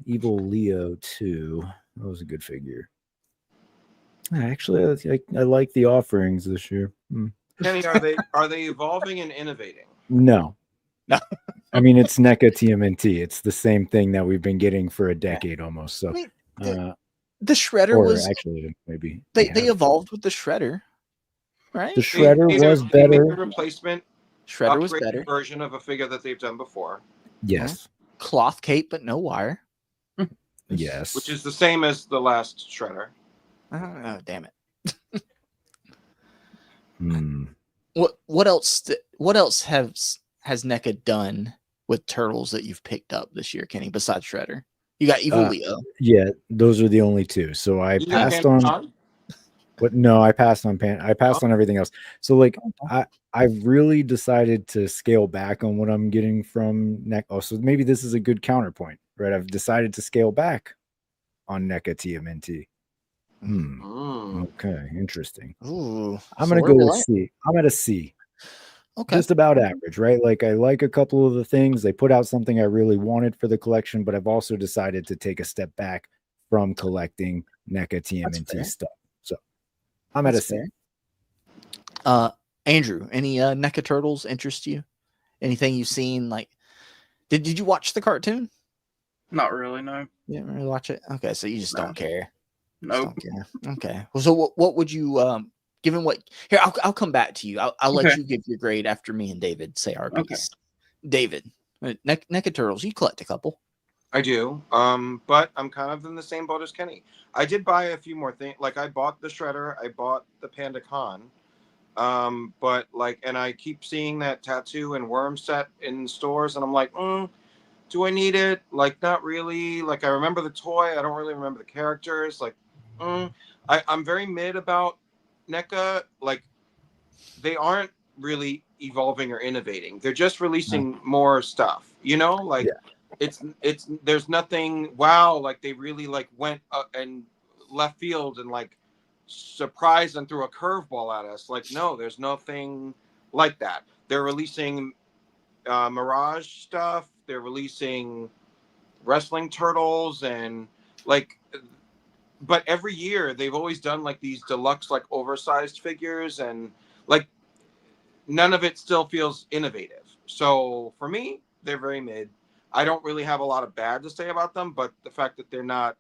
Evil Leo too. That was a good figure. Actually, I like the offerings this year. Kenny, are they evolving and innovating? No. No. I mean, it's NECA TMNT. It's the same thing that we've been getting for a decade almost. So, I mean, the Shredder or was actually maybe they evolved with the Shredder, right? the Shredder was They made a better. replacement, Shredder was upgraded better. version of a figure that they've done before. Yes. Cloth cape, but no wire. Yes. Which is the same as the last Shredder. Oh, damn it. Hmm. What else? What else has NECA done with turtles that you've picked up this year, Kenny? Besides Shredder, you got Evil Leo. Yeah, those are the only two. So I You got passed on. Pan-Con? But no, I passed on I passed on everything else. So like I've really decided to scale back on what I'm getting from NECA. Oh, so maybe this is a good counterpoint, right? I've decided to scale back on NECA TMNT. Okay, interesting. Ooh, I'm so gonna where go will with C. I'm at a C. Okay. Just about average, right? Like I like a couple of the things. They put out something I really wanted for the collection, but I've also decided to take a step back from collecting NECA TMNT stuff. So I'm at a C. Andrew, any NECA turtles interest you? Anything you've seen? Like, did you watch the cartoon? Not really, no. You didn't really watch it. Okay, so you just don't care. Nope. Just don't care. Okay. Well, so what would you given what here? I'll come back to you. I'll let Okay. you give your grade after me and David say our Okay. piece. David, NECA turtles. You collect a couple. I do. But I'm kind of in the same boat as Kenny. I did buy a few more things. Like I bought the Shredder, I bought the Panda Con. But like, and I keep seeing that tattoo and worm set in stores, and I'm like, do I need it? Like, not really. Like, I remember the toy. I don't really remember the characters. Like, I'm very mid about NECA. Like, they aren't really evolving or innovating. They're just releasing more stuff. You know, like it's there's nothing. Wow, like they really like went and left field and like surprised and threw a curveball at us. Like, no, there's nothing like that. They're releasing Mirage stuff. They're releasing wrestling turtles and like, but every year they've always done like these deluxe, like oversized figures, and like none of it still feels innovative. So for me, they're very mid. I don't really have a lot of bad to say about them, but the fact that they're not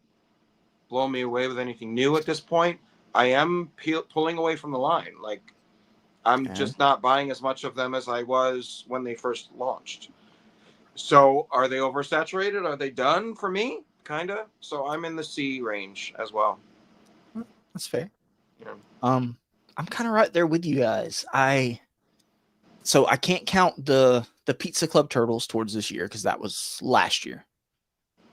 blowing me away with anything new at this point, I am pulling away from the line. Like, I'm just not buying as much of them as I was when they first launched. So are they oversaturated? Are they done for me? Kinda. So I'm in the C range as well. That's fair. Yeah. I'm kind of right there with you guys. So I can't count the Pizza Club turtles towards this year because that was last year.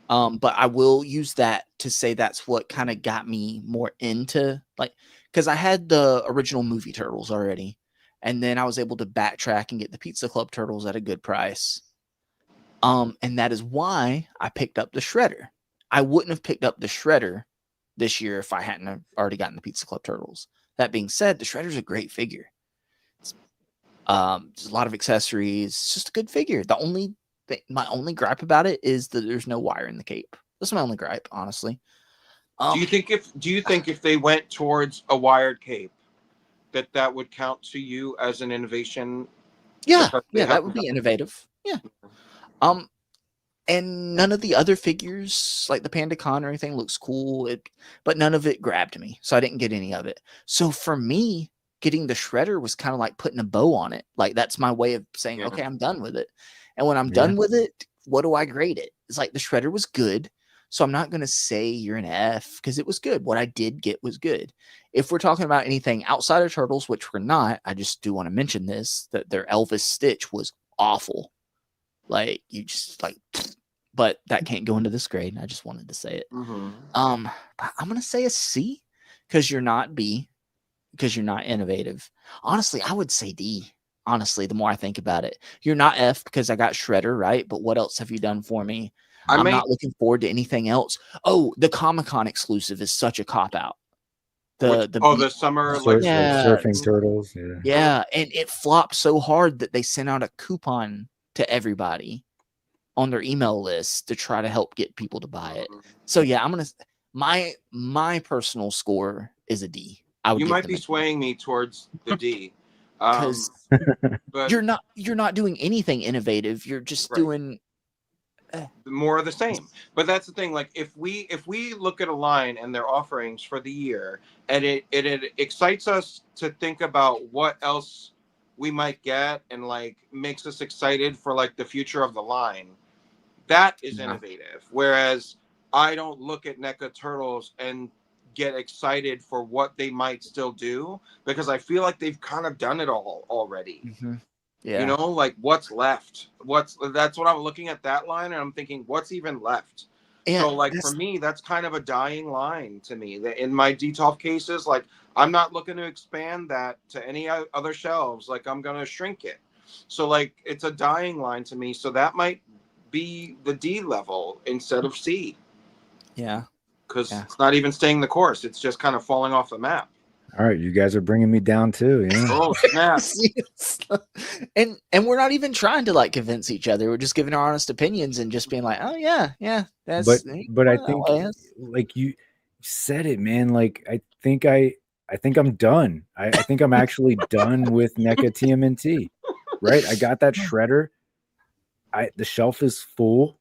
But I will use that to say that's what kind of got me more into, like, because I had the original movie turtles already, and then I was able to backtrack and get the Pizza Club turtles at a good price. And that is why I picked up the Shredder. I wouldn't have picked up the Shredder this year if I hadn't already gotten the Pizza Club turtles. That being said, the Shredder's a great figure. There's a lot of accessories. It's just a good figure. My only gripe about it is that there's no wire in the cape. That's my only gripe, honestly. Do you think if they went towards a wired cape, that would count to you as an innovation? Yeah, that would be innovative. Yeah. And none of the other figures, like the Panda Con or anything, looks cool. But none of it grabbed me, so I didn't get any of it. So for me, getting the Shredder was kind of like putting a bow on it. Like that's my way of saying, okay, I'm done with it. And when I'm done with it, what do I grade it? It's like the Shredder was good. So I'm not going to say you're an F because it was good. What I did get was good. If we're talking about anything outside of Turtles, which we're not, I just do want to mention this, that their Elvis Stitch was awful. Like you just like, but that can't go into this grade. I just wanted to say it. But I'm going to say a C because you're not B, because you're not innovative. Honestly, I would say D. honestly, the more I think about it. You're not F because I got Shredder, right? But what else have you done for me? I'm not looking forward to anything else. Oh, the Comic-Con exclusive is such a cop-out. The summer surfing turtles. Yeah, and it flopped so hard that they sent out a coupon to everybody on their email list to try to help get people to buy it. So yeah, I'm gonna my personal score is a D. You might be swaying me towards the D, because but you're not doing anything innovative. You're just doing more of the same. But that's the thing. Like if we look at a line and their offerings for the year, and it excites us to think about what else we might get, and like makes us excited for like the future of the line. That is innovative. Whereas I don't look at NECA Turtles and get excited for what they might still do, because I feel like they've kind of done it all already. Mm-hmm. Yeah. You know, like what's left? That's what I'm looking at that line, and I'm thinking, what's even left? Yeah, so like for me, that's kind of a dying line to me. In my DTOF cases, like I'm not looking to expand that to any other shelves. Like I'm gonna shrink it. So like it's a dying line to me. So that might be the D level instead of C. Yeah. Because it's not even staying the course. It's just kind of falling off the map. All right, you guys are bringing me down too. Yeah. Oh snap! and we're not even trying to like convince each other. We're just giving our honest opinions and just being like, oh yeah, that's. But I think like you said it, man. Like I think I'm done. I think I'm actually done with NECA TMNT. Right? I got that Shredder. The shelf is full.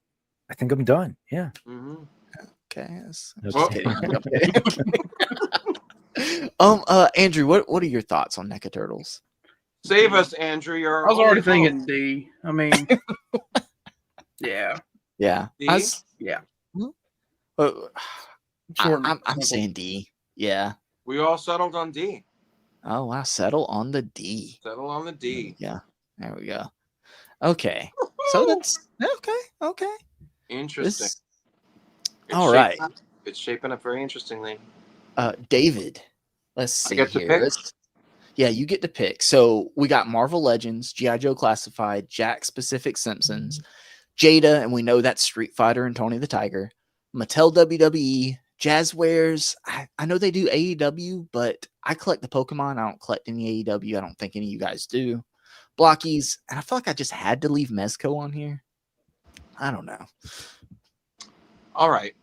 I think I'm done. Yeah. Mm-hmm. Okay. Andrew, what are your thoughts on NECA Turtles? Save us, Andrew. I was already thinking D. I mean, yeah. Yeah. Yeah. I'm saying D. Yeah. We all settled on D. Oh wow, settle on the D. Settle on the D. Yeah. There we go. Okay. So that's okay. Interesting. All right. It's shaping up very interestingly. David, let's see I get here. to pick? Yeah, you get to pick. So we got Marvel Legends, G.I. Joe Classified, Jack Specific Simpsons, Jada, and we know that's Street Fighter and Tony the Tiger, Mattel WWE, Jazzwares. I know they do AEW, but I collect the Pokemon. I don't collect any AEW. I don't think any of you guys do. Blockies, and I feel like I just had to leave Mezco on here. I don't know. All right.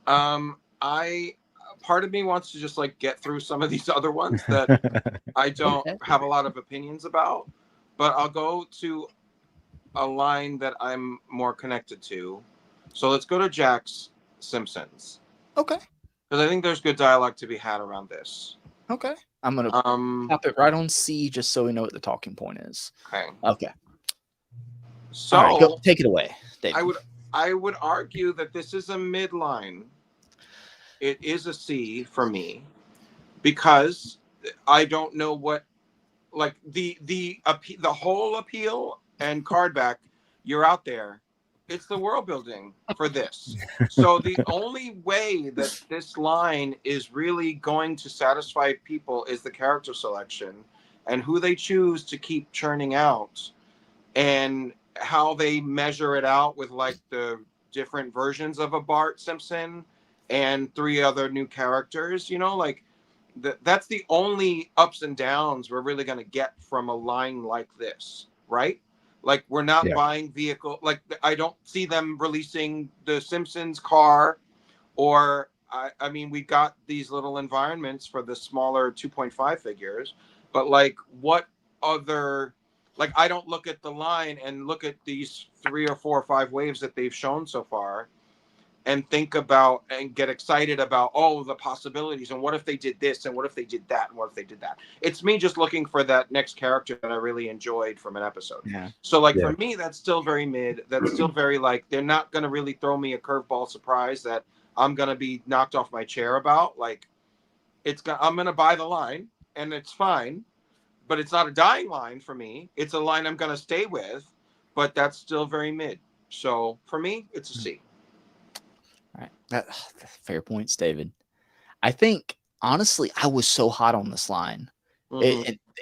Part of me wants to just like get through some of these other ones that I don't have a lot of opinions about, but I'll go to a line that I'm more connected to. So let's go to Jack's Simpsons. Okay. Because I think there's good dialogue to be had around this. Okay. I'm gonna pop it right on C just so we know what the talking point is. Okay. So all right, go, take it away, David. I would argue that this is a midline. It is a C for me because I don't know what, like the whole appeal and card back. You're out there. It's the world building for this. So the only way that this line is really going to satisfy people is the character selection and who they choose to keep churning out and how they measure it out with like the different versions of a Bart Simpson and 3 other new characters, you know, like that's the only ups and downs we're really going to get from a line like this, right? Like we're not buying vehicle. Like I don't see them releasing the Simpsons car, or I mean, we got these little environments for the smaller 2.5 figures, but like what other, like I don't look at the line and look at these 3 or 4 or 5 waves that they've shown so far and think about and get excited about, oh, the possibilities and what if they did this and what if they did that and what if they did that. It's me just looking for that next character that I really enjoyed from an episode. Yeah. So like for me, that's still very mid. That's still very like, they're not going to really throw me a curveball surprise that I'm going to be knocked off my chair about. Like I'm going to buy the line and it's fine, but it's not a dying line for me. It's a line I'm going to stay with, but that's still very mid. So for me, it's a C. All right. Fair points, David. I think, honestly, I was so hot on this line.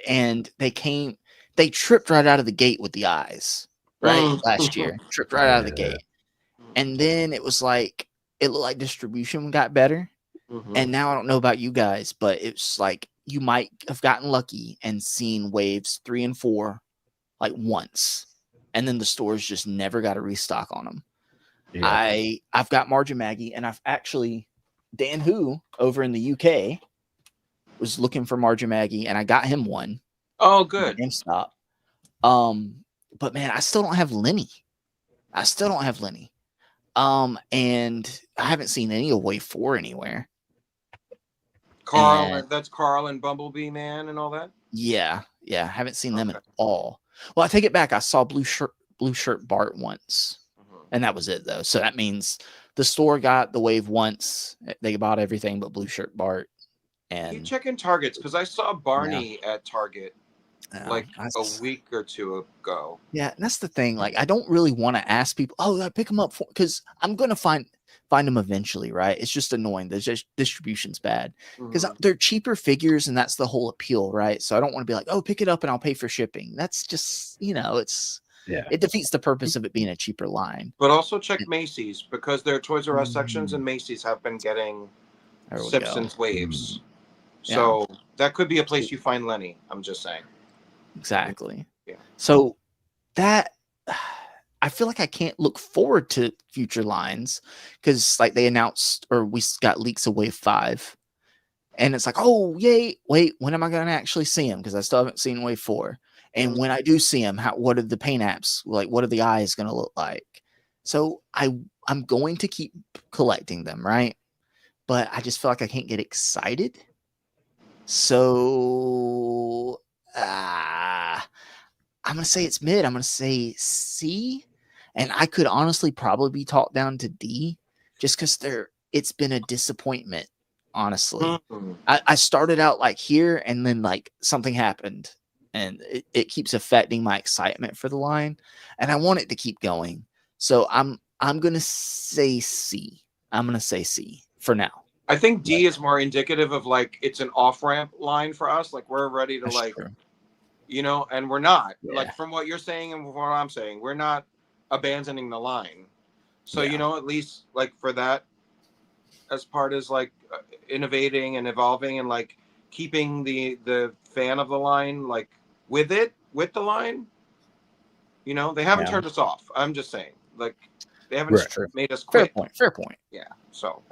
And they came they tripped right out of the gate with the eyes, right? Mm. Last year, tripped right out of the Yeah. gate. And then it was like, it looked like distribution got better. Mhm. And now I don't know about you guys, but it's like you might have gotten lucky and seen waves 3 and 4 like once. And then the stores just never got a restock on them. Yeah. I've got Margin Maggie, and I've actually, Dan Who over in the UK was looking for Margin Maggie, and I got him one. Oh, At good. GameStop. But man, I still don't have Lenny. And I haven't seen any of Wave 4 anywhere. Carl, And that's Carl and Bumblebee Man and all that. yeah, I haven't seen them Okay. at all. Well, I take it back. I saw Blue Shirt Bart once, and that was it though. So that means the store got the wave once. They bought everything but Blue Shirt Bart. Keep And checking Targets because I saw Barney at Target like a week or two ago. Yeah, and that's the thing. Like, I don't really want to ask people, "Oh, I pick them up for," because I'm gonna find them eventually, right? It's just annoying. The distribution's bad because Mhm. they're cheaper figures, and that's the whole appeal, right? So I don't want to be like, "Oh, pick it up and I'll pay for shipping." That's just, it defeats the purpose of it being a cheaper line. But also check Macy's because their Toys R Us sections Mm. and Macy's have been getting There we go. Simpsons waves. Yeah. So that could be a place you find Lenny. I'm just saying. Exactly. Yeah. So that I feel like I can't look forward to future lines because like they announced or we got leaks of Wave 5. And it's like, oh, yay. Wait, when am I going to actually see him? Because I still haven't seen Wave 4. And when I do see him, what are the paint apps? Like, what are the eyes going to look like? So I'm going to keep collecting them, right? But I just feel like I can't get excited. So I'm going to say it's mid. I'm going to say C. And I could honestly probably be talked down to D just because it's been a disappointment, honestly. Mm-hmm. I started out like here and then like something happened and it keeps affecting my excitement for the line and I want it to keep going. So I'm going to say C. I'm going to say C for now. I think D is more indicative of like it's an off-ramp line for us. Like we're ready to That's true. And we're not. Yeah. Like from what you're saying and what I'm saying, we're not abandoning the line. So, at least like for that as part is like innovating and evolving and like keeping the fan of the line like with the line. They haven't turned us off. I'm just saying, like they haven't made us quit. Fair point. Yeah. So,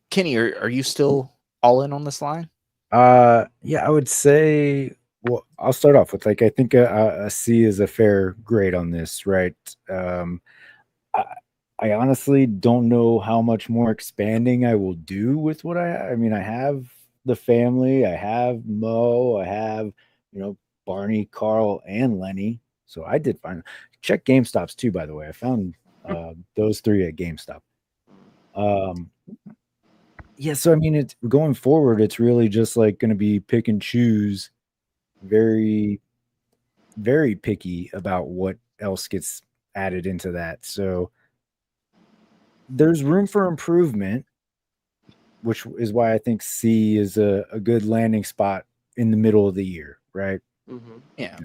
Kenny, are you still all in on this line? Yeah, I would say. Well, I'll start off with like I think a C is a fair grade on this, right? I honestly don't know how much more expanding I will do with what I mean, I have the family, I have Mo, I have, Barney, Carl, and Lenny. So I did find check GameStops too, by the way. I found those 3 at GameStop. Yeah, so I mean it's going forward, it's really just like gonna be pick and choose, very, very picky about what else gets added into that. So there's room for improvement, which is why I think C is a good landing spot in the middle of the year, right? mm-hmm. Yeah.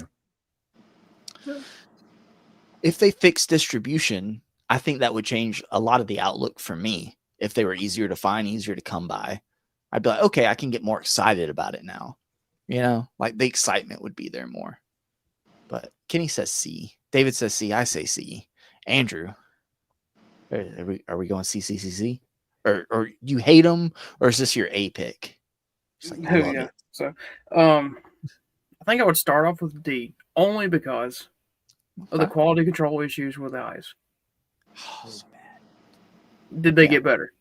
If they fix distribution, I think that would change a lot of the outlook for me. If they were easier to find, easier to come by, I'd be like, okay, I can get more excited about it now. Like the excitement would be there more. But Kenny says C. David says C. I say C. Andrew, are we going C? Or you hate them, or is this your A pick? Like, I love it. So, I think I would start off with D only because of the quality control issues with the eyes. Oh, so bad. Did they get better?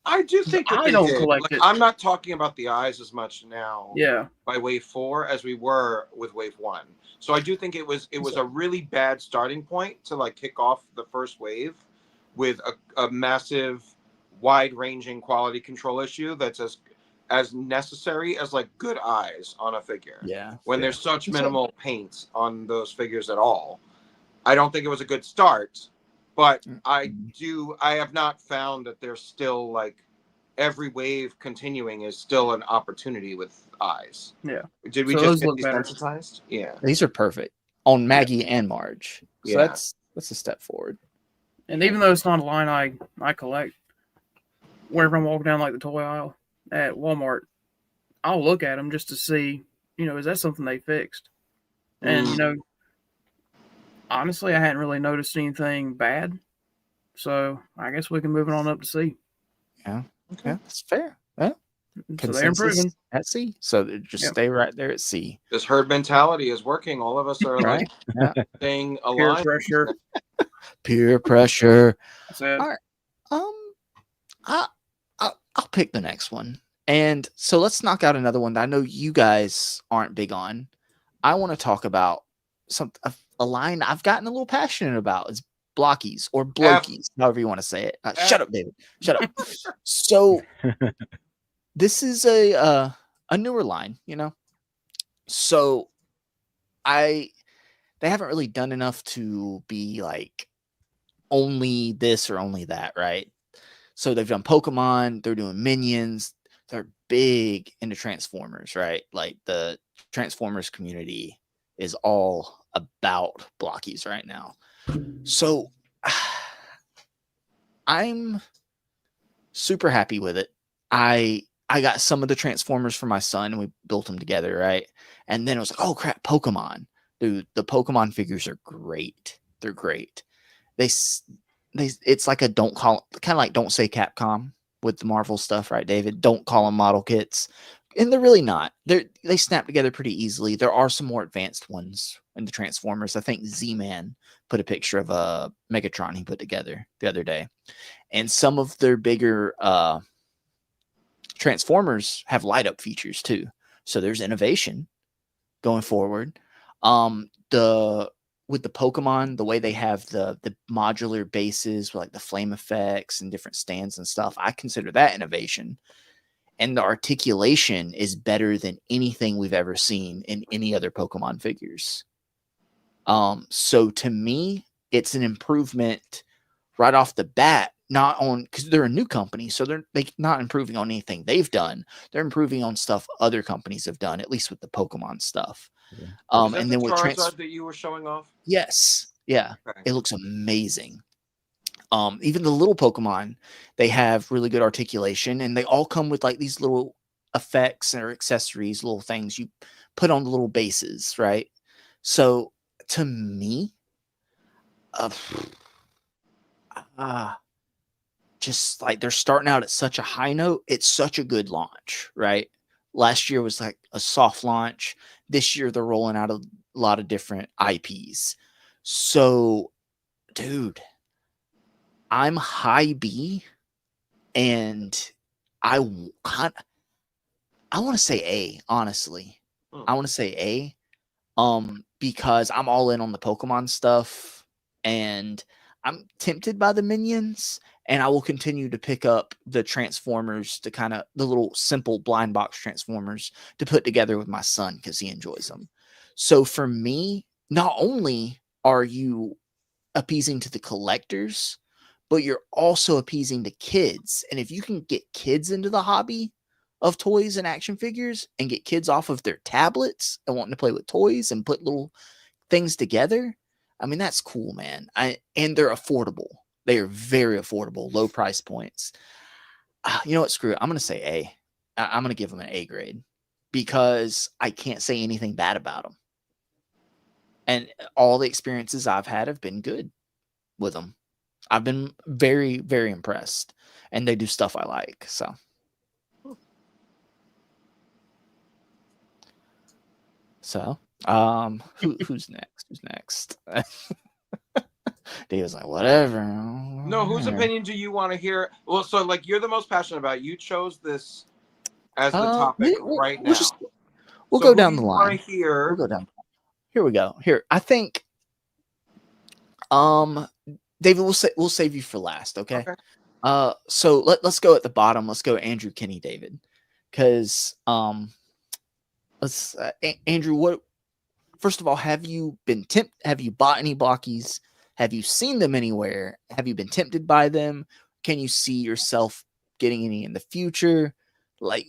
I do think that I don't collect it. I'm not talking about the eyes as much now. Yeah. By Wave 4 as we were with Wave 1. So I do think it was a really bad starting point to like kick off the first wave with a massive, wide-ranging quality control issue that's as necessary as like good eyes on a figure. Yeah. When there's such minimal paint on those figures at all. I don't think it was a good start, but I have not found that there's still like every wave continuing is still an opportunity with eyes. Yeah. Did we So just those get look better. desensitized? Yeah. These are perfect on Maggie and Marge. So Yeah. that's a step forward. And even though it's not a line I collect, whenever I'm walking down like the toy aisle at Walmart, I'll look at them just to see, is that something they fixed? And honestly, I hadn't really noticed anything bad. So I guess we can move it on up to C. Yeah. Okay. Yeah, that's fair. Yeah. So they're improving at C. So just stay right there at C. This herd mentality is working. All of us are Right. like staying peer alive. pressure. Peer pressure. Said. All right. I'll pick the next one. And so let's knock out another one that I know you guys aren't big on. I want to talk about a line I've gotten a little passionate about. It's blockies or blokies, however you want to say it. Shut up, David. Shut up. So this is a newer line, So they haven't really done enough to be like only this or only that, right? So they've done Pokemon, they're doing Minions, they're big into Transformers, right? Like the Transformers community is all about blockies right now. So I'm super happy with it. I got some of the Transformers for my son and we built them together, right? And then it was like, oh crap, Pokemon. Dude, the Pokemon figures are great. They're great. It's like a kind of like don't say Capcom with the Marvel stuff, right, David? Don't call them model kits. And they're really not. They snap together pretty easily. There are some more advanced ones in the Transformers. I think Z-Man put a picture of a Megatron he put together the other day. And some of their bigger Transformers have light up features too. So there's innovation going forward. With the Pokemon, the way they have the modular bases with like the flame effects and different stands and stuff, I consider that innovation. And the articulation is better than anything we've ever seen in any other Pokemon figures. So to me, it's an improvement right off the bat, not on because they're a new company, so they're not improving on anything they've done. They're improving on stuff other companies have done, at least with the Pokemon stuff. Is that and the then with Charizard that you were showing off? Yes, yeah, Okay. It looks amazing. Even the little Pokemon, they have really good articulation, and they all come with like these little effects or accessories, little things you put on the little bases, right? So to me, just like they're starting out at such a high note, it's such a good launch, right? Last year was like a soft launch. This year they're rolling out a lot of different IPs. So, dude, I'm high B, and I want to say A, honestly. I want to say A, because I'm all in on the Pokemon stuff, and I'm tempted by the Minions, and I will continue to pick up the Transformers to kind of the little simple blind box Transformers to put together with my son because he enjoys them. So for me, not only are you appeasing to the collectors, but you're also appeasing to kids. And if you can get kids into the hobby of toys and action figures and get kids off of their tablets and wanting to play with toys and put little things together, I mean, that's cool, man. And they're affordable. They are very affordable, low price points. You know what? Screw it. I'm going to say A. I'm going to give them an A grade because I can't say anything bad about them. And all the experiences I've had have been good with them. I've been very, very impressed. And they do stuff I like. So. Who's next? Who's next? Dave's like, whatever. No, whose opinion do you want to hear? Well, so like you're the most passionate about it. You chose this as the topic right now. We'll go down the line. We'll go down. Here we go. Here, I think. David, we'll save you for last. Okay. So let's go at the bottom. Let's go Andrew, Kenny, David, because let's Andrew. What? First of all, have you been Have you bought any blockies? Have you seen them anywhere? Have you been tempted by them? Can you see yourself getting any in the future? Like,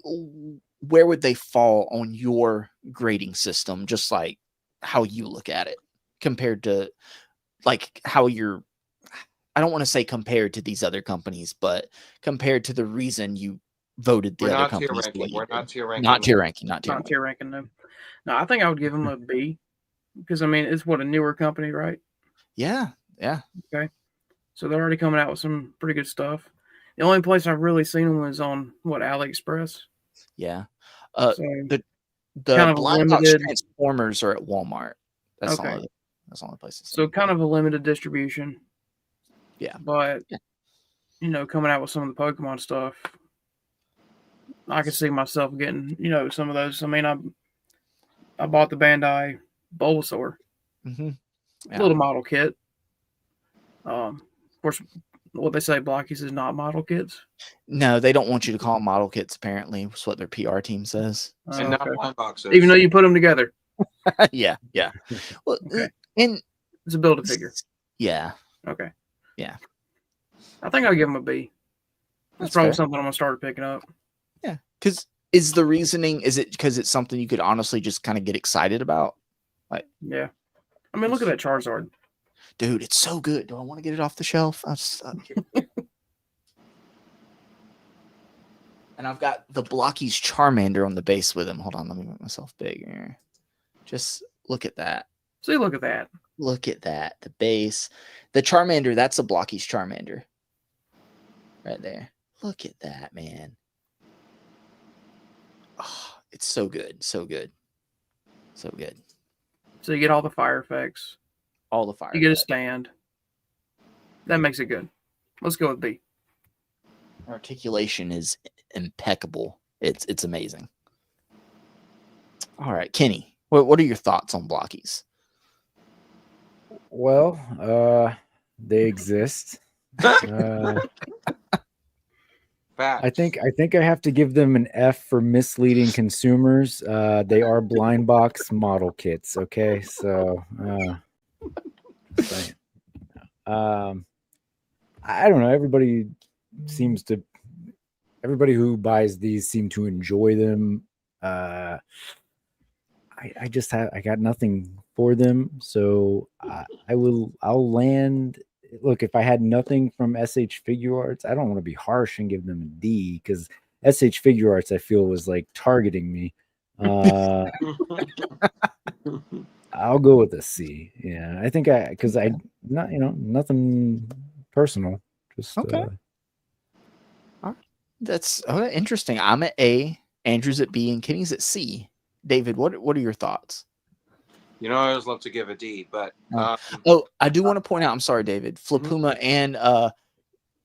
where would they fall on your grading system? Just like how you look at it compared to like how you're, I don't want to say compared to these other companies, but compared to the reason you voted the We're other not tier companies. ranking. We're not tier ranking. Not tier ranking. Not tier Not ranking. tier ranking them. No, I think I would give them a B because I mean it's what, a newer company, right? Yeah. Yeah. Okay, so they're already coming out with some pretty good stuff. The only place I've really seen them was on what, AliExpress. Yeah. So The kind of blind box limited. Transformers are at Walmart. That's Okay. That's the only place. So kind of a limited distribution. Yeah. But Yeah. you know, coming out with some of the Pokemon stuff, I could see myself getting, you know, some of those. I mean, I bought the Bandai Bulbasaur, Mm-hmm. Yeah. little model kit. Of course, what they say, Blockies is not model kits. No, they don't want you to call them model kits. Apparently, is what their PR team says. And not Okay. blind boxes. Even though you put them together, Yeah. Yeah. Well, Okay. and it's a build a figure. yeah. Okay. Yeah. I think I'll give them a B. That's It's probably fair. something I'm gonna start picking up. Yeah. Because is the reasoning, is it because it's something you could honestly just kind of get excited about? Yeah. I mean, look at that Charizard. Dude, it's so good. Do I want to get it off the shelf? And I've got the Blockies Charmander on the base with him. Hold on, let me make myself bigger. Just look at that. See, look at that. Look at that. The base. The Charmander, that's a Blockies Charmander. Right there. Look at that, man. Oh, it's so good. So good. So good. So you get all the fire effects. All the fire. You get a effects. stand. That makes it good. Let's go with B. Articulation is impeccable. It's amazing. All right, Kenny, what are your thoughts on Blockies? Well, they exist. Facts. I think I have to give them an F for misleading consumers. They are blind box model kits. Okay, so I don't know. Everybody who buys these seem to enjoy them. I got nothing for them, so I'll land. Look, if I had nothing from SH Figuarts, I don't want to be harsh and give them a D because SH Figuarts I feel was like targeting me. I'll go with a C. Yeah, I think because not nothing personal. Just okay. That's interesting. I'm at A, Andrew's at B, and Kenny's at C. David, what are your thoughts? You know, I always love to give a D, but I do want to point out. I'm sorry, David. Flapuma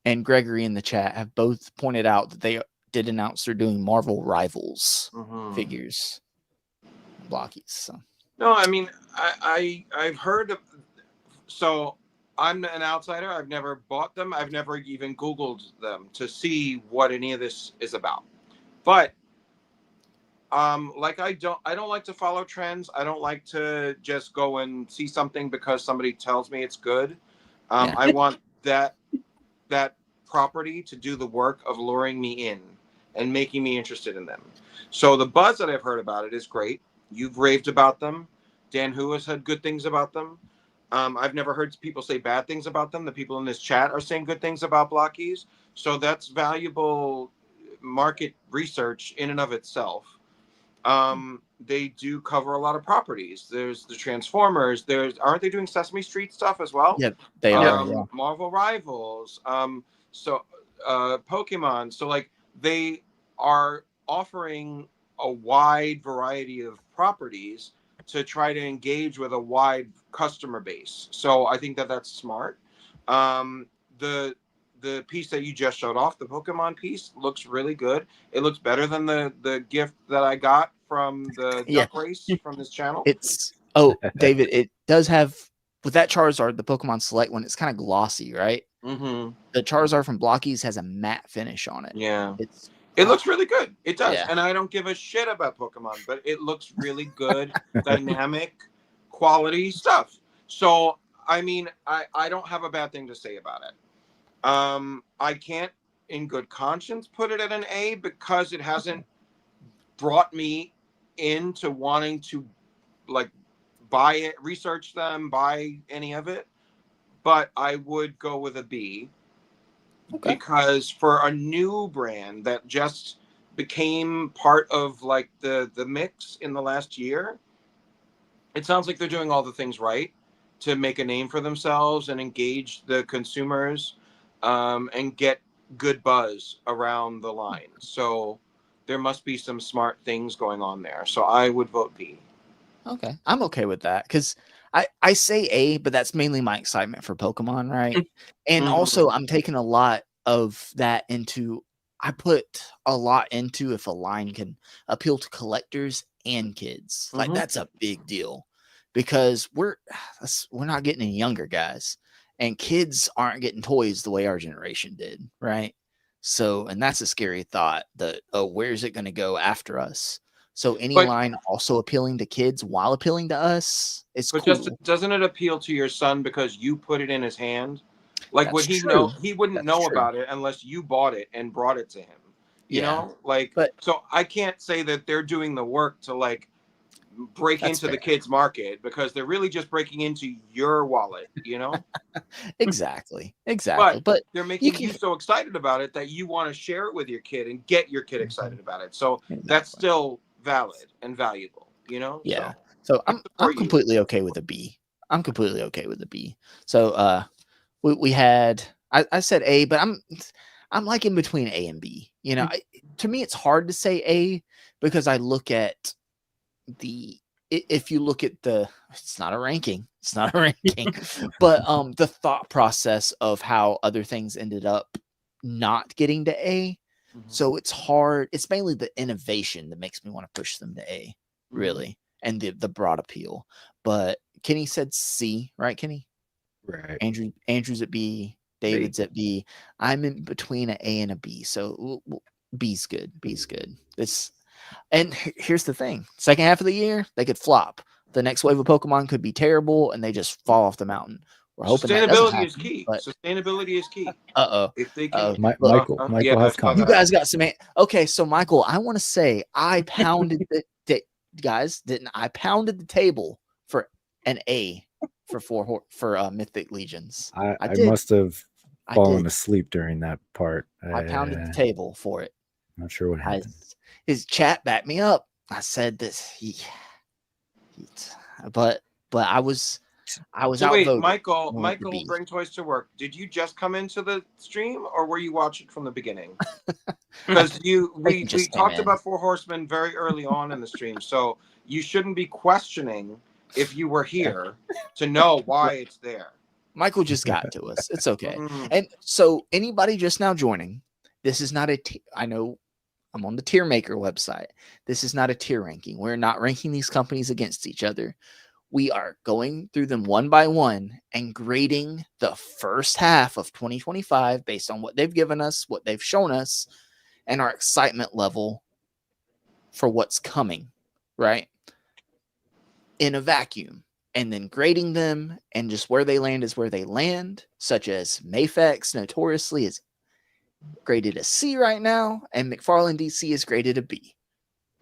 and Gregory in the chat have both pointed out that they did announce they're doing Marvel Rivals figures, Blockies. So. No, I mean, I've heard of. So I'm an outsider. I've never bought them. I've never even Googled them to see what any of this is about. But like I don't like to follow trends. I don't like to just go and see something because somebody tells me it's good. I want that property to do the work of luring me in and making me interested in them. So the buzz that I've heard about it is great. You've raved about them. Dan Hu has had good things about them. I've never heard people say bad things about them. The people in this chat are saying good things about Blockies. So that's valuable market research in and of itself. They do cover a lot of properties. There's the Transformers. Aren't they doing Sesame Street stuff as well? Yeah, they are. Yeah. Marvel Rivals. So Pokémon. So like they are offering a wide variety of properties to try to engage with a wide customer base. So I think that's smart. The piece that you just showed off, the Pokemon piece, looks really good. It looks better than the gift that I got from the duck race from this channel. David, it does have, with that Charizard, the Pokemon Select one, it's kind of glossy, right? Mm-hmm. The Charizard from Blockies has a matte finish on it. Yeah. It looks really good. It does. Yeah. And I don't give a shit about Pokemon, but it looks really good, dynamic, quality stuff. So, I mean, I don't have a bad thing to say about it. I can't in good conscience put it at an A because it hasn't brought me into wanting to like buy it, research them, buy any of it. But I would go with a B because for a new brand that just became part of like the mix in the last year, it sounds like they're doing all the things right to make a name for themselves and engage the consumers, and get good buzz around the line. So there must be some smart things going on there. So I would vote B. Okay, I'm okay with that because I say A, but that's mainly my excitement for Pokemon, right? And also, I'm taking a lot of that into. I put a lot into if a line can appeal to collectors and kids. Like that's a big deal because we're not getting any younger, guys, and kids aren't getting toys the way our generation did, right? So, and that's a scary thought that, oh, where's it going to go after us? So any But- line also appealing to kids while appealing to us, it's But cool. just doesn't it appeal to your son because you put it in his hand? Like That's would he true. know? He wouldn't That's know true. about it unless you bought it and brought it to him. You Yeah. know, like But- so I can't say that they're doing the work to like break That's into the fair. kids market because they're really just breaking into your wallet, you know? Exactly. But But they're making can- you so excited about it that you want to share it with your kid and get your kid excited about it. So that's Exactly. still valid and valuable, you know? Yeah. So I'm support you. completely okay with a B. I'm completely okay with a B. So we had I said A, but I'm like in between A and B. You know, to me it's hard to say A because I look at if you look at it's not a ranking. It's not a ranking. But the thought process of how other things ended up not getting to A. So it's hard. It's mainly the innovation that makes me want to push them to A, really, and the broad appeal. But Kenny said C, right, Kenny? Right. Andrew's at B. David's at B. I'm in between an A and a B. So B's good. B's good. And here's the thing: second half of the year, they could flop. The next wave of Pokemon could be terrible, and they just fall off the mountain. We're hoping that doesn't Sustainability is happen, key. but Sustainability is key. uh-oh. If they can, Michael has I saw comments. You that. guys got some. Okay, so Michael, I want to say I pounded guys, didn't I? Pounded the table for an A for Mythic Legions. I did. must have I fallen did. asleep during that part. I pounded the table for it. Not sure what happened. His chat backed me up. I said this. But I was So outvoted. wait, Michael, B. bring toys to work. Did you just come into the stream, or were you watching from the beginning? Because we just came talked in. about Four Horsemen very early on in the stream, so you shouldn't be questioning if you were here to know why it's there. Michael just got to us. It's okay. Mhm. And so anybody just now joining, this is not I know I'm on the Tier Maker website. This is not a tier ranking. We're not ranking these companies against each other. We are going through them one by one and grading the first half of 2025 based on what they've given us, what they've shown us, and our excitement level for what's coming, right? In a vacuum. And then grading them, and just where they land is where they land, such as Mafex notoriously is graded a C right now, and McFarlane DC is graded a B.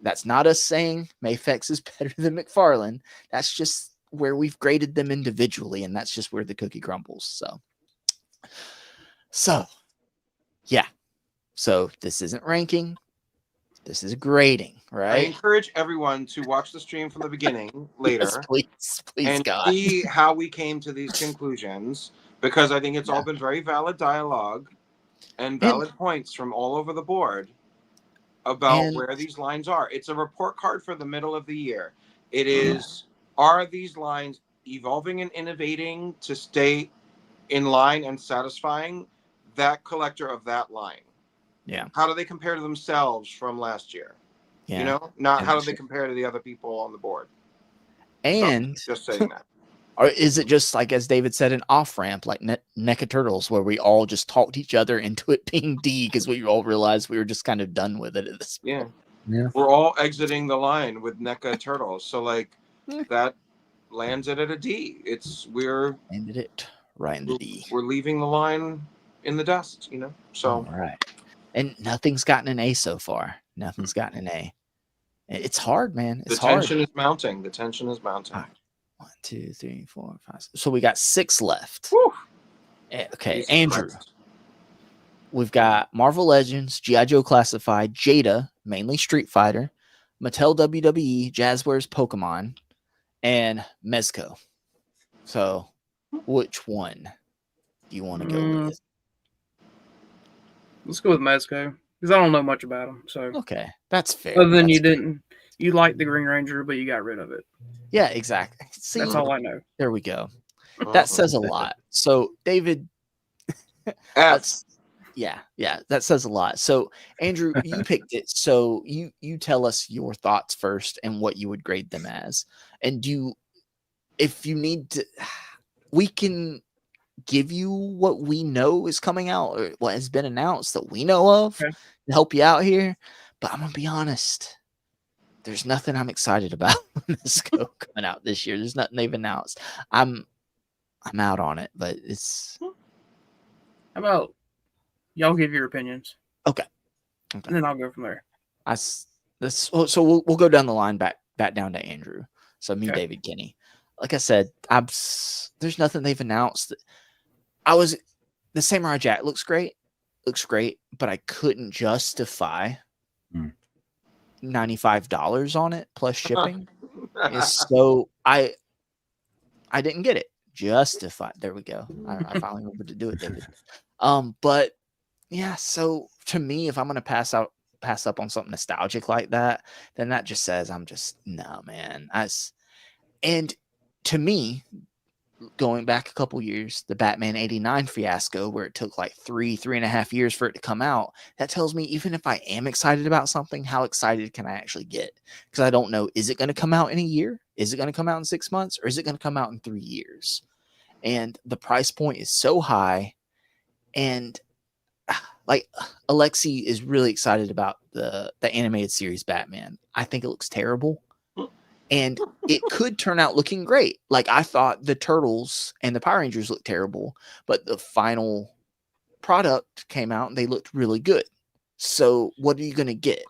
That's not us saying Mafex is better than McFarlane. That's just where we've graded them individually, and that's just where the cookie crumbles. So yeah. So this isn't ranking. This is grading, I right? encourage everyone to watch the stream from the beginning later. Yes, please, and God. see how we came to these conclusions, because I think it's all been very valid dialogue and valid points from all over the board about where these lines are. It's a report card for the middle of the year. It is, are these lines evolving and innovating to stay in line and satisfying that collector of that line? Yeah. How do they compare to themselves from last year? Yeah. You know, not And how do they compare to the other people on the board? And So, just saying that. Or is it just like, as David said, an off ramp like NECA Turtles, where we all just talked each other into it being D because we all realized we were just kind of done with it at this point? Yeah. We're all exiting the line with NECA Turtles, so like that lands it at a D. We're ended it right in the D. We're leaving the line in the dust, you know. So all right. And nothing's gotten an A so far. Nothing's gotten an A. It's hard, man. It's The hard. tension is mounting. The tension is mounting. All right. 1, 2, 3, 4, 5. So we got 6 left. Whew. Okay, Jesus Andrew. Christ. We've got Marvel Legends, G.I. Joe Classified, Jada, mainly Street Fighter, Mattel WWE, Jazzwares Pokemon, and Mezco. So, which one do you want to go with? Let's go with Mezco because I don't know much about him. So Okay, that's fair. other than That's you liked the Green Ranger, but you got rid of it. Yeah, exactly. See, That's all I know. there we go. That says a lot. So, David, F. yeah, that says a lot. So, Andrew, you picked it. So, you tell us your thoughts first and what you would grade them as. And if you need to, we can give you what we know is coming out or what has been announced that we know of to help you out here. But I'm gonna be honest, there's nothing I'm excited about Mezco coming out this year. There's nothing they've announced. I'm out on it, but it's How about y'all give your opinions? Okay. And then I'll go from there. So we'll go down the line back down to Andrew. So me, Okay. David, Kenny. Like I said, there's nothing they've announced. The Samurai Jack looks great, but I couldn't justify $95 on it plus shipping. So I didn't get it. Justified. There we go. I finally remembered to do it, David. But yeah, so to me, if I'm gonna pass up on something nostalgic like that, then that just says I'm just no, man. And to me, going back a couple years, the Batman 89 fiasco, where it took like 3.5 years for it to come out, that tells me even if I am excited about something, how excited can I actually get? Because I don't know, is it going to come out in a year? Is it going to come out in 6 months? Or is it going to come out in 3 years? And the price point is so high. And like Alexi is really excited about the animated series Batman. I think it looks terrible. And it could turn out looking great. Like I thought the Turtles and the Power Rangers looked terrible, but the final product came out and they looked really good. So what are you going to get?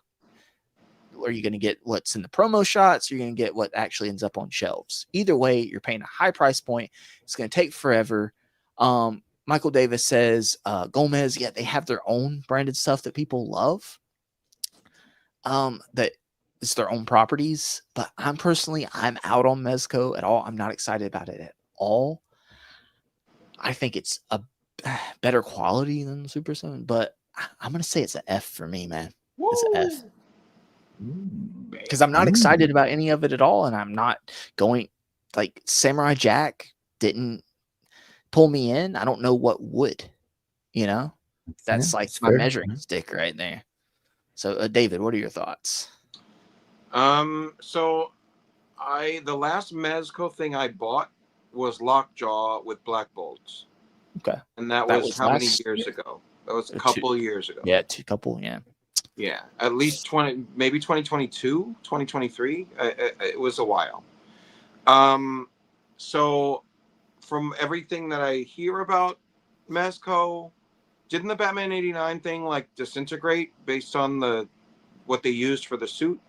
Are you going to get what's in the promo shots? Or you're going to get what actually ends up on shelves. Either way, you're paying a high price point. It's going to take forever. Michael Davis says, Gomez, yeah, they have their own branded stuff that people love. That it's their own properties, but I'm out on Mezco at all. I'm not excited about it at all. I think it's a better quality than the Super 7, but I'm going to say it's an F for me, man. It's an F. Because I'm not excited about any of it at all, and I'm not going, like, Samurai Jack didn't pull me in. I don't know what would, That's like my measuring stick right there. So, David, what are your thoughts? So the last Mezco thing I bought was Lockjaw with Black Bolts. Okay. And that was how many years ago? That was a couple years ago. Yeah, yeah. Yeah, at least 2022, 2023. It was a while. So from everything that I hear about Mezco, didn't the Batman 89 thing like disintegrate based on what they used for the suit?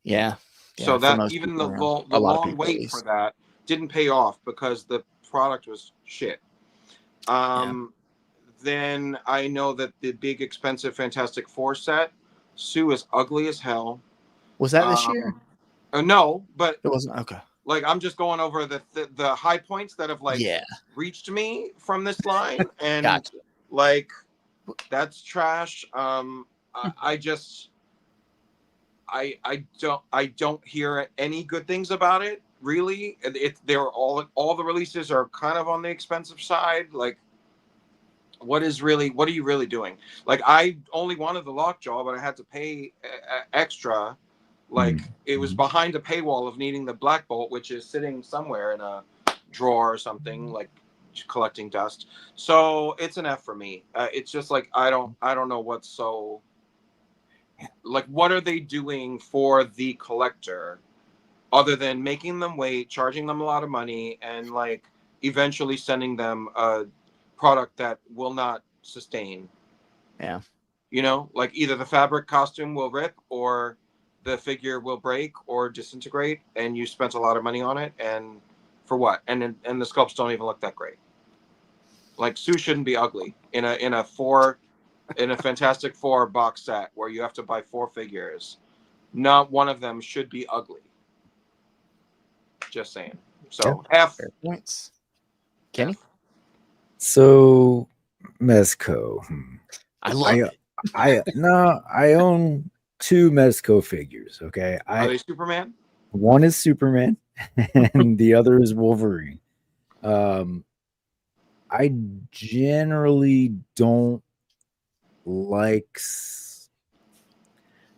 Yeah. So that even the long wait for that didn't pay off because the product was shit. Then I know that the big expensive Fantastic Four set, Sue is ugly as hell. Was that this year? No, but it wasn't. Okay. Like I'm just going over the high points that have reached me from this line, and gotcha. Like that's trash. I don't hear any good things about it. Really, they're all the releases are kind of on the expensive side. Like, what are you really doing? Like, I only wanted the Lockjaw, but I had to pay extra. Like, it was behind a paywall of needing the Black Bolt, which is sitting somewhere in a drawer or something, like collecting dust. So it's an F for me. It's just like I don't know what's so. Like, what are they doing for the collector other than making them wait, charging them a lot of money, and like eventually sending them a product that will not sustain? Yeah. You know, like either the fabric costume will rip or the figure will break or disintegrate, and you spent a lot of money on it, and for what? And the sculpts don't even look that great. Like Sue shouldn't be ugly in a Fantastic Four box set where you have to buy 4 figures. Not one of them should be ugly. Just saying. So F. Fair points. Kenny? So Mezco. I love it. I own 2 Mezco figures. Okay. Are they Superman? One is Superman and the other is Wolverine. I generally don't like,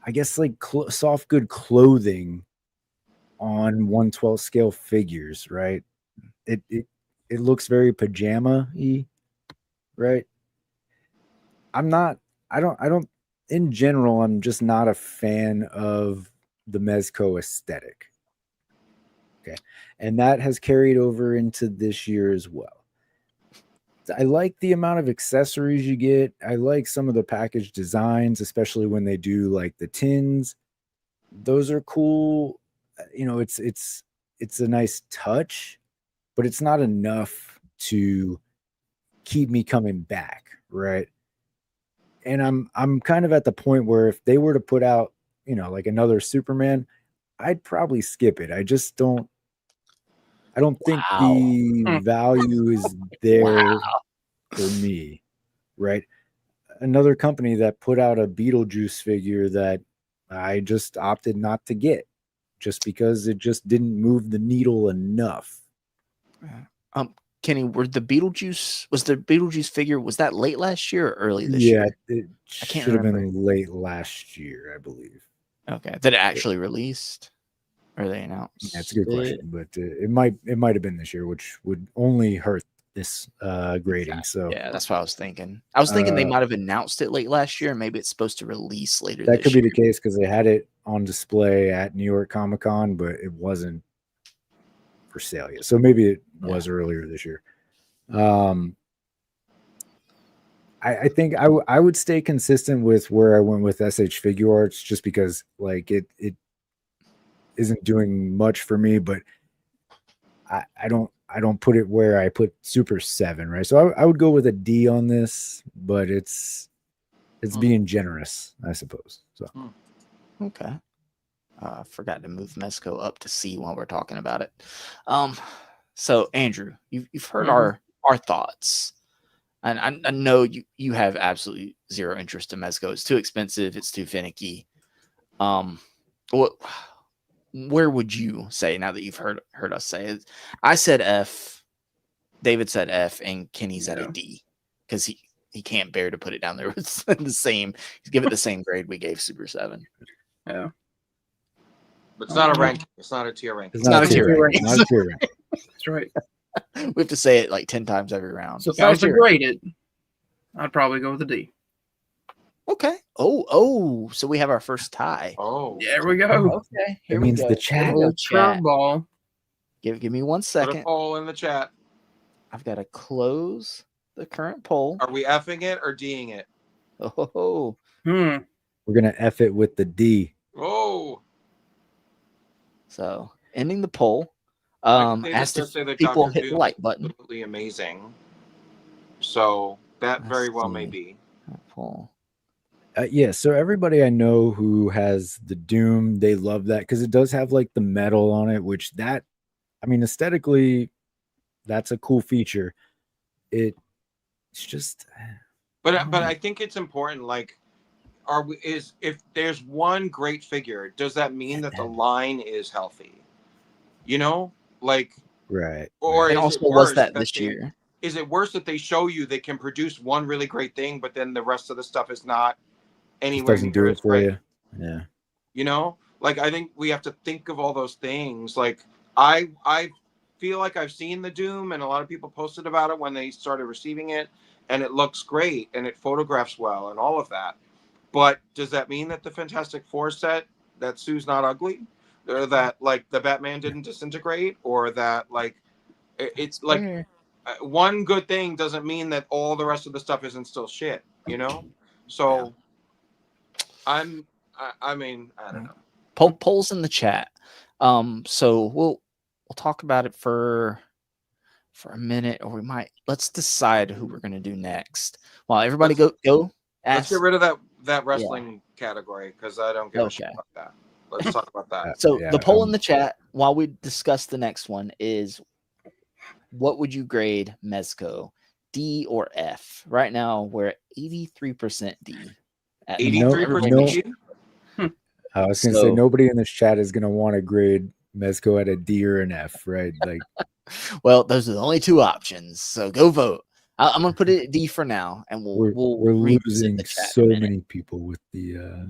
I guess, like soft good clothing on 1/12 scale figures, right? It looks very pajama-y, right? In general, I'm just not a fan of the Mezco aesthetic. Okay. And that has carried over into this year as well. I like the amount of accessories you get. I like some of the package designs, especially when they do like the tins. Those are cool. You know, it's a nice touch, but it's not enough to keep me coming back, right? And I'm kind of at the point where if they were to put out, you know, like another Superman, I'd probably skip it. I don't think the value is there for me, right? Another company that put out a Beetlejuice figure that I just opted not to get just because it just didn't move the needle enough. Kenny, was the Beetlejuice figure, was that late last year or early this year? Yeah, it should have been late last year, I believe. Okay. Did it actually released? Or they announced? That's a good question, but it might have been this year, which would only hurt this grading. So yeah, that's what I was thinking. I was thinking they might have announced it late last year. Maybe it's supposed to release later. That could be the case because they had it on display at New York Comic Con, but it wasn't for sale yet. So maybe it was earlier this year. I think I would stay consistent with where I went with SH Figuarts just because like it isn't doing much for me, but I don't put it where I put Super 7, right? So I would go with a D on this, but it's being generous, I suppose. So okay. Forgot to move Mezco up to C while we're talking about it. So Andrew, you've heard our thoughts. And I know you have absolutely zero interest in Mezco. It's too expensive, it's too finicky. Where would you say now that you've heard us say it? I said F, David said F, and Kenny said a D because he can't bear to put it down there with the same. Give it the same grade we gave Super 7. Yeah, but it's not a ranking. It's not a tier ranking. It's not a tier ranking. Not a tier ranking. that's right. We have to say it like 10 times every round. So if I was to grade it, I'd probably go with a D. Okay. Oh, so we have our first tie. Oh, there we go. Okay. It means the chat. Curveball. Give me 1 put a second. poll in the chat. I've got to close the current poll. Are we effing it or D'ing it? Oh. We're gonna F it with the D. Oh. So ending the poll. Asked if people hit the like button. Absolutely amazing. So that very well may be. Poll. Yeah, so everybody I know who has the Doom, they love that because it does have like the metal on it, which aesthetically, that's a cool feature. It's just, but I think it's important. Like, if there's one great figure, does that mean that the line is healthy? You know, like, right. Or and also was that this year? Is it worse that they show you they can produce one really great thing, but then the rest of the stuff is not anywhere doesn't do it for you? Yeah. You know, like I think we have to think of all those things. Like I feel like I've seen the Doom, and a lot of people posted about it when they started receiving it, and it looks great and it photographs well and all of that. But does that mean that the Fantastic Four set, that Sue's not ugly, or that like the Batman didn't disintegrate, or that like it's like one good thing doesn't mean that all the rest of the stuff isn't still shit, you know? So I mean, I don't know. Polls in the chat. So we'll talk about it for a minute, or let's decide who we're gonna do next. While everybody go Let's ask. get rid of that wrestling category because I don't give a shit about that. Let's talk about that. So the poll in the chat while we discuss the next one is, what would you grade Mezco, D or F? Right now we're at 83% D. 83% D? I was going to say, nobody in this chat is going to want to grade Mezco at a D or an F, right? Like, well, those are the only two options. So go vote. I'm going to put it at D for now, and we're losing so many people with the,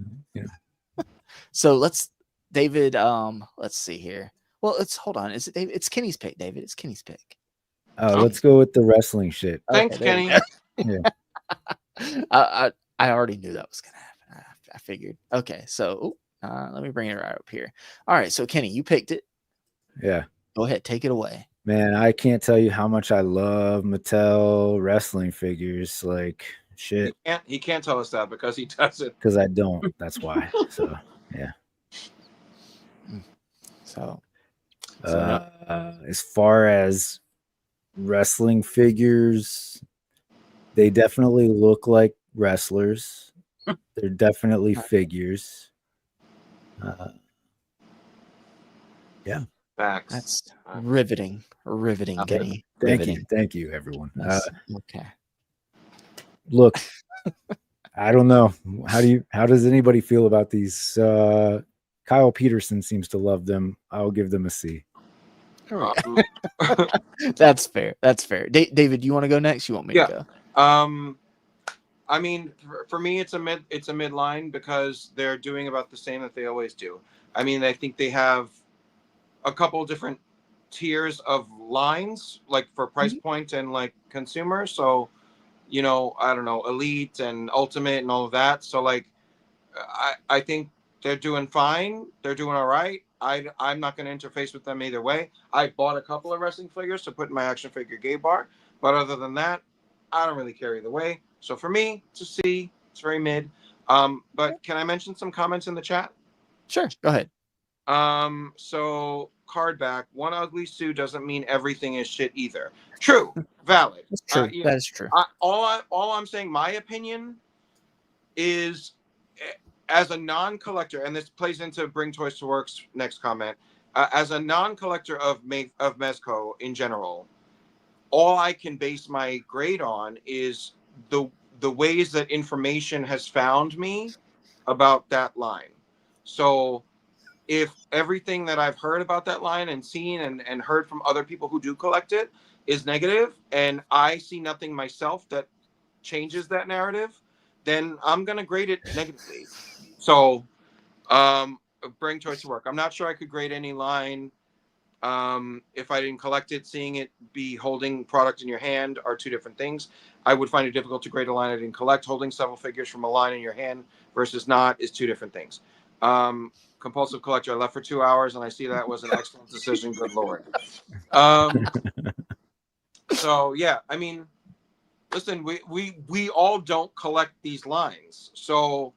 So let's see here. Well, hold on. Is it David? It's Kenny's pick, David. It's Kenny's pick. Let's go with the wrestling shit. Thanks, Kenny. Yeah. I already knew that was going to happen. I figured. Okay, so let me bring it right up here. All right, so Kenny, you picked it. Yeah. Go ahead, take it away. Man, I can't tell you how much I love Mattel wrestling figures. Like, shit. He can't tell us that because he doesn't. Because I don't. That's why. So, yeah. So as far as wrestling figures, they definitely look like wrestlers. They're definitely figures. Yeah. Facts. That's riveting, Kenny. Thank you, everyone. Okay. Look, I don't know. How does anybody feel about these? Kyle Peterson seems to love them. I'll give them a C. That's fair. David, you want to go next? You want me to go? I mean, for me, it's a midline because they're doing about the same that they always do. I mean, I think they have a couple different tiers of lines, like for price point and like consumer. So, I don't know, elite and ultimate and all of that. So, like, I think they're doing fine. They're doing all right. I'm not going to interface with them either way. I bought a couple of wrestling figures to put in my action figure gay bar, but other than that, I don't really care either way. So for me, it's a C. It's very mid. But can I mention some comments in the chat? Sure, go ahead. So Cardback, one ugly Sue doesn't mean everything is shit either. True, valid. That's true. That is true. All I'm saying, my opinion is, as a non-collector, and this plays into Bring Toys to Work's next comment, as a non-collector of Mezco in general, all I can base my grade on is the ways that information has found me about that line. So if everything that I've heard about that line and seen and heard from other people who do collect it is negative, and I see nothing myself that changes that narrative, then I'm going to grade it negatively. So Bring Toys to Work. I'm not sure I could grade any line if I didn't collect it. Seeing it be holding product in your hand are two different things. I would find it difficult to grade a line I didn't collect. Holding several figures from a line in your hand versus not is two different things. Compulsive collector, I left for 2 hours and I see that was an excellent decision. Good Lord. So yeah, I mean, listen, we all don't collect these lines. So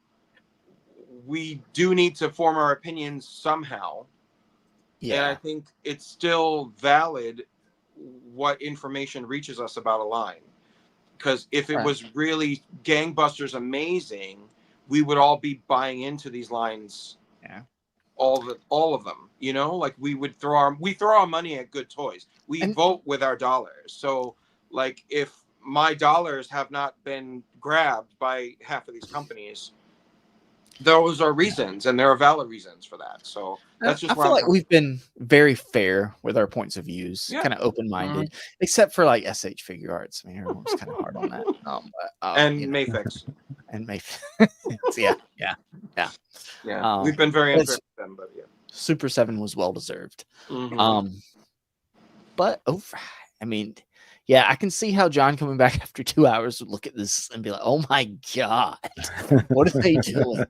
we do need to form our opinions somehow. Yeah. And I think it's still valid what information reaches us about a line. Because if it was really gangbusters amazing, we would all be buying into these lines. Yeah. All of them, like we throw our money at good toys. We vote with our dollars. So like if my dollars have not been grabbed by half of these companies, those are reasons, and there are valid reasons for that. So that's just I feel like we've been very fair with our points of views, kind of open-minded, except for like SH Figuarts. I mean, everyone's kind of hard on that. And Mafex. And Mafex. Yeah. We've been very unfair with them, but yeah. Super 7 was well deserved. But I mean, yeah, I can see how John coming back after 2 hours would look at this and be like, "Oh my god, what are they doing?"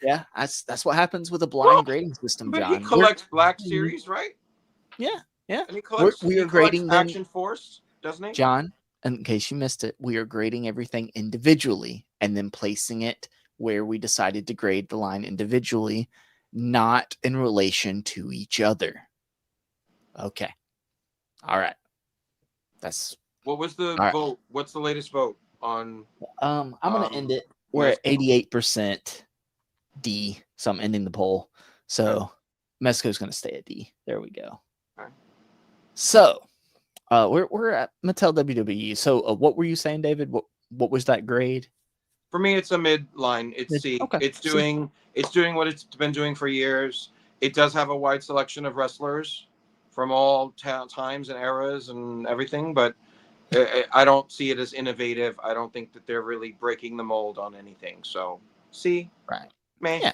Yeah, that's what happens with a blind grading system, John. He collects Black Series, right? Yeah. And he collects. We are grading Action Force, doesn't he? John, in case you missed it, we are grading everything individually and then placing it where we decided to grade the line individually, not in relation to each other. Okay. All right. What was the right. vote? What's the latest vote on? I'm gonna end it. We're at Mezco. 88% D, so I'm ending the poll. So Mezco's gonna stay at D. There we go. Okay. So we're at Mattel WWE. So what were you saying, David? What was that grade? For me, it's a mid-line. It's C. Okay. It's doing what it's been doing for years. It does have a wide selection of wrestlers from all times and eras and everything, but I don't see it as innovative. I don't think that they're really breaking the mold on anything. So C. Right. Meh.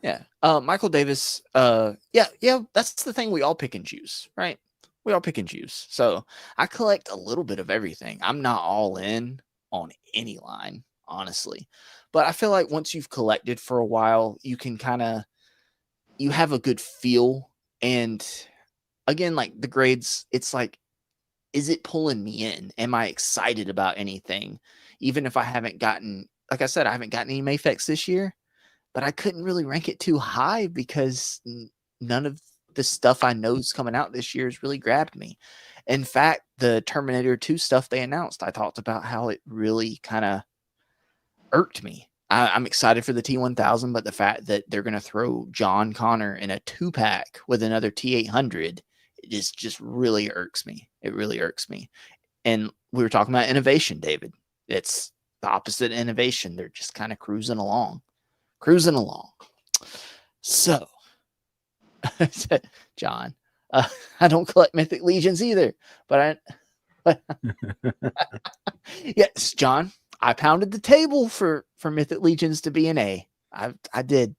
Yeah. Michael Davis. Yeah. That's the thing. We all pick and choose, right? We all pick and choose. So I collect a little bit of everything. I'm not all in on any line, honestly. But I feel like once you've collected for a while, you can you have a good feel. And again, like the grades, it's like, is it pulling me in? Am I excited about anything? Even if I haven't gotten, like I said, I haven't gotten any Mafex this year, but I couldn't really rank it too high because none of the stuff I know is coming out this year has really grabbed me. In fact, the Terminator 2 stuff they announced, I talked about how it really kind of irked me. I'm excited for the T1000, but the fact that they're going to throw John Connor in a 2-pack with another T800, it just really irks me. It really irks me. And we were talking about innovation, David. It's the opposite of innovation. They're just kind of cruising along. So, John, I don't collect Mythic Legions either, but yes, John, I pounded the table for Mythic Legions to be an A. I did.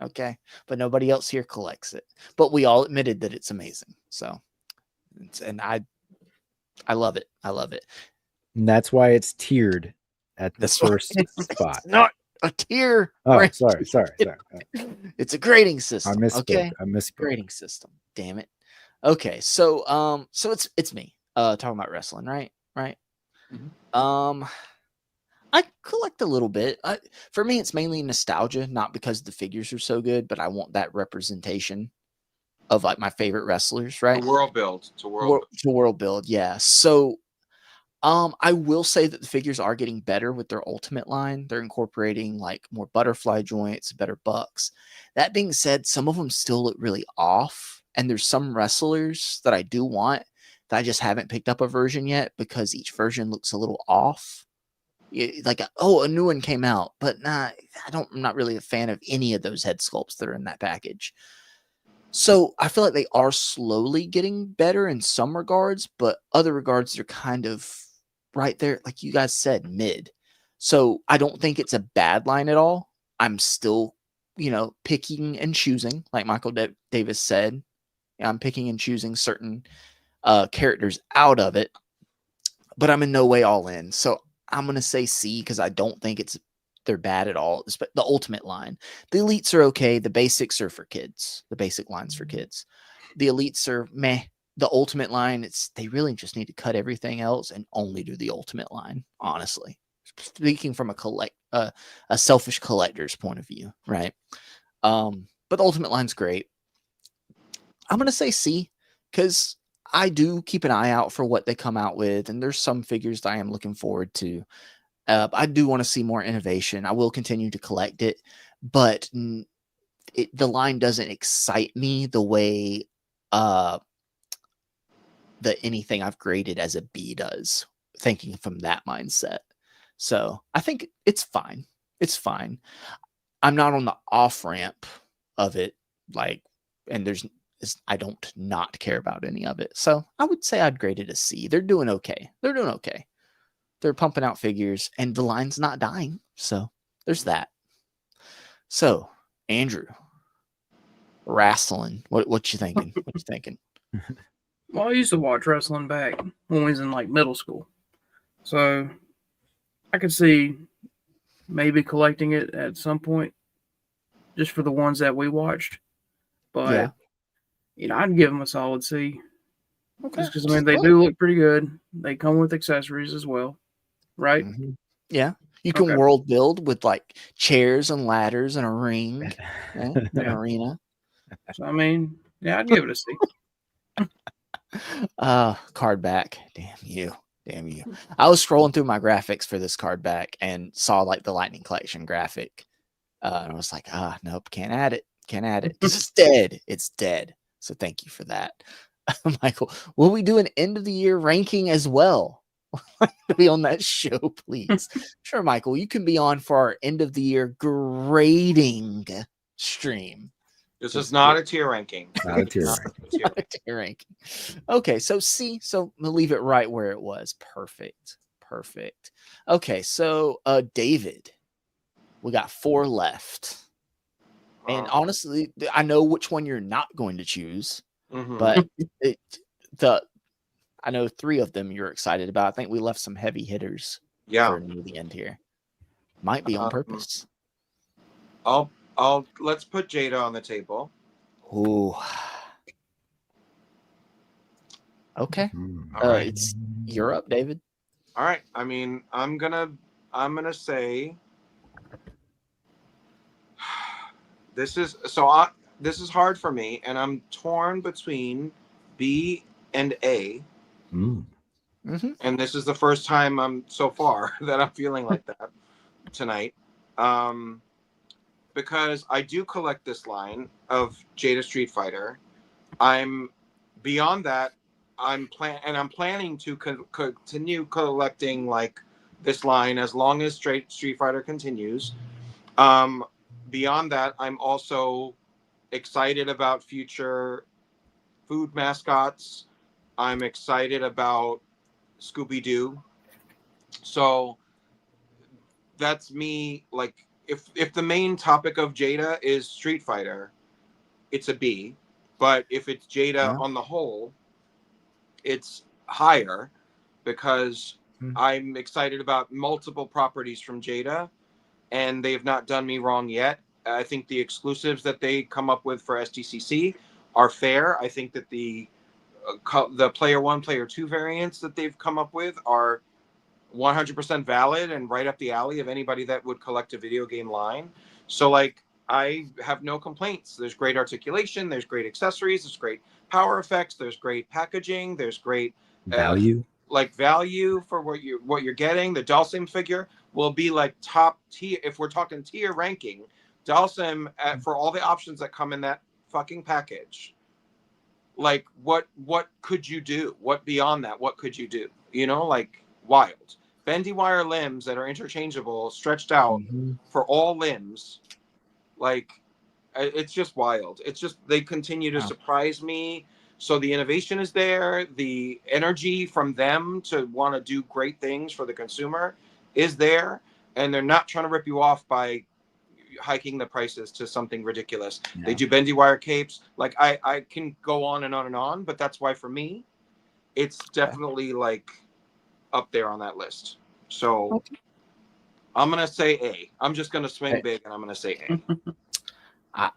Okay. But nobody else here collects it, but we all admitted that it's amazing. So, and I love it. And that's why it's tiered at the first spot. It's not a tier. Oh, sorry. It's a grading system. I misspoke. Okay. I misspoke. Grading system. Damn it. Okay. So it's me talking about wrestling, right? Mhm. I collect a little bit. For me, it's mainly nostalgia, not because the figures are so good, but I want that representation of like my favorite wrestlers, right? A world build. It's a world. To world build, yeah. So I will say that the figures are getting better with their ultimate line. They're incorporating like more butterfly joints, better bucks. That being said, some of them still look really off. And there's some wrestlers that I do want that I just haven't picked up a version yet because each version looks a little off. Like, a new one came out, but I'm not really a fan of any of those head sculpts that are in that package. So I feel like they are slowly getting better in some regards, but other regards, they're kind of right there, like you guys said, mid. So I don't think it's a bad line at all. I'm still, picking and choosing, like Michael Davis said. I'm picking and choosing certain characters out of it, but I'm in no way all in. So I'm going to say C because I don't think they're bad at all. The ultimate line. The elites are okay. The basics are for kids. The basic lines for kids. The elites are meh. The ultimate line, they really just need to cut everything else and only do the ultimate line, honestly. Speaking from a selfish collector's point of view, right? But the ultimate line's great. I'm going to say C because I do keep an eye out for what they come out with, and there's some figures that I am looking forward to. I do want to see more innovation. I will continue to collect it, but the line doesn't excite me the way that anything I've graded as a B does, thinking from that mindset. So I think it's fine. I'm not on the off ramp of it, and I don't not care about any of it. So I would say I'd grade it a C. They're doing okay. They're pumping out figures, and the line's not dying. So there's that. So Andrew, wrestling. What you thinking? Well, I used to watch wrestling back when we was in like middle school, so I could see maybe collecting it at some point, just for the ones that we watched. But I'd give them a solid C. Okay. Just because they do look pretty good. They come with accessories as well, right? Mm-hmm. Yeah. You can Okay. world build with like chairs and ladders and a ring, an Yeah. arena. So I mean, yeah, I'd give it a C. Card back. Damn you. Damn you. I was scrolling through my graphics for this card back and saw like the Lightning Collection graphic. And I was like, nope, can't add it. Can't add it. Because it's dead. It's dead. So thank you for that. Michael, will we do an end of the year ranking as well? Be on that show, please. Sure, Michael, you can be on for our end of the year grading stream. This is not a tier ranking. Not a tier Not ranking. a tier Not a tier ranking. Okay, so C, so we'll leave it right where it was. Perfect. Perfect. Okay, so David, we got 4 left. And honestly, I know which one you're not going to choose, but I know 3 of them you're excited about. I think we left some heavy hitters for near the end here. Might be on purpose. Let's put Jada on the table. Ooh. Okay. All right. You're up, David. All right. I mean, I'm gonna say this is hard for me, and I'm torn between B and A. And this is the first time so far that I'm feeling like that tonight. Because I do collect this line of Jada Street Fighter. I'm beyond that. I'm planning to continue collecting like this line as long as Street Fighter continues. Beyond that, I'm also excited about future food mascots. I'm excited about Scooby-Doo. So that's me. Like if the main topic of Jada is Street Fighter, it's a B. But if it's Jada on the whole, it's higher because I'm excited about multiple properties from Jada, and they have not done me wrong yet. I think the exclusives that they come up with for SDCC are fair. I think that the player 1, player 2 variants that they've come up with are 100% valid and right up the alley of anybody that would collect a video game line. So like, I have no complaints. There's great articulation. There's great accessories. There's great power effects. There's great packaging. There's great value. Value for what you're getting. The Dalsim figure will be like top tier. If we're talking tier ranking, Dalsim for all the options that come in that fucking package. Like what could you do? What beyond that? What could you do? You know, like wild. Bendy wire limbs that are interchangeable, stretched out for all limbs. Like, it's just wild. It's just, they continue to surprise me. So the innovation is there. The energy from them to want to do great things for the consumer is there. And they're not trying to rip you off by hiking the prices to something ridiculous. Yeah. They do bendy wire capes. Like, I can go on and on and on, but that's why for me, it's definitely like up there on that list. So I'm going to say A. I'm just going to swing big and I'm going to say A.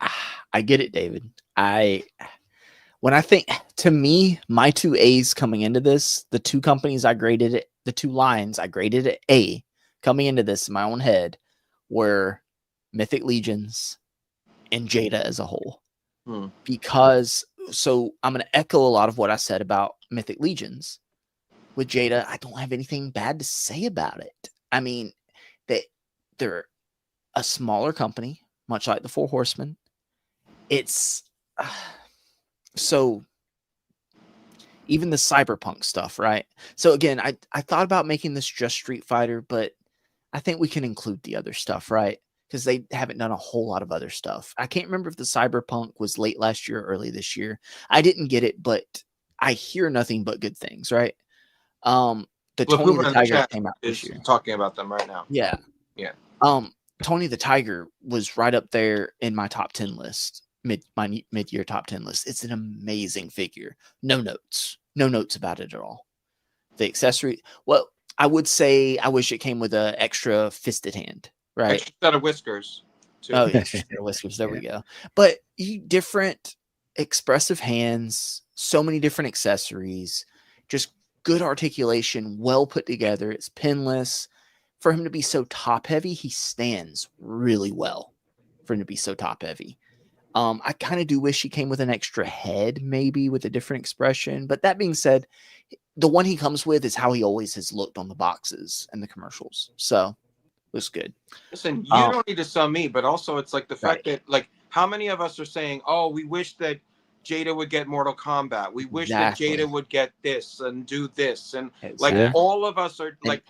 I get it, David. When I think, to me, my 2 A's coming into this, the 2 companies I graded it, the 2 lines I graded at A coming into this in my own head were Mythic Legions and Jada as a whole. Because, so I'm going to echo a lot of what I said about Mythic Legions. With Jada, I don't have anything bad to say about it. I mean, they're a smaller company, much like the 4 Horsemen. It's so even the cyberpunk stuff, right? So again, I thought about making this just Street Fighter, but I think we can include the other stuff, right? Because they haven't done a whole lot of other stuff. I can't remember if the cyberpunk was late last year or early this year. I didn't get it, but I hear nothing but good things, right? The Tony the Tiger came out this year. Talking about them right now. Yeah. Tony the Tiger was right up there in my top 10 list, my mid-year top 10 list. It's an amazing figure. No notes about it at all. The accessory, well, I would say I wish it came with an extra fisted hand, right? Extra set of whiskers. Too. Oh, extra set of whiskers. There we go. But different expressive hands, so many different accessories, just good articulation, well put together. It's pinless. for him to be so top heavy, he stands really well for him to be so top heavy. I kind of do wish he came with an extra head, maybe with a different expression. But that being said, the one he comes with is how he always has looked on the boxes and the commercials. So it was good. Listen, you don't need to sell me, but also it's like the fact that, like, how many of us are saying, oh, we wish that Jada would get Mortal Kombat. We wish that Jada would get this and do this. And like all of us are like,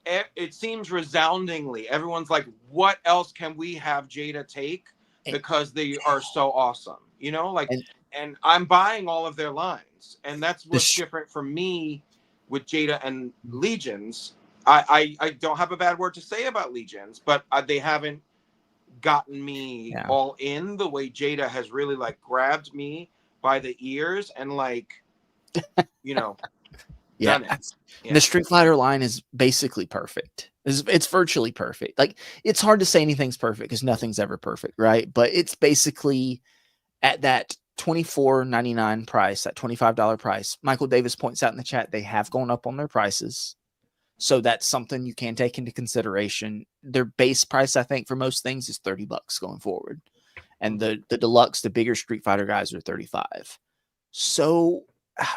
it seems resoundingly, everyone's like, what else can we have Jada take? Because they are so awesome, you know, like, and I'm buying all of their lines. And that's what's different for me with Jada and Legions. I don't have a bad word to say about Legions, but they haven't gotten me all in the way Jada has really like grabbed me by the ears and like, you know, done it. Yeah. The Street Fighter line is basically perfect. It's virtually perfect. Like, it's hard to say anything's perfect because nothing's ever perfect, right? But it's basically at that $24.99 price, that $25 price. Michael Davis points out in the chat they have gone up on their prices. So that's something you can take into consideration. Their base price, I think, for most things is $30 going forward. And the deluxe, the bigger Street Fighter guys are $35. So,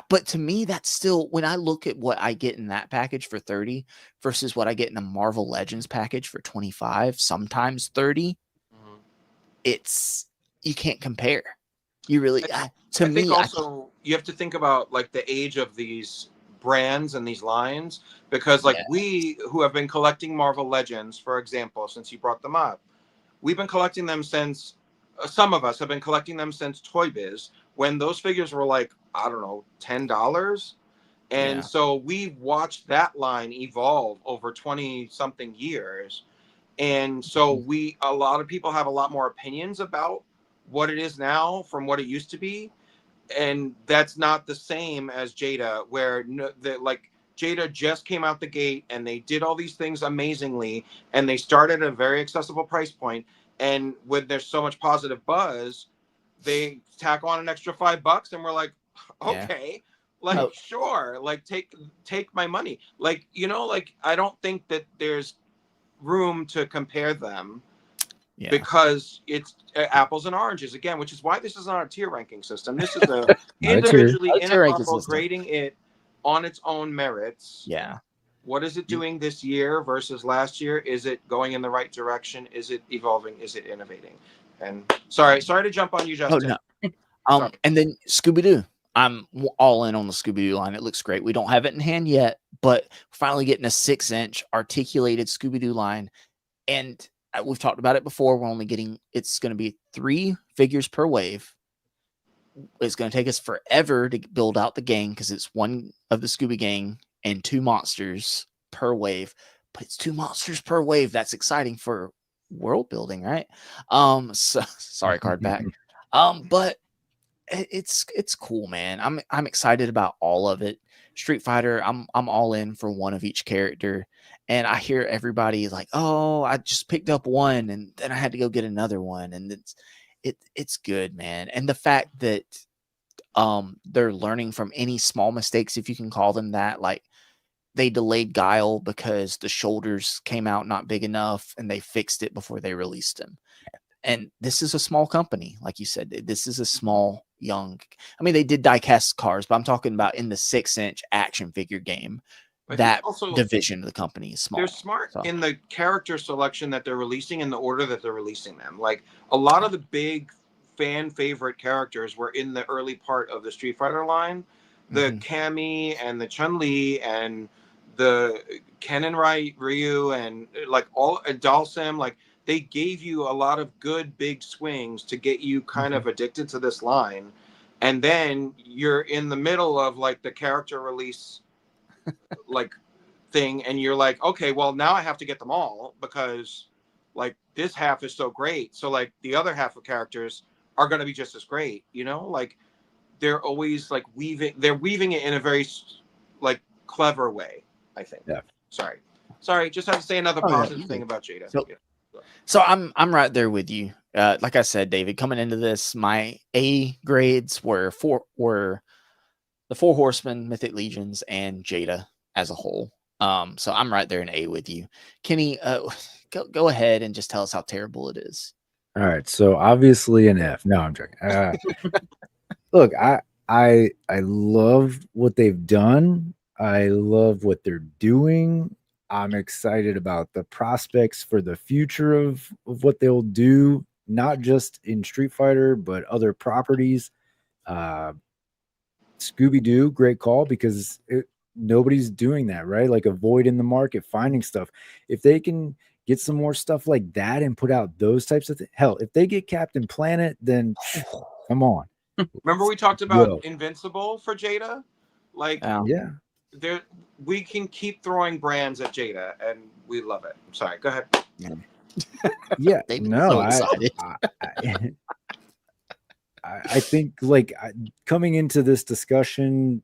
but to me, that's still, when I look at what I get in that package for $30 versus what I get in a Marvel Legends package for $25, sometimes $30, it's, you can't compare. You really, I think also you have to think about like the age of these brands and these lines, because like we who have been collecting Marvel Legends, for example, since you brought them up, we've been collecting them since, some of us have been collecting them since Toy Biz, when those figures were like, I don't know, $10. And so we watched that line evolve over 20 something years. And so a lot of people have a lot more opinions about what it is now from what it used to be. And that's not the same as Jada, where like Jada just came out the gate and they did all these things amazingly, and they started at a very accessible price point. And when there's so much positive buzz, they tack on an extra $5 and we're like, okay, like, sure, like take my money. Like, you know, like, I don't think that there's room to compare them. Because it's apples and oranges again, which is why this is not a tier ranking system. This is a individually in a bubble, grading it on its own merits. What is it doing this year versus last year? Is it going in the right direction? Is it evolving? Is it innovating? And sorry to jump on you, Justin. And then Scooby-Doo. I'm all in on the Scooby-Doo line. It looks great. We don't have it in hand yet, but finally getting a 6-inch articulated Scooby-Doo line. And we've talked about it before. We're only getting, it's going to be 3 figures per wave. It's going to take us forever to build out the gang because it's 1 of the Scooby Gang and 2 monsters per wave. But it's 2 monsters per wave. That's exciting for world building, right? So sorry, card back. But it's cool, man. I'm excited about all of it. Street Fighter, I'm all in for 1 of each character. And I hear everybody like, oh, I just picked up 1 and then I had to go get another one. And it's good, man. And the fact that they're learning from any small mistakes, if you can call them that, like they delayed Guile because the shoulders came out not big enough and they fixed it before they released him. And this is a small company, like you said. This is a small, young. I mean, they did die-cast cars, but I'm talking about in the 6-inch action figure game. But that also, division of the company is small. They're smart in the character selection that they're releasing in the order that they're releasing them. Like a lot of the big fan favorite characters were in the early part of the Street Fighter line. The Cammy and the Chun-Li and the Ken and Ryu and like all Dalsim, like they gave you a lot of good big swings to get you kind of addicted to this line. And then you're in the middle of like the character release like thing, and you're like, okay, well now I have to get them all because like this half is so great. So like the other half of characters are going to be just as great, you know? Like they're always like weaving it in a very like clever way, I think. Yeah. Sorry, just have to say another positive thing about Jada. So I'm right there with you. Like I said, David, coming into this, my A grades were the 4 Horsemen, Mythic Legions, and Jada as a whole. So I'm right there in A with you. Kenny, go ahead and just tell us how terrible it is. All right, so obviously an F. No, I'm joking. Look, I love what they've done. I love what they're doing. I'm excited about the prospects for the future of what they'll do, not just in Street Fighter, but other properties. Scooby-Doo, great call, because nobody's doing that, right? Like a void in the market, finding stuff. If they can get some more stuff like that and put out those types of things, hell, if they get Captain Planet, then come on. Remember we talked about Invincible for Jada? Like, yeah, there we can keep throwing brands at Jada, and we love it. I'm sorry, go ahead. Yeah, David's no, so excited. I think like coming into this discussion,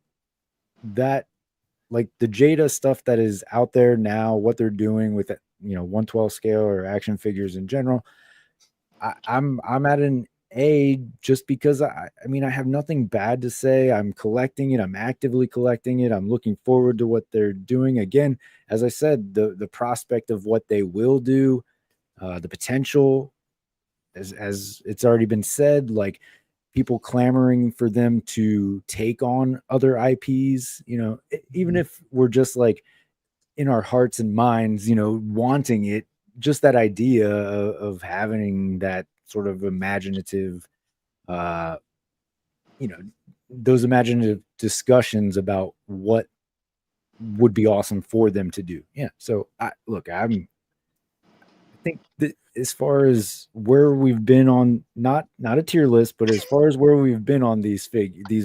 that like the Jada stuff that is out there now, what they're doing with 1/12 scale or action figures in general, I'm at an A just because I mean I have nothing bad to say. I'm collecting it. I'm actively collecting it. I'm looking forward to what they're doing. Again, as I said, the prospect of what they will do, the potential, as it's already been said, like people clamoring for them to take on other IPs, even if we're just like in our hearts and minds, wanting it, just that idea of having that sort of imaginative, those imaginative discussions about what would be awesome for them to do. Yeah. So I think that as far as where we've been on, not a tier list, but as far as where we've been on these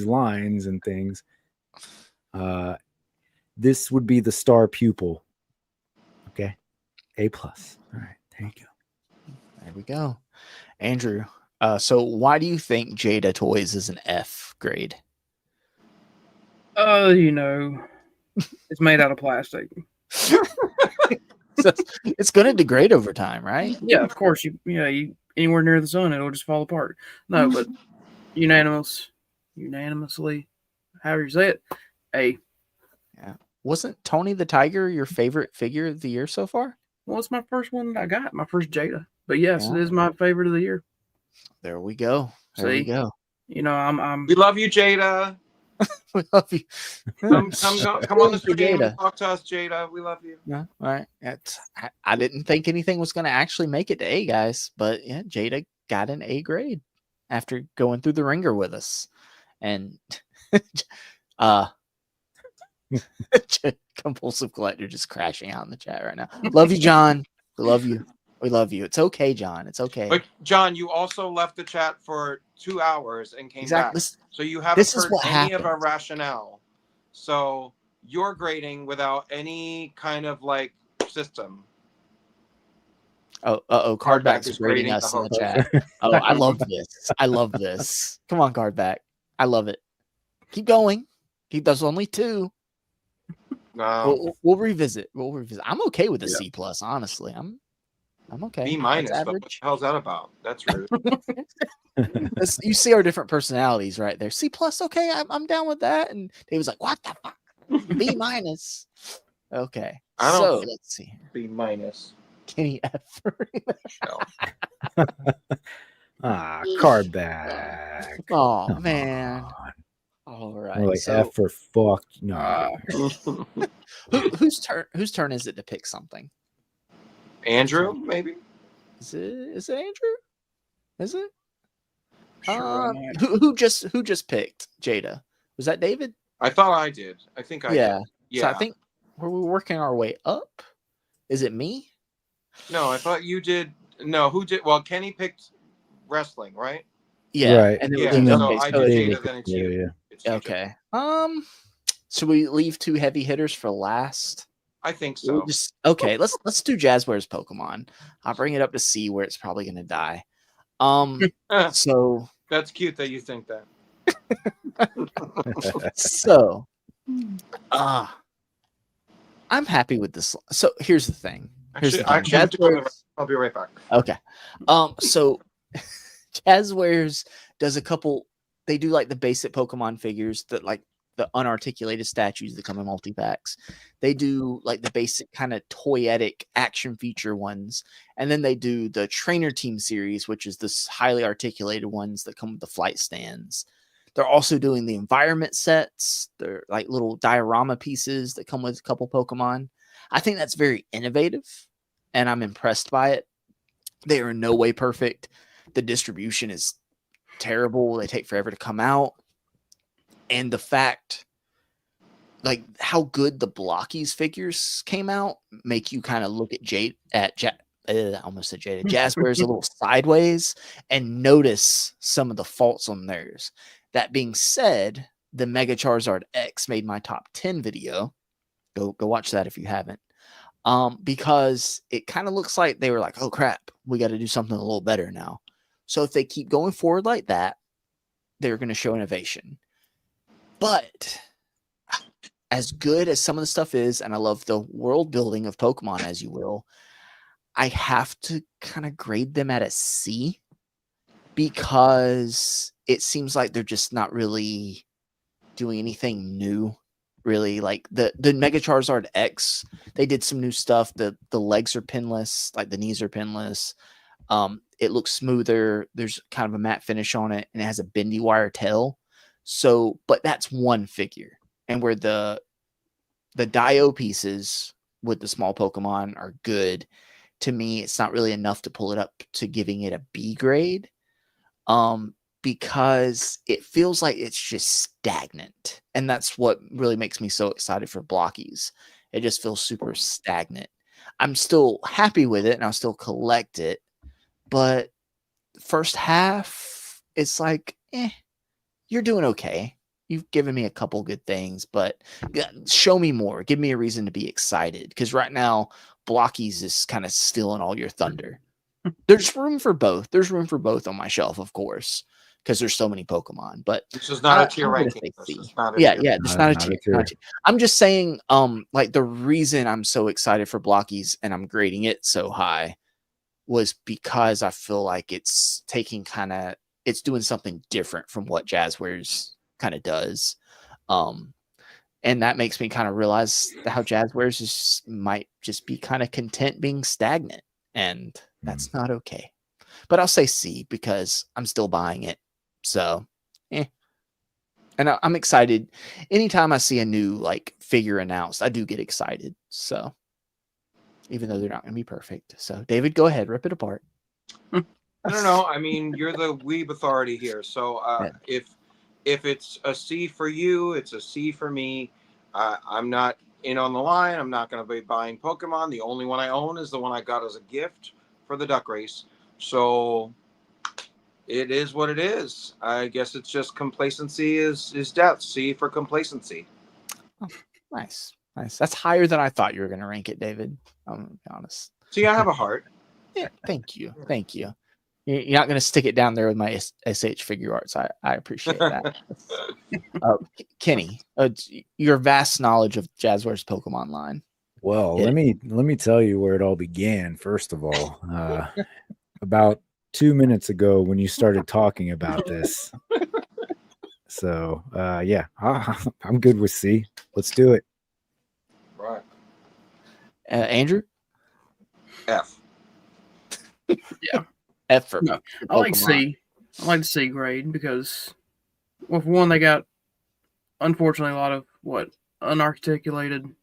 lines and things, this would be the star pupil. Okay. A+. All right. There you go. There we go. Andrew, so why do you think Jada Toys is an F grade? It's made out of plastic. It's going to degrade over time, right? Yeah, of course. You anywhere near the sun, it'll just fall apart. No, but unanimously, however you say it, A. Yeah. Wasn't Tony the Tiger your favorite figure of the year so far? Well, it's my first one that I got, my first Jada. But yes, It is my favorite of the year. There we go. We go. I'm. We love you, Jada. We love you. Come on the stream and talk to us, Jada. We love you. Yeah, all right. I didn't think anything was going to actually make it to A, guys, but yeah, Jada got an A grade after going through the ringer with us, and Compulsive Collector just crashing out in the chat right now. Love you, John. We love you. We love you. It's okay, John. It's okay. But John, you also left the chat for 2 hours and came back. So you haven't heard any of our rationale. So you're grading without any kind of like system. Cardback is grading us in the chat. Oh, I love this. I love this. Come on, Cardback. I love it. Keep going. There's only 2. No. We'll revisit. I'm okay with a C+, honestly. I'm okay. B-, what the hell's that about? That's rude. You see our different personalities right there. C+, okay, I'm down with that. And Dave was like, what the fuck? B-. Okay. So let's see. B-. Kenny F. Cardback. Oh, man. All right. More like F for fuck. No. Whose turn is it to pick something? Andrew, maybe. Is it Andrew? Is it? Sure, who just picked Jada? Was that David? I thought I did. I think I did. Yeah. So I think we're working our way up. Is it me? No, I thought you did. No, who did? Well, Kenny picked wrestling, right? Yeah. Right. And so I did Jada, then it's you. Yeah. It's you, okay. Should we leave 2 heavy hitters for last? I think so. Let's do Jazzware's Pokemon. I'll bring it up to C where it's probably gonna die. So that's cute that you think that. So I'm happy with this. So here's the thing. I'll be right back. Okay. So Jazzwares does a couple. They do like the basic Pokemon figures that like the unarticulated statues that come in multi-packs. They do like the basic kind of toyetic action feature ones. And then they do the trainer team series, which is this highly articulated ones that come with the flight stands. They're also doing the environment sets. They're like little diorama pieces that come with a couple Pokemon. I think that's very innovative, and I'm impressed by it. They are in no way perfect. The distribution is terrible. They take forever to come out. And the fact, like, how good the Blockies figures came out make you kind of look at almost said Jada. Jazzwares a little sideways and notice some of the faults on theirs. That being said, the Mega Charizard X made my top 10 video. Go watch that if you haven't. Because it kind of looks like they were like, oh crap, we got to do something a little better now. So if they keep going forward like that, they're going to show innovation. But as good as some of the stuff is, and I love the world building of Pokemon, as you will, I have to kind of grade them at a C, because it seems like they're just not really doing anything new. Really, like the Mega Charizard X, they did some new stuff. The legs are pinless, like the knees are pinless. It looks smoother. There's kind of a matte finish on it, and it has a bendy wire tail. So, but that's one figure. And where the Dio pieces with the small Pokemon are good, to me, it's not really enough to pull it up to giving it a B grade. Because it feels like it's just stagnant. And that's what really makes me so excited for Blockies. It just feels super stagnant. I'm still happy with it, and I'll still collect it. But first half, it's like, you're doing okay. You've given me a couple good things, but show me more. Give me a reason to be excited. Because right now, Blockies is kind of stealing all your thunder. There's room for both. There's room for both on my shelf, of course, because there's so many Pokemon. But this is not a tier ranking. It's not a tier. I'm just saying, like, the reason I'm so excited for Blockies and I'm grading it so high was because I feel like it's doing something different from what Jazzwares kind of does. And that makes me kind of realize how Jazzwares might just be kind of content being stagnant, and that's not okay. But I'll say C because I'm still buying it. So, And I'm excited. Anytime I see a new like figure announced, I do get excited. So, even though they're not going to be perfect. So, David, go ahead, rip it apart. I don't know. I mean, you're the weeb authority here. So, if it's a C for you, it's a C for me. I'm not in on the line. I'm not going to be buying Pokemon. The only one I own is the one I got as a gift for the duck race. So it is what it is. I guess it's just complacency is death. C for complacency. Oh, nice. That's higher than I thought you were going to rank it, David. I'm going to be honest. See, I have a heart. Yeah, thank you. You're not going to stick it down there with my SH Figuarts. I appreciate that. Kenny, your vast knowledge of Jazzwares Pokemon line. Well, let me tell you where it all began. First of all, about 2 minutes ago when you started talking about this. So yeah, I'm good with C. Let's do it. Right. Andrew? F. Yeah. F for no. I like C. I like the C grade because, well, for one, they got, unfortunately, a lot of unarticulated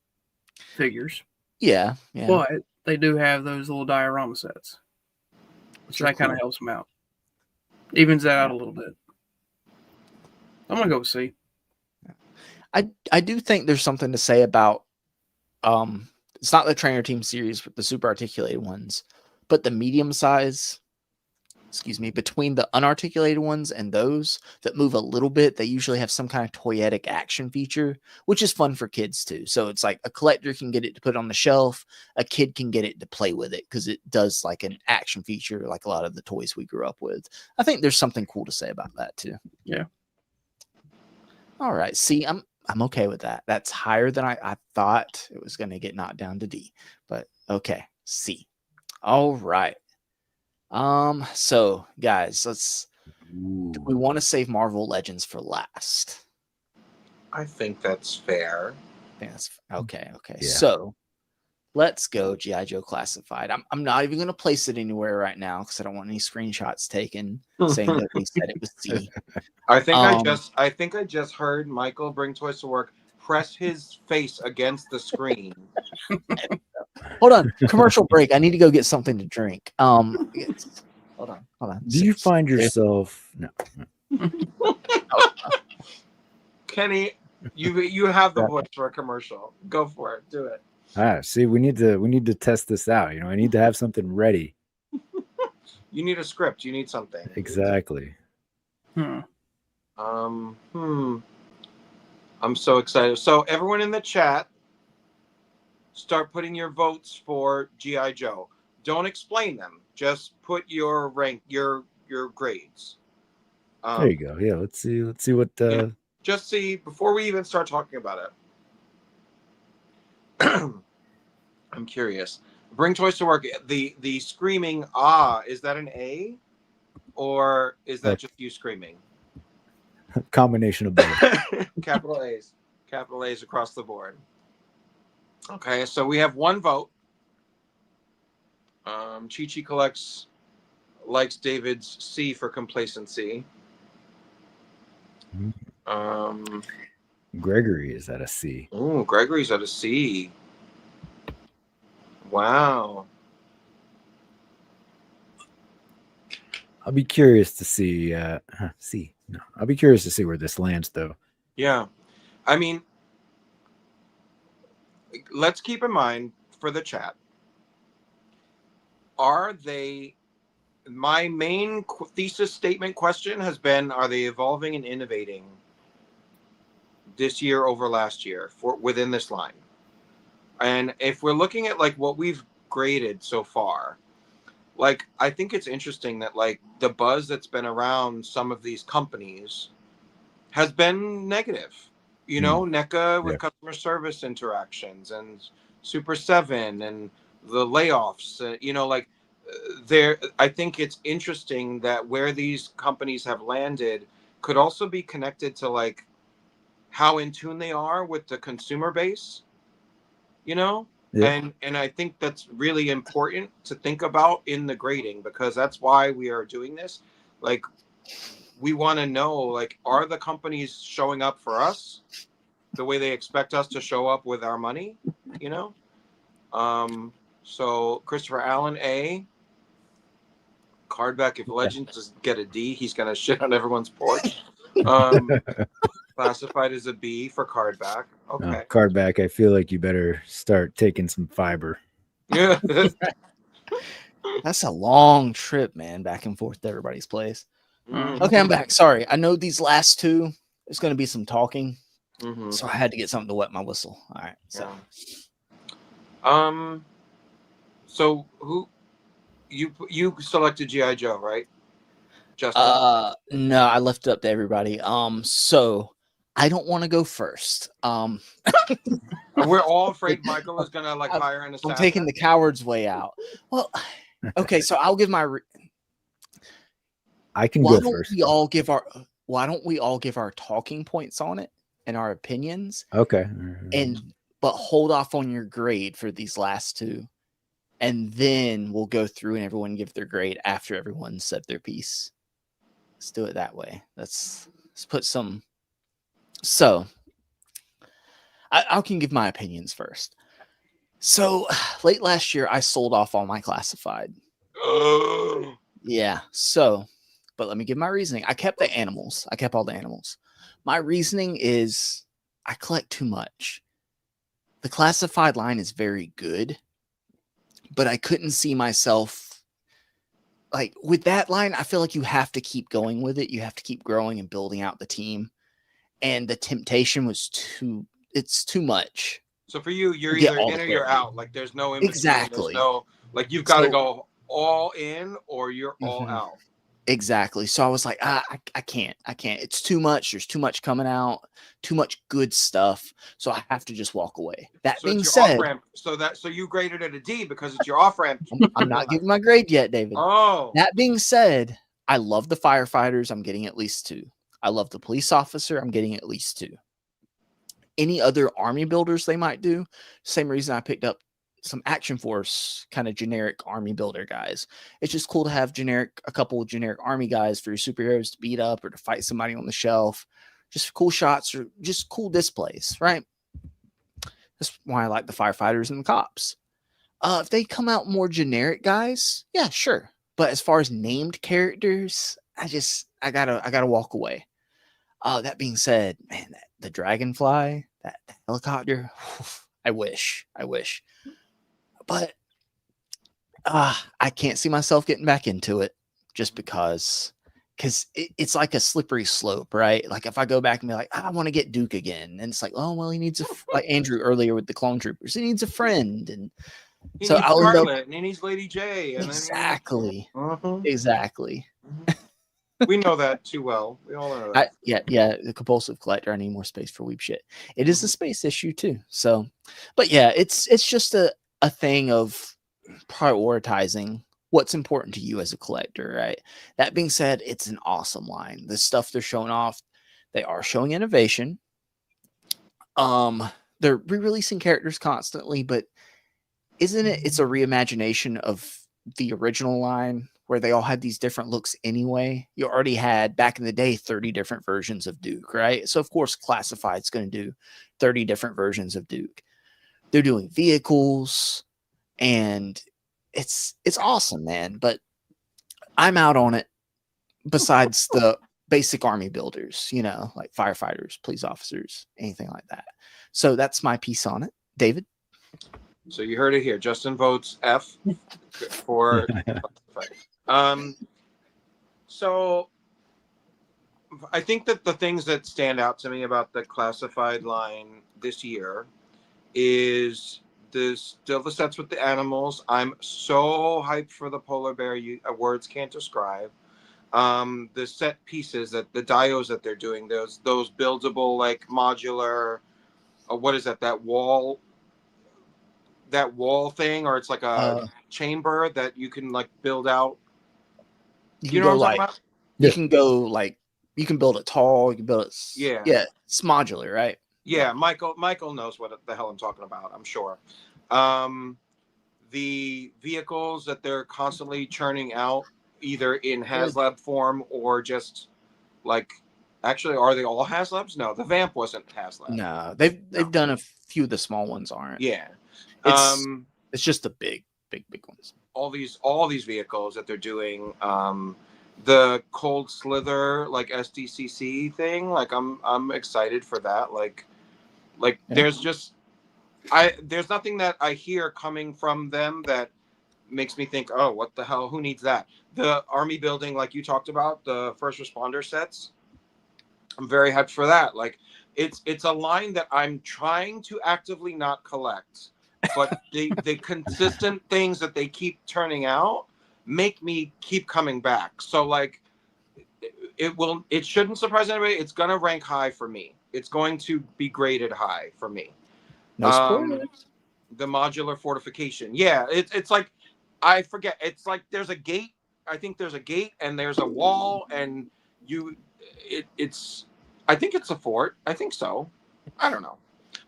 figures. Yeah. But they do have those little diorama sets, so that kind of helps them out. Evens that out a little bit. I'm gonna go with C. I do think there's something to say about it's not the trainer team series with the super articulated ones, but the medium size, between the unarticulated ones and those that move a little bit, they usually have some kind of toyetic action feature, which is fun for kids too. So it's like a collector can get it to put on the shelf, a kid can get it to play with it because it does like an action feature like a lot of the toys we grew up with. I think there's something cool to say about that too. Yeah. All right. See, I'm okay with that. That's higher than I thought it was going to get knocked down to D, but okay. C. All right. So guys, do we want to save Marvel Legends for last? I think that's fair. I think that's okay. Okay. Yeah. So let's go G.I. Joe Classified. I'm not even going to place it anywhere right now because I don't want any screenshots taken saying nobody said it was C. I think I just heard Michael bring toys to work press his face against the screen. Hold on. Commercial break. I need to go get something to drink. Hold on. Do you find yourself? No. Kenny, you have the voice for a commercial. Go for it. Do it. See, we need to test this out. I need to have something ready. You need a script. You need something. Exactly. I'm so excited. So everyone in the chat, start putting your votes for G.I. Joe. Don't explain them. Just put your rank, your grades. There you go. Yeah, let's see what. Just see before we even start talking about it. I'm curious. Bring toys to work. The screaming is that an A, or is that just you screaming? Combination of both. Capital A's across the board. Okay, so we have one vote. Chi likes David's C for complacency. Gregory is at a C. Oh, Gregory's at a C. Wow. I'll be curious to see. C. No, I'll be curious to see where this lands, though. Yeah, I mean, let's keep in mind for the chat. My main thesis statement question has been: are they evolving and innovating this year over last year within this line? And if we're looking at like what we've graded so far, like I think it's interesting that like the buzz that's been around some of these companies has been negative. NECA with customer service interactions and Super 7 and the layoffs. I think it's interesting that where these companies have landed could also be connected to like how in tune they are with the consumer base. Yeah. And I think that's really important to think about in the grading, because that's why we are doing this. Like, we want to know, like, are the companies showing up for us the way they expect us to show up with our money? So Christopher Allen, A. Cardback, if Legends doesn't get a D, he's gonna shit on everyone's porch. Classified as a B for Cardback. Okay. Cardback, I feel like you better start taking some fiber. Yeah. That's a long trip, man, back and forth to everybody's place. Mm-hmm. Okay, I'm back. Sorry. I know these last two, there's going to be some talking. Mm-hmm. So I had to get something to wet my whistle. All right. So, So who you selected G.I. Joe, right? Justin? No, I left it up to everybody. So I don't want to go first. We're all afraid Michael is gonna like hire an assassin. I'm taking the coward's way out. Well, okay, so I'll give my. I can go first. Why don't we all give our talking points on it and our opinions? Okay. But hold off on your grade for these last two, and then we'll go through and everyone give their grade after everyone said their piece. Let's do it that way. Let's put some. So I can give my opinions first. So late last year, I sold off all my classified. Yeah. So, but let me give my reasoning. I kept the animals. I kept all the animals. My reasoning is I collect too much. The classified line is very good, but I couldn't see myself like with that line. I feel like you have to keep going with it. You have to keep growing and building out the team. And the temptation was it's too much. So for you, you're either in or you're out. Like there's no in between. Exactly. Like you've got to go all in or you're all out. Exactly. So I was like, I can't. It's too much. There's too much coming out, too much good stuff. So I have to just walk away. That being said, so you graded it a D because it's your off ramp. I'm not giving my grade yet, David. Oh. That being said, I love the firefighters. I'm getting at least 2. I love the police officer. I'm getting at least 2. any other army builders they might do. Same reason I picked up some Action Force kind of generic army builder guys. It's just cool to have a couple of generic army guys for your superheroes to beat up or to fight somebody on the shelf. Just cool shots or just cool displays, right? That's why I like the firefighters and the cops. If they come out more generic guys, yeah, sure. But as far as named characters, I gotta walk away. That being said, man, the dragonfly, that helicopter, I wish. But I can't see myself getting back into it just because it's like a slippery slope, right? Like if I go back and be like, I want to get Duke again, and it's like, oh well, he needs like Andrew earlier with the clone troopers, he needs a friend, and He so needs I'll end up Scarlet, and he needs Lady J. And exactly. Then Exactly. we know that too well. We all know that. Yeah. The compulsive collector. I need more space for weeb shit. It is a space issue too. So, but yeah, it's just a thing of prioritizing what's important to you as a collector, right? That being said, it's an awesome line. The stuff they're showing off, they are showing innovation. They're re-releasing characters constantly, but isn't it? It's a reimagination of the original line where they all had these different looks anyway. You already had back in the day 30 different versions of Duke, right? So of course Classified's going to do 30 different versions of Duke. They're doing vehicles and it's awesome, man, but I'm out on it besides the basic army builders, you know, like firefighters, police officers, anything like that. So that's my piece on it. David? So you heard it here. Justin votes F for so I think that the things that stand out to me about the Classified line this year is still the sets with the animals. I'm so hyped for the polar bear. Words can't describe. The set pieces that the dios that they're doing, those buildable like modular. What is that? That wall thing, or it's like a chamber that you can like build out. You know what I'm talking about? You can go like you can build it tall. You can build it. Yeah. It's modular, right? Yeah, Michael knows what the hell I'm talking about, I'm sure. The vehicles that they're constantly churning out, either in HasLab form or just like, actually, are they all HasLabs? No, the Vamp wasn't HasLab. No, they've done a few of the small ones aren't. Yeah. It's just the big ones. All these vehicles that they're doing, the Cold Slither like SDCC thing, like I'm excited for that. Like there's just there's nothing that I hear coming from them that makes me think, oh, what the hell? Who needs that? The army building, like you talked about, the first responder sets. I'm very hyped for that. Like it's a line that I'm trying to actively not collect, but the consistent things that they keep turning out make me keep coming back. So like it shouldn't surprise anybody. It's gonna rank high for me. It's going to be graded high for me. No spoilers. The modular fortification. Yeah, it's like, I forget. It's like there's a gate. I think there's a gate and there's a wall and it's I think it's a fort. I think so. I don't know.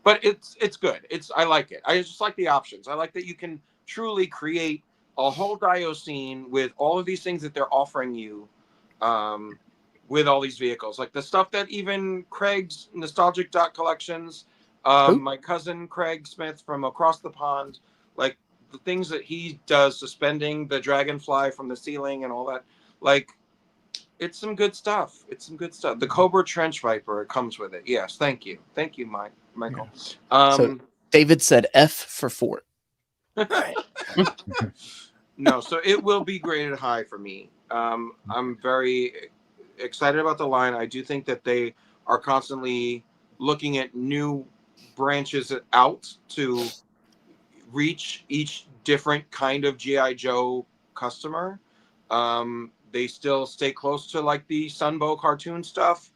But it's good. I like it. I just like the options. I like that you can truly create a whole Dio scene with all of these things that they're offering you, with all these vehicles. Like the stuff that even Craig's Nostalgic Dot Collections, my cousin Craig Smith from across the pond, like the things that he does, suspending the dragonfly from the ceiling and all that, like it's some good stuff. The Cobra Trench Viper comes with it. Yes, thank you, Michael. Yeah. So David said F for fort. Right. No, so it will be graded high for me. I'm very excited about the line. I do think that they are constantly looking at new branches out to reach each different kind of G.I. Joe customer. They still stay close to like the Sunbow cartoon stuff.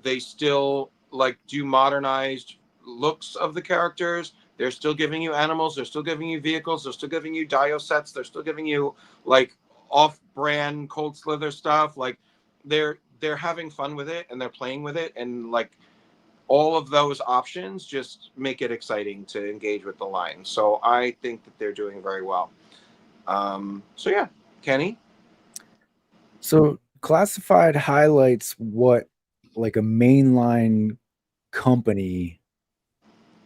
They still like do modernized looks of the characters. They're still giving you animals. They're still giving you vehicles. They're still giving you Dio sets. They're still giving you like off-brand Cold Slither stuff. Like they're having fun with it and they're playing with it. And like all of those options just make it exciting to engage with the line. So I think that they're doing very well. So yeah, Kenny. So Classified highlights what like a mainline company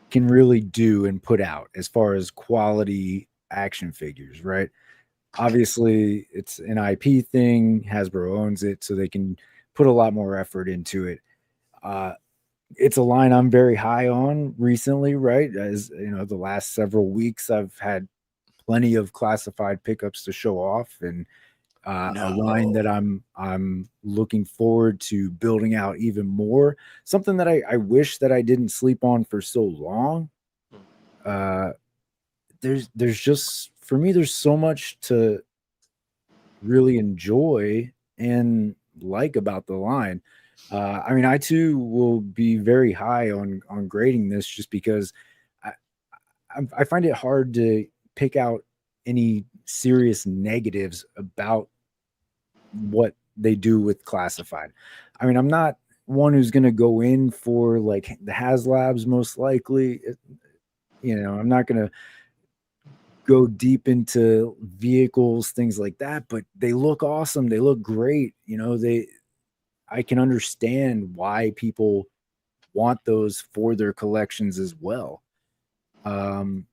can really do and put out as far as quality action figures, right? Obviously, it's an IP thing. Hasbro owns it, so they can put a lot more effort into it. It's a line I'm very high on recently, right? As you know, the last several weeks I've had plenty of Classified pickups to show off, and a line that I'm looking forward to building out even more. Something that I wish that I didn't sleep on for so long. There's just, for me, there's so much to really enjoy and like about the line. I mean, I too will be very high on grading this, just because I find it hard to pick out any serious negatives about what they do with Classified. I mean, I'm not one who's going to go in for like the HasLabs, most likely. You know, I'm not going to go deep into vehicles, things like that, but they look awesome. They look great. You know, I can understand why people want those for their collections as well. I'm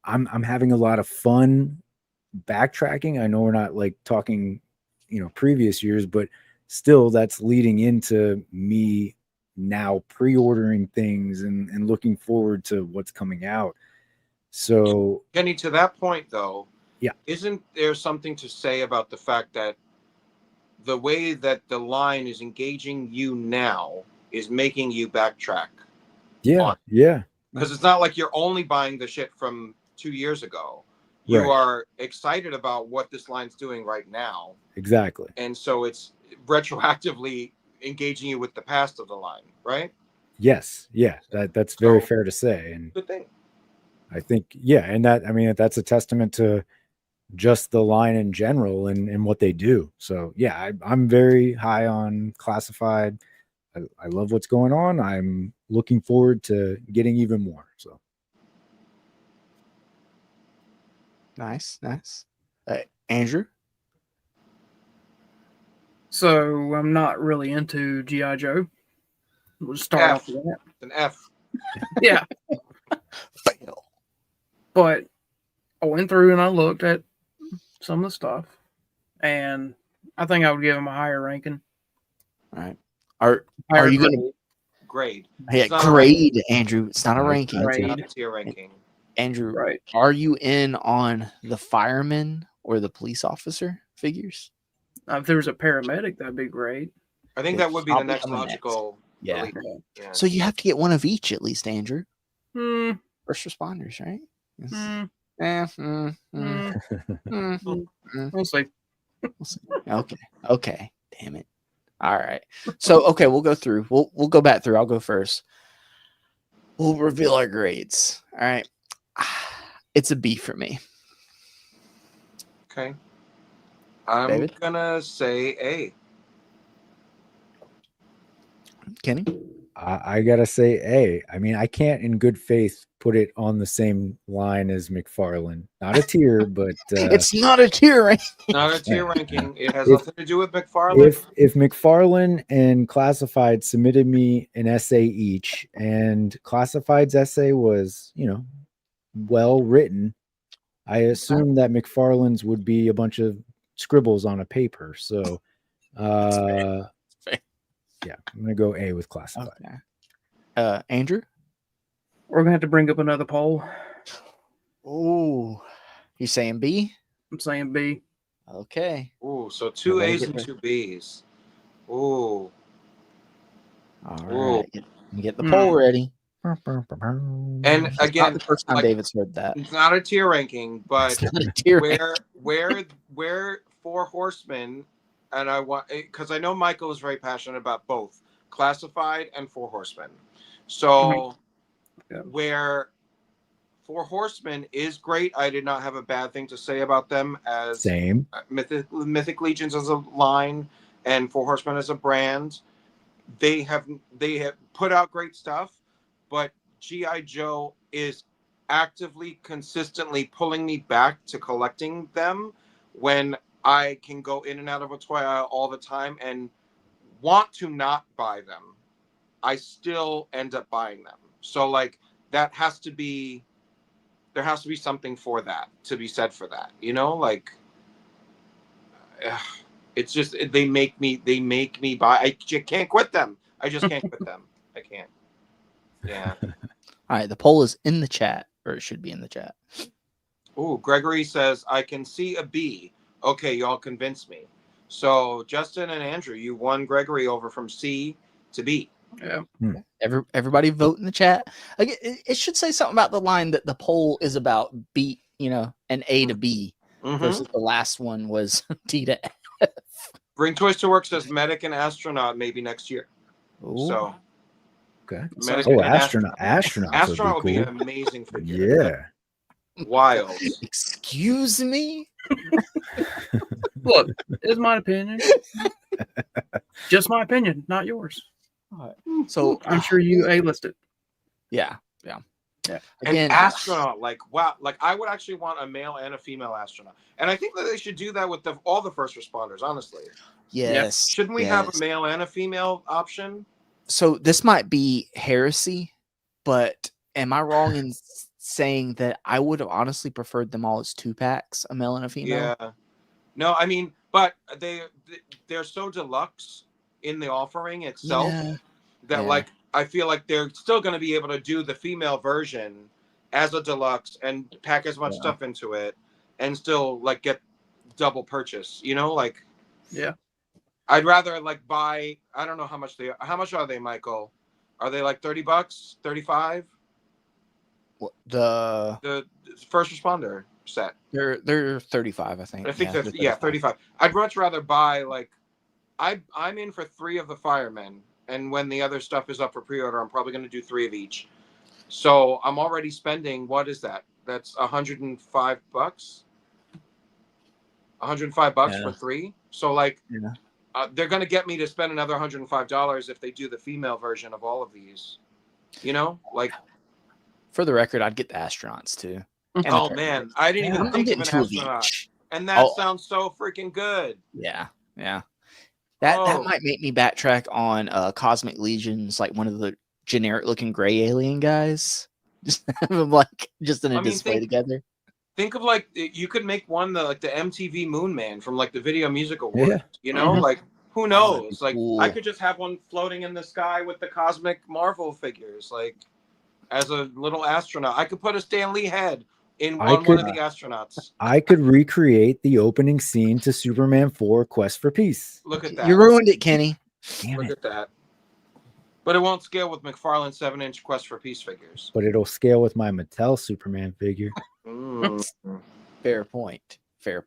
having a lot of fun backtracking. I know we're not like talking, you know, previous years, but still that's leading into me now pre-ordering things and looking forward to what's coming out. So Kenny, to that point though, yeah, isn't there something to say about the fact that the way that the line is engaging you now is making you backtrack? Yeah. Because it's not like you're only buying the shit from 2 years ago. You Right. are excited about what this line's doing right now. Exactly. And so it's retroactively engaging you with the past of the line, right? Yes. Yeah. That's very fair to say. And good thing. I think, yeah. And that, I mean, that's a testament to just the line in general and what they do. So yeah, I'm very high on Classified. I love what's going on. I'm looking forward to getting even more. So Nice. Andrew? So I'm not really into G.I. Joe. We'll start off with that. An F. Yeah. Fail. But I went through and I looked at some of the stuff, and I think I would give them a higher ranking. All right. Are you going to grade? Yeah, grade, Andrew. It's not a ranking. It's not a tier ranking. Andrew, right? Are you in on the fireman or the police officer figures? If there was a paramedic, that'd be great. I think that would be the next logical. Yeah. So you have to get one of each at least, Andrew. First responders, right? We'll see. Okay. Damn it. All right. So okay, we'll go through. We'll go back through. I'll go first. We'll reveal our grades. All right. It's a B for me. Okay. I'm gonna say A. Kenny? I gotta say A. I mean, I can't in good faith put it on the same line as McFarlane. Not a tier, but it's not a tier ranking. Not a tier ranking. It has nothing to do with McFarlane. If McFarlane and Classified submitted me an essay each, and Classified's essay was, you know, well written, I assume that McFarlane's would be a bunch of scribbles on a paper. So yeah, I'm gonna go A with Classified. Okay. Andrew? We're gonna have to bring up another poll. Oh, you saying B? I'm saying B. Okay. Ooh, so 2 A's and 2 B's. Ooh. All right. Get the poll ready. And again, the first time David's heard that. It's not a tier ranking, but where Four Horsemen, and I want, because I know Michael is very passionate about both Classified and Four Horsemen. So where Four Horsemen is great, I did not have a bad thing to say about them as same Mythic Legions as a line and Four Horsemen as a brand. they have put out great stuff, but G.I. Joe is actively, consistently pulling me back to collecting them when I can go in and out of a toy aisle all the time and want to not buy them. I still end up buying them. So like there has to be something for that to be said for that, you know, like it's just they make me buy. I can't quit them. I just can't quit them. I can't. Yeah. All right, the poll is in the chat, or it should be in the chat. Oh, Gregory says I can see a B. Okay, y'all convinced me. So Justin and Andrew, you won Gregory over from C to B. Yeah. Everybody vote in the chat. Like, it should say something about the line that the poll is about B, you know, an A to B versus the last one was D to F. Bring Toys to Work says medic and astronaut maybe next year. Ooh. So Okay. medic Oh, and astronauts astronaut would be cool. an amazing figure. Yeah. Wild. Excuse me? Look, it's my opinion. Just my opinion, not yours. All right. So I'm sure you A-listed. yeah. An astronaut, like wow, like I would actually want a male and a female astronaut, and I think that they should do that with all the first responders. Honestly, yes. shouldn't we have a male and a female option? So this might be heresy, but am I wrong in saying that I would have honestly preferred them all as 2-packs, a male and a female? Yeah, no, I mean, but they're so deluxe in the offering itself that like I feel like they're still going to be able to do the female version as a deluxe and pack as much stuff into it and still like get double purchase, you know, like I'd rather like buy, I don't know how much are they, Michael? Are they like $30, 35? The first responder set. They're 35, I think. I think they're 35. I'd much rather buy like I'm in for 3 of the firemen, and when the other stuff is up for pre-order, I'm probably going to do 3 of each. So I'm already spending, what is that? That's $105. $105 for 3. So like they're going to get me to spend another $105 if they do the female version of all of these. You know, like for the record, I'd get the astronauts too. Oh man, I didn't even think of an astronaut. And that sounds so freaking good. Yeah. That might make me backtrack on Cosmic Legions, like one of the generic looking gray alien guys. Just have them like just in a display together. Think of like you could make one like the MTV Moon Man from like the Video Music Awards. Yeah. You know, like who knows? Like I could just have one floating in the sky with the Cosmic Marvel figures, like as a little astronaut. I could put a Stan Lee head on one of the astronauts. I could recreate the opening scene to Superman 4 Quest for Peace. Look at that. You ruined it, Kenny. Look at that. But it won't scale with McFarlane 7-inch Quest for Peace figures. But it'll scale with my Mattel Superman figure. Fair point. All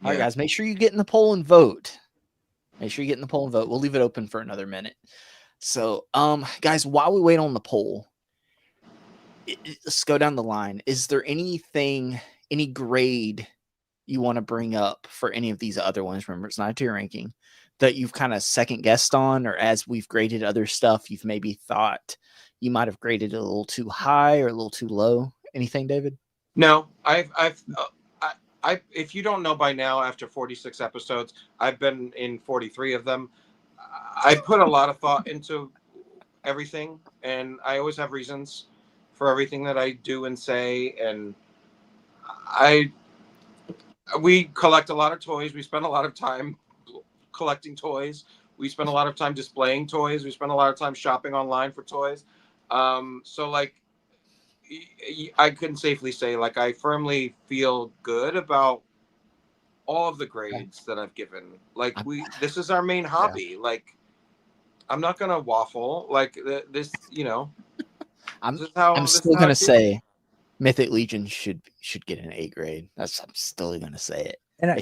right, guys, make sure you get in the poll and vote. We'll leave it open for another minute. So, guys, while we wait on the poll, let's go down the line. Is there anything, any grade you want to bring up for any of these other ones? Remember, it's not a tier ranking that you've kind of second guessed on, or as we've graded other stuff, you've maybe thought you might have graded it a little too high or a little too low. Anything, David? No, if you don't know by now, after 46 episodes, I've been in 43 of them. I put a lot of thought into everything, and I always have reasons for everything that I do and say. And we collect a lot of toys. We spend a lot of time collecting toys. We spend a lot of time displaying toys. We spend a lot of time shopping online for toys. So like, I can safely say, like, I firmly feel good about all of the grades that I've given. Like, this is our main hobby. Like, I'm not gonna waffle. Like this, you know. I'm still gonna say Mythic Legion should get an A grade. I'm still gonna say it. I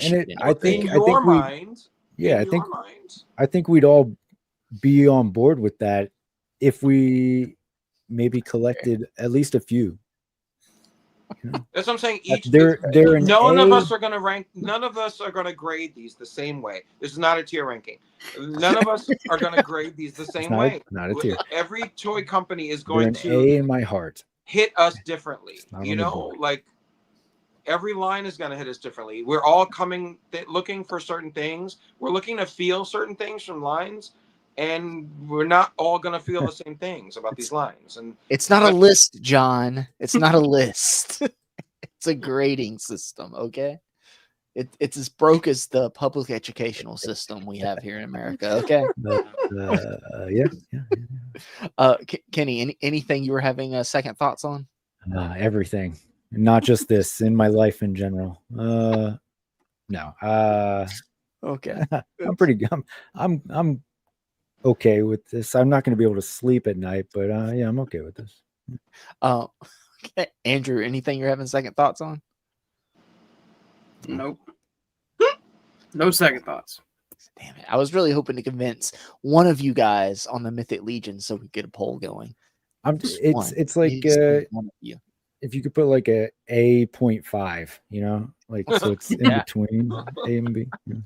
think we'd all be on board with that if we maybe collected at least a few. You know? That's what I'm saying. They're an none A. of us are going to rank. None of us are going to grade these the same way. This is not a tier ranking. None of us are going to grade these the same way. Not a tier. Every toy company is They're going an to A in my heart. hit us differently. Not You on the know, board. like every line is going to hit us differently. We're all looking for certain things. We're looking to feel certain things from lines, and we're not all going to feel the same things about these lines. And It's not a list, John. It's not a list. It's a grading system, okay? It's as broke as the public educational system we have here in America, okay? Yeah. Kenny, anything you were having second thoughts on? Everything, not just this, in my life in general. No. Okay. I'm pretty good. I'm okay with this. I'm not going to be able to sleep at night, but yeah, I'm okay with this. Okay. Andrew, anything you're having second thoughts on? Nope. No second thoughts. Damn it. I was really hoping to convince one of you guys on the Mythic Legion so we could get a poll going. It's like one of you. if you could put like a 0.5, you know, like so it's in between A and B. Yeah.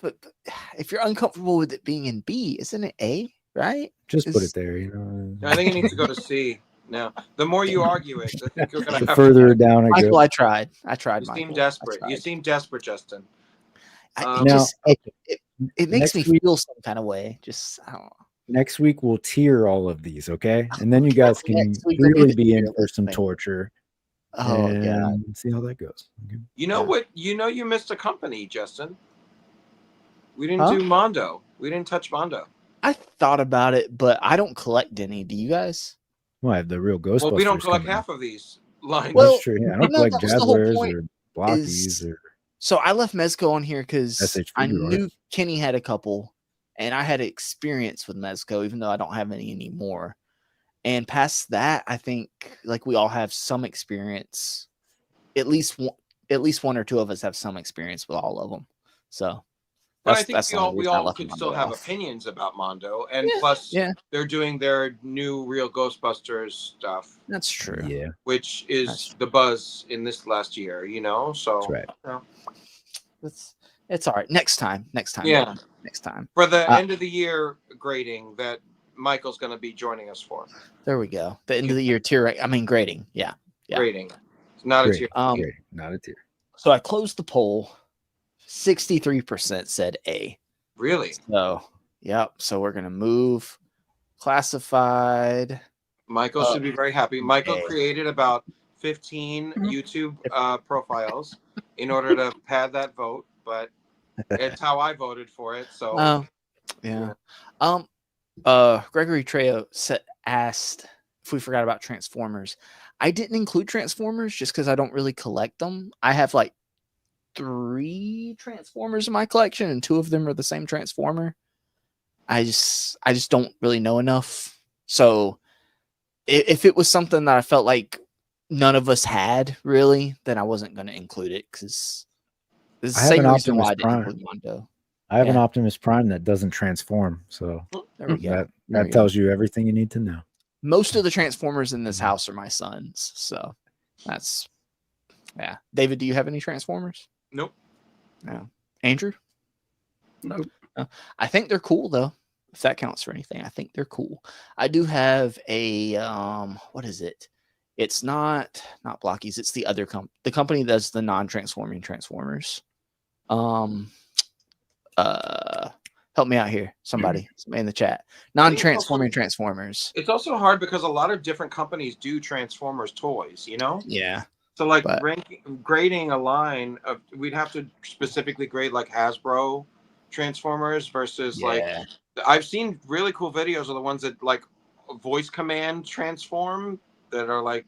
But if you're uncomfortable with it being in B, isn't it A, right? Just put it there, you know. I think it needs to go to C now. The more you argue it, I think you're going to The have further down I Michael, go. I tried. You seem desperate. You seem desperate, Justin. It makes me feel some kind of way. Just I don't know. Next week we'll tier all of these, okay? And then you guys can really be in for some torture. Oh yeah. See how that goes. Okay. You know what? You know you missed a company, Justin. We didn't do Mondo. We didn't touch Mondo. I thought about it, but I don't collect any. Do you guys? Well, I have the real Ghostbusters. Well, we don't collect half of these lines. Well, that's true. Yeah, I don't collect Jazzwares or Blockies or. So I left Mezco on here because SH I Figuarts. knew Kenny had a couple, and I had experience with Mezco, even though I don't have any anymore. And past that, I think like we all have some experience. At least one or two of us have some experience with all of them. So, but I think we all could still have opinions about Mondo, and plus, they're doing their new Real Ghostbusters stuff. That's true. Yeah, which is the buzz in this last year, you know. So that's right. You know. It's all right. Next time. Yeah. Next time. For the end of the year grading that Michael's going to be joining us for. There we go. The end of the year grading. Yeah. Grading. It's not a tier. Not a tier. So I closed the poll. 63% said A. Really? So, yep. So we're going to move classified. Michael should be very happy. Michael created about 15 YouTube profiles in order to pad that vote, but it's how I voted for it. So, yeah. Gregory Trejo asked if we forgot about Transformers. I didn't include Transformers just because I don't really collect them. I have like 3 Transformers in my collection, and 2 of them are the same Transformer. I just don't really know enough. So if it was something that I felt like none of us had really, then I wasn't going to include it because this is the same reason why I didn't include Mondo. I have an Optimus Prime that doesn't transform, so there we go. That tells you everything you need to know. Most of the Transformers in this house are my sons, so that's David, do you have any Transformers? Nope. No. Andrew? Nope. I think they're cool though. If that counts for anything, I think they're cool. I do have a what is it? It's not Blockies. It's the other the company that's the non-transforming Transformers. Help me out here, somebody in the chat. Non-transforming Transformers. It's also hard because a lot of different companies do Transformers toys, you know? Yeah. So like grading a line of, we'd have to specifically grade like Hasbro Transformers versus like, I've seen really cool videos of the ones that like voice command transform that are like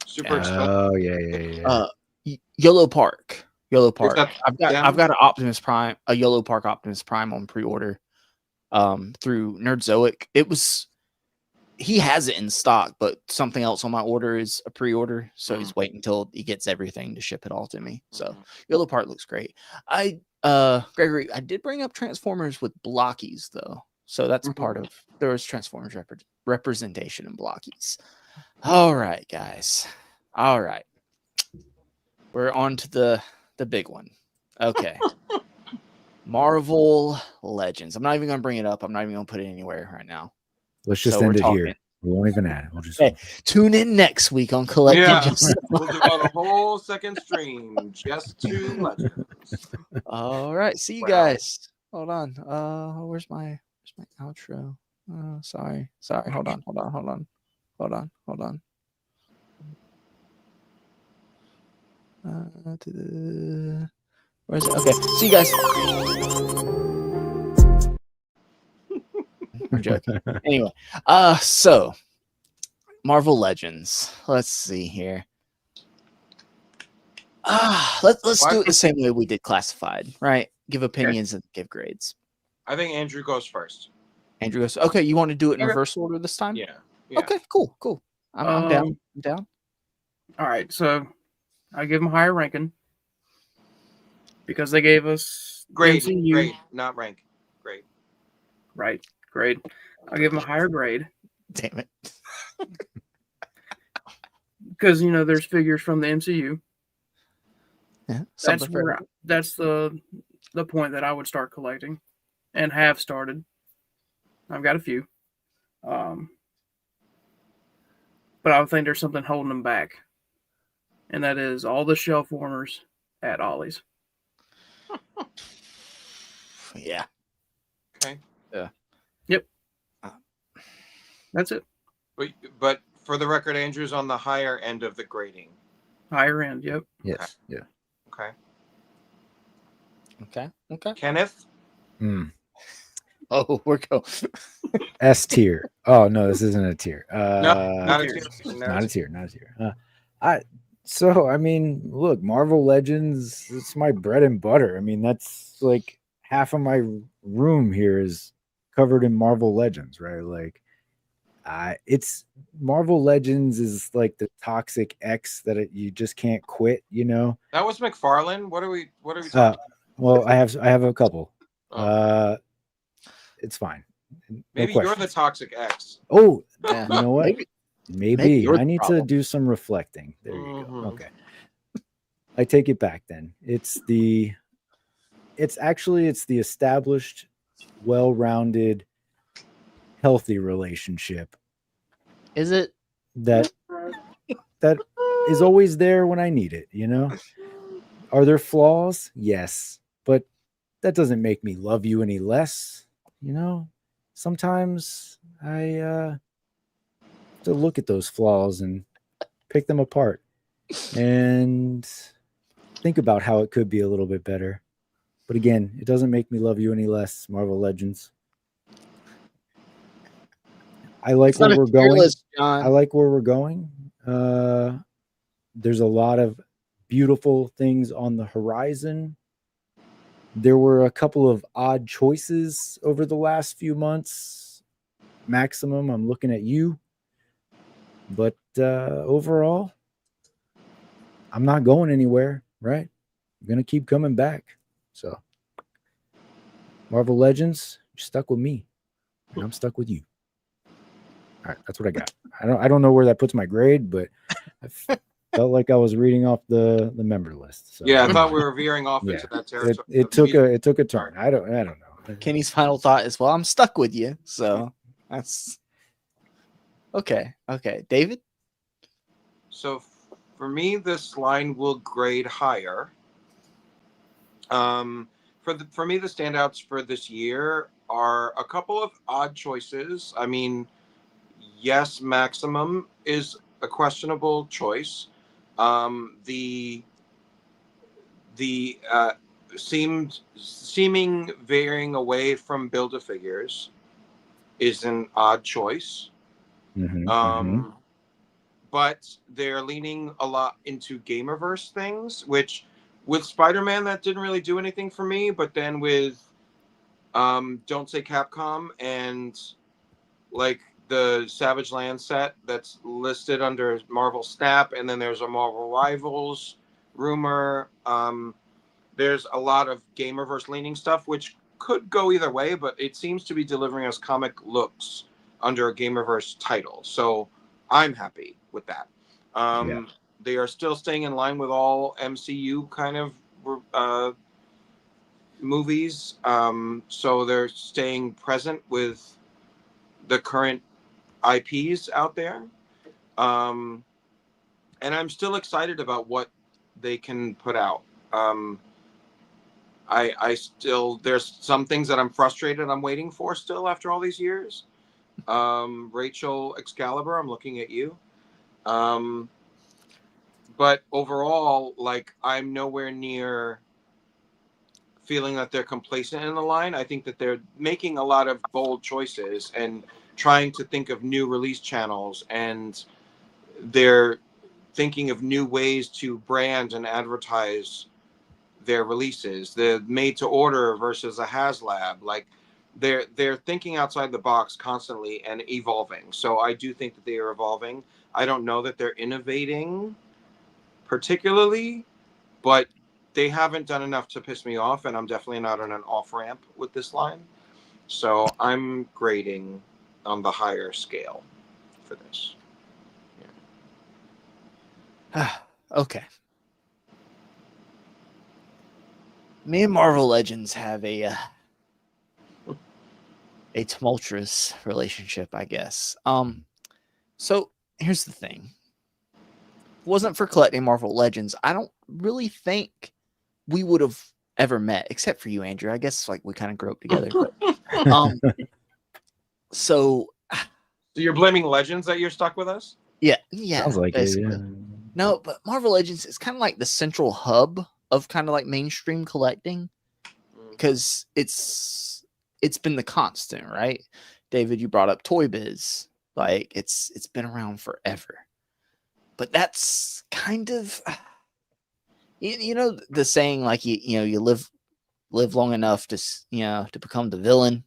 super expensive. Oh yeah. Yellow Park. I've got an Optimus Prime, a Yellow Park Optimus Prime on pre-order through Nerdzoic. He has it in stock, but something else on my order is a pre-order, so he's waiting until he gets everything to ship it all to me. So Yellow Park looks great. Gregory, I did bring up Transformers with Blockies though, so that's part of there was Transformers representation in Blockies. All right, guys. All right. We're on to the big one. Okay. Marvel Legends. I'm not even going to bring it up. I'm not even going to put it anywhere right now. Let's just So end we're it here. talking. We won't even add it. We'll just Okay. Tune in next week on Collecting Yeah. Justified. We'll devote a whole second stream just to Legends. All right. See you Wow. guys. Hold on. Where's my outro? Sorry. Hold on. Where's it? Okay. See you guys. I'm joking. Anyway, so Marvel Legends. Let's see here. Let's do it the same way we did Classified, right? Give opinions and give grades. I think Andrew goes first. Andrew goes, okay, you want to do it in Okay. reverse order this time? Yeah. Okay, cool. I'm down. I'm down. All right, so I give them a higher ranking because they gave us Grade, MCU. grade, not rank. Grade. Right, grade. I'll give them a higher grade Damn it. because there's figures from the MCU. Yeah, That's the point that I would start collecting and have started. I've got a few. But I would think there's something holding them back. And that is all the shelf warmers at Ollie's. Yeah. Okay. Yeah. Yep. That's it. But for the record, Andrew's on the higher end of the grading. Higher end, yep. Yes. Yeah. Okay. Kenneth? Oh, we're going. S tier. Oh no, this isn't a tier. No, not a tier. Not a tier. Not a tier. I mean, look, Marvel Legends. It's my bread and butter. I mean, that's like half of my room here is covered in Marvel Legends, right? Like, it's Marvel Legends is like the toxic X that you just can't quit. That was McFarlane. What are we talking? Well, I have a couple. Oh. It's fine. Maybe you're the toxic X. Oh, Yeah. you know what? Maybe you're I need to do some reflecting. There you go. Okay. I take it back then. It's the established, well-rounded, healthy relationship. Is it? That is always there when I need it, Are there flaws? Yes. But that doesn't make me love you any less. Sometimes I have to look at those flaws and pick them apart and think about how it could be a little bit better. But again, it doesn't make me love you any less, Marvel Legends. I like where we're going. I like where we're going. There's a lot of beautiful things on the horizon. There were a couple of odd choices over the last few months. Maximum, I'm looking at you. But overall, I'm not going anywhere, right? I'm going to keep coming back. So, Marvel Legends, you're stuck with me. And I'm stuck with you. All right, that's what I got. I don't know where that puts my grade, but I felt like I was reading off the member list. So. Yeah, I thought we were veering off into that territory. It took a turn. I don't know. Kenny's final thought is, well, I'm stuck with you. So that's okay. David? So for me, this line will grade higher. For me, the standouts for this year are a couple of odd choices. I mean, yes, Maximum is a questionable choice. The seeming veering away from Build-A-Figures is an odd choice. But they're leaning a lot into Gamerverse things, which with Spider-Man, that didn't really do anything for me. But then with Don't Say Capcom and like the Savage Land set that's listed under Marvel Snap, and then there's a Marvel Rivals rumor. There's a lot of Gamerverse leaning stuff, which could go either way, but it seems to be delivering us comic looks under a Gamerverse title. So I'm happy with that. they are still staying in line with all MCU kind of movies. So they're staying present with the current IPs out there. And I'm still excited about what they can put out. I still, there's some things that I'm frustrated I'm waiting for still after all these years. Rachel Excalibur, I'm looking at you. But overall, like, I'm nowhere near feeling that they're complacent in the line. I think that they're making a lot of bold choices and trying to think of new release channels, and they're thinking of new ways to brand and advertise their releases. The made to order versus a HasLab, like they're thinking outside the box constantly and evolving. So I do think that they are evolving. I don't know that they're innovating particularly, but they haven't done enough to piss me off, and I'm definitely not on an off ramp with this line. So I'm grading on the higher scale for this. Okay. Me and Marvel Legends have a tumultuous relationship, I guess. So here's the thing. If it wasn't for collecting Marvel Legends, I don't really think we would have ever met, except for you, Andrew. I guess like we kind of grew up together. But, so you're blaming Legends that you're stuck with us? Yeah, Sounds like basically. it. Yeah. No, but Marvel Legends is kind of like the central hub of kind of like mainstream collecting, because it's been the constant, right? David, you brought up Toy Biz. Like it's been around forever. But that's kind of you know the saying, like you live long enough to to become the villain.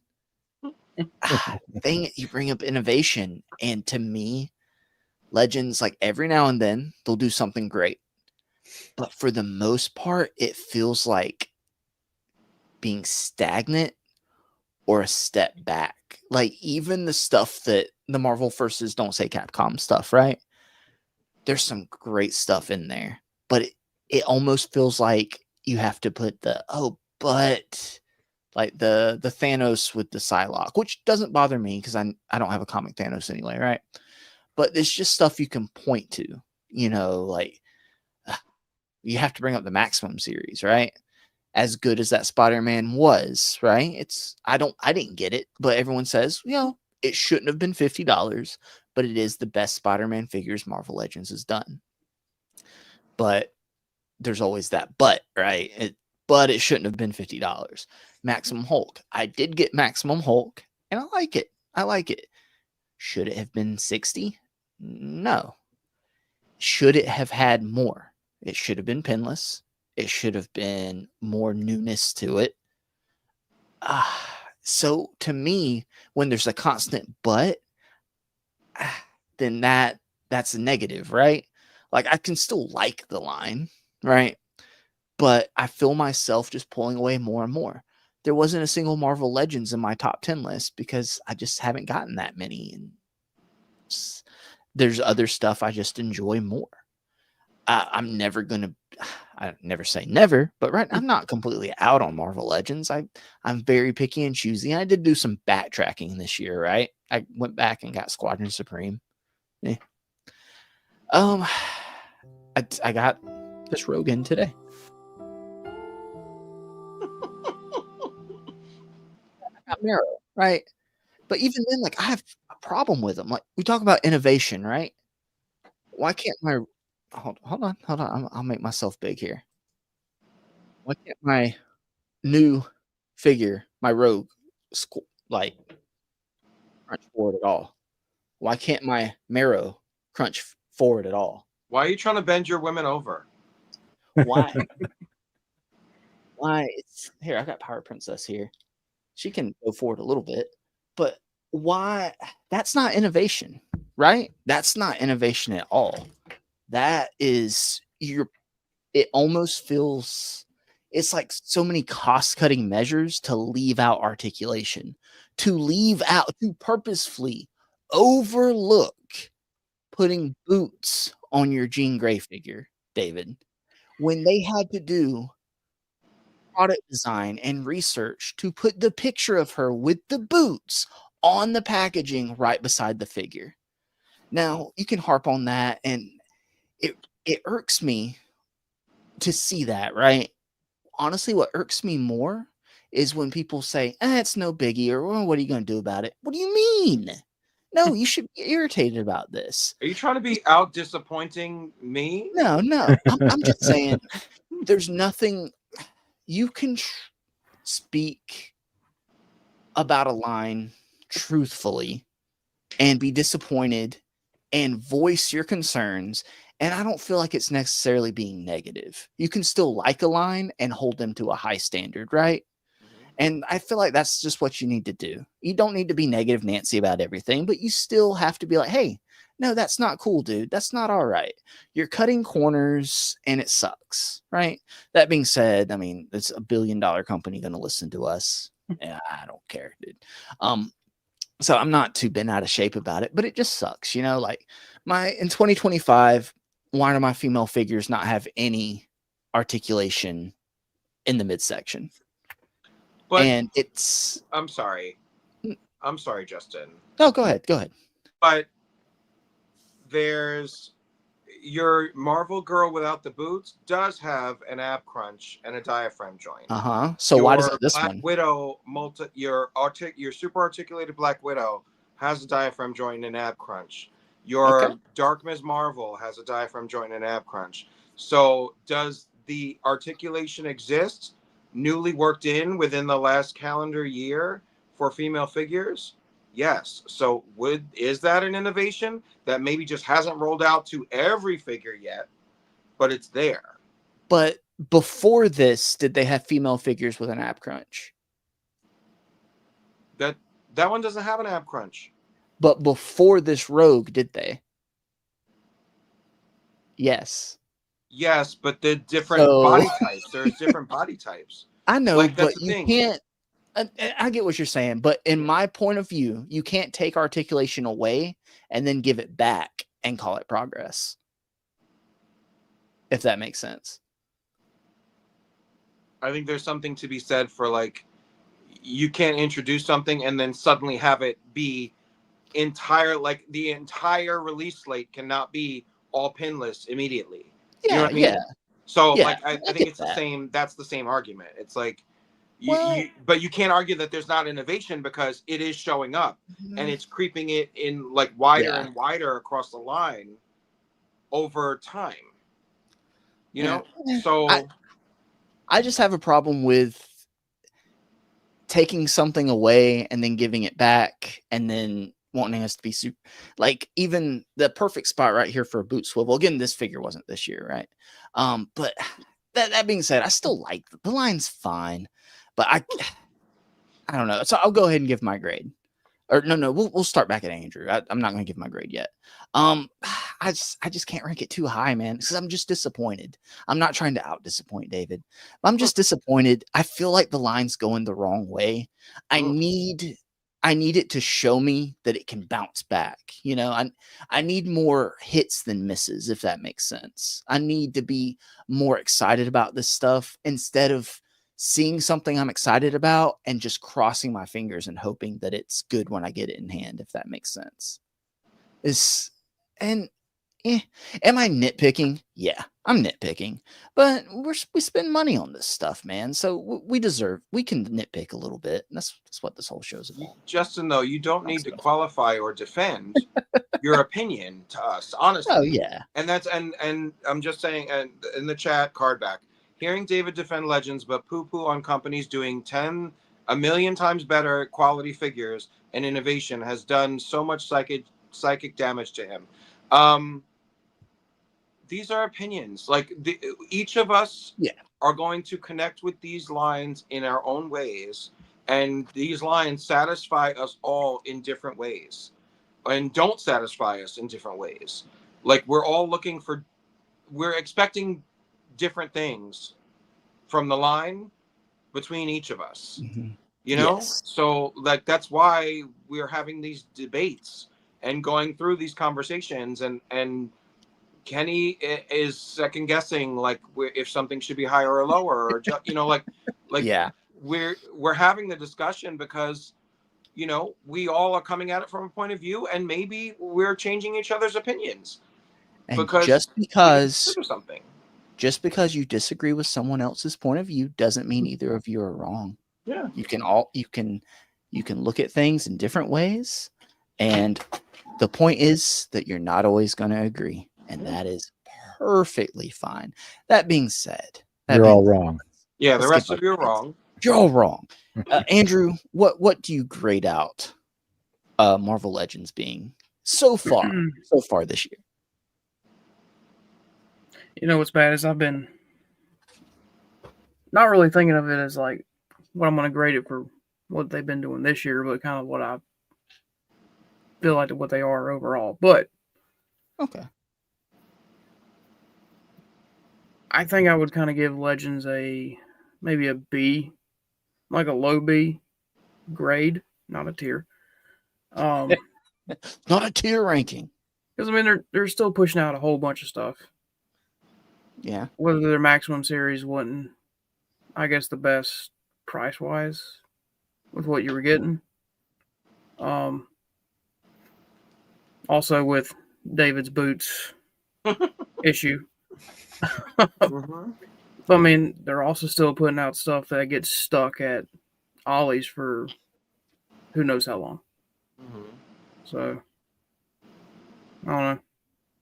Dang it, you bring up innovation, and to me, Legends, like every now and then they'll do something great, but for the most part it feels like being stagnant or a step back. Like even the stuff that the Marvel versus Don't Say Capcom stuff, right? There's some great stuff in there, but it almost feels like you have to put the but like the Thanos with the Psylocke, which doesn't bother me because I don't have a comic Thanos anyway, right? But it's just stuff you can point to, like you have to bring up the Maximum series, right? As good as that Spider-Man was, right? I didn't get it, but everyone says, it shouldn't have been $50, but it is the best Spider-Man figures Marvel Legends has done. But there's always that but, right? But it shouldn't have been $50. Maximum Hulk. I did get Maximum Hulk, and I like it. Should it have been 60? No. Should it have had more? It should have been pinless. It should have been more newness to it. So to me, when there's a constant but, then that's a negative, right? Like I can still like the line, right? But I feel myself just pulling away more and more. There wasn't a single Marvel Legends in my top 10 list because I just haven't gotten that many. And there's other stuff I just enjoy more. I'm never going to, I never say never, but I'm not completely out on Marvel Legends. I'm very picky and choosy. I did do some backtracking this year, right? I went back and got Squadron Supreme. Yeah. I got this Rogan today. I got Mero, right? But even then, like I have a problem with them. Like we talk about innovation, right? Why can't my hold on? I'll make myself big here. Why can't my new figure, my Rogue, like crunch forward at all? Why can't my Mero crunch forward at all? Why are you trying to bend your women over? Why? Why? It's here. I got Power Princess here. She can go forward a little bit, but why? That's not innovation, right? That's not innovation at all. That is it almost feels it's like so many cost-cutting measures to leave out articulation, to purposefully overlook putting boots on your Jean Grey figure, David, when they had to do product design and research to put the picture of her with the boots on the packaging right beside the figure. Now, you can harp on that, and it irks me to see that, right? Honestly, what irks me more is when people say, it's no biggie, or well, what are you going to do about it? What do you mean? No, you should be irritated about this. Are you trying to be out disappointing me? No. I'm just saying there's nothing you can speak about a line truthfully and be disappointed and voice your concerns. And I don't feel like it's necessarily being negative. You can still like a line and hold them to a high standard, right? And I feel like that's just what you need to do. You don't need to be negative Nancy about everything, but you still have to be like, hey, no, that's not cool, dude. That's not all right. You're cutting corners and it sucks, right? That being said, I mean, it's $1 billion company going to listen to us. Yeah, I don't care, dude. So I'm not too bent out of shape about it, but it just sucks, you know, like in 2025, why do my female figures not have any articulation in the midsection? But And it's I'm sorry, Justin. No, go ahead. But there's your Marvel girl without the boots does have an ab crunch and a diaphragm joint. So your why does this Black one? Widow your super articulated Black Widow has a diaphragm joint and an ab crunch. Your Dark Ms. Marvel has a diaphragm joint and an ab crunch. So does the articulation exist newly worked in within the last calendar year for female figures? Yes. So is that an innovation that maybe just hasn't rolled out to every figure yet, but it's there? But before this, did they have female figures with an ab crunch? That one doesn't have an ab crunch. But before this Rogue, did they? Yes. Yes, but the different body types. There's different body types. I know, like, but you can't. I get what you're saying, but in my point of view, you can't take articulation away and then give it back and call it progress. If that makes sense. I think there's something to be said for, like, you can't introduce something and then suddenly have it be like the entire release slate cannot be all pinless immediately. Yeah, you know what I mean? Yeah. So yeah, like I think it's the same. That's the same argument. It's like but you can't argue that there's not innovation because it is showing up and it's creeping it in like wider and wider across the line over time. You know? So I just have a problem with taking something away and then giving it back and then wanting us to be super, like even the perfect spot right here for a boot swivel. Again, this figure wasn't this year, right? But that being said, I still like the line's fine, but I don't know. So I'll go ahead and give my grade. Or no, we'll start back at Andrew. I'm not going to give my grade yet. I just can't rank it too high, man, because I'm just disappointed. I'm not trying to out disappoint David. I'm just disappointed. I feel like the line's going the wrong way. I need it to show me that it can bounce back. You know, I need more hits than misses, if that makes sense. I need to be more excited about this stuff instead of seeing something I'm excited about and just crossing my fingers and hoping that it's good when I get it in hand, if that makes sense. Am I nitpicking? Yeah, I'm nitpicking, but we spend money on this stuff, man. So we can nitpick a little bit. That's what this whole show's about. Justin, though, you don't need to qualify or defend your opinion to us, honestly. Oh yeah. And that's, and I'm just saying, and in the chat, card back, hearing David defend Legends, but poo-poo on companies doing 1 million times better quality figures and innovation has done so much psychic damage to him. These are opinions. Like each of us are going to connect with these lines in our own ways, and these lines satisfy us all in different ways, and don't satisfy us in different ways. Like we're expecting different things from the line between each of us. Mm-hmm. You know, so like that's why we're having these debates and going through these conversations and Kenny is second guessing, like if something should be higher or lower, or like Yeah. we're having the discussion because we all are coming at it from a point of view, and maybe we're changing each other's opinions And because just we can because consider something. just because you disagree with someone else's point of view doesn't mean either of you are wrong. Yeah. You can look at things in different ways, and the point is that you're not always going to agree, and that is perfectly fine. That being said, You're all wrong. Yeah, the let's rest give of you are our- wrong. You're all wrong. Andrew, what do you grade out Marvel Legends being so far this year? You know what's bad is I've been not really thinking of it as like what I'm going to grade it for what they've been doing this year, but kind of what I feel like what they are overall. But Okay. I think I would kind of give Legends maybe a B, like a low B grade, not a tier. Not a tier ranking. Because I mean they're still pushing out a whole bunch of stuff. Yeah. Whether their maximum series wasn't, I guess, the best price wise with what you were getting. Also with David's boots issue. Mhm. But I mean, they're also still putting out stuff that gets stuck at Ollie's for who knows how long. Mhm. So I don't know.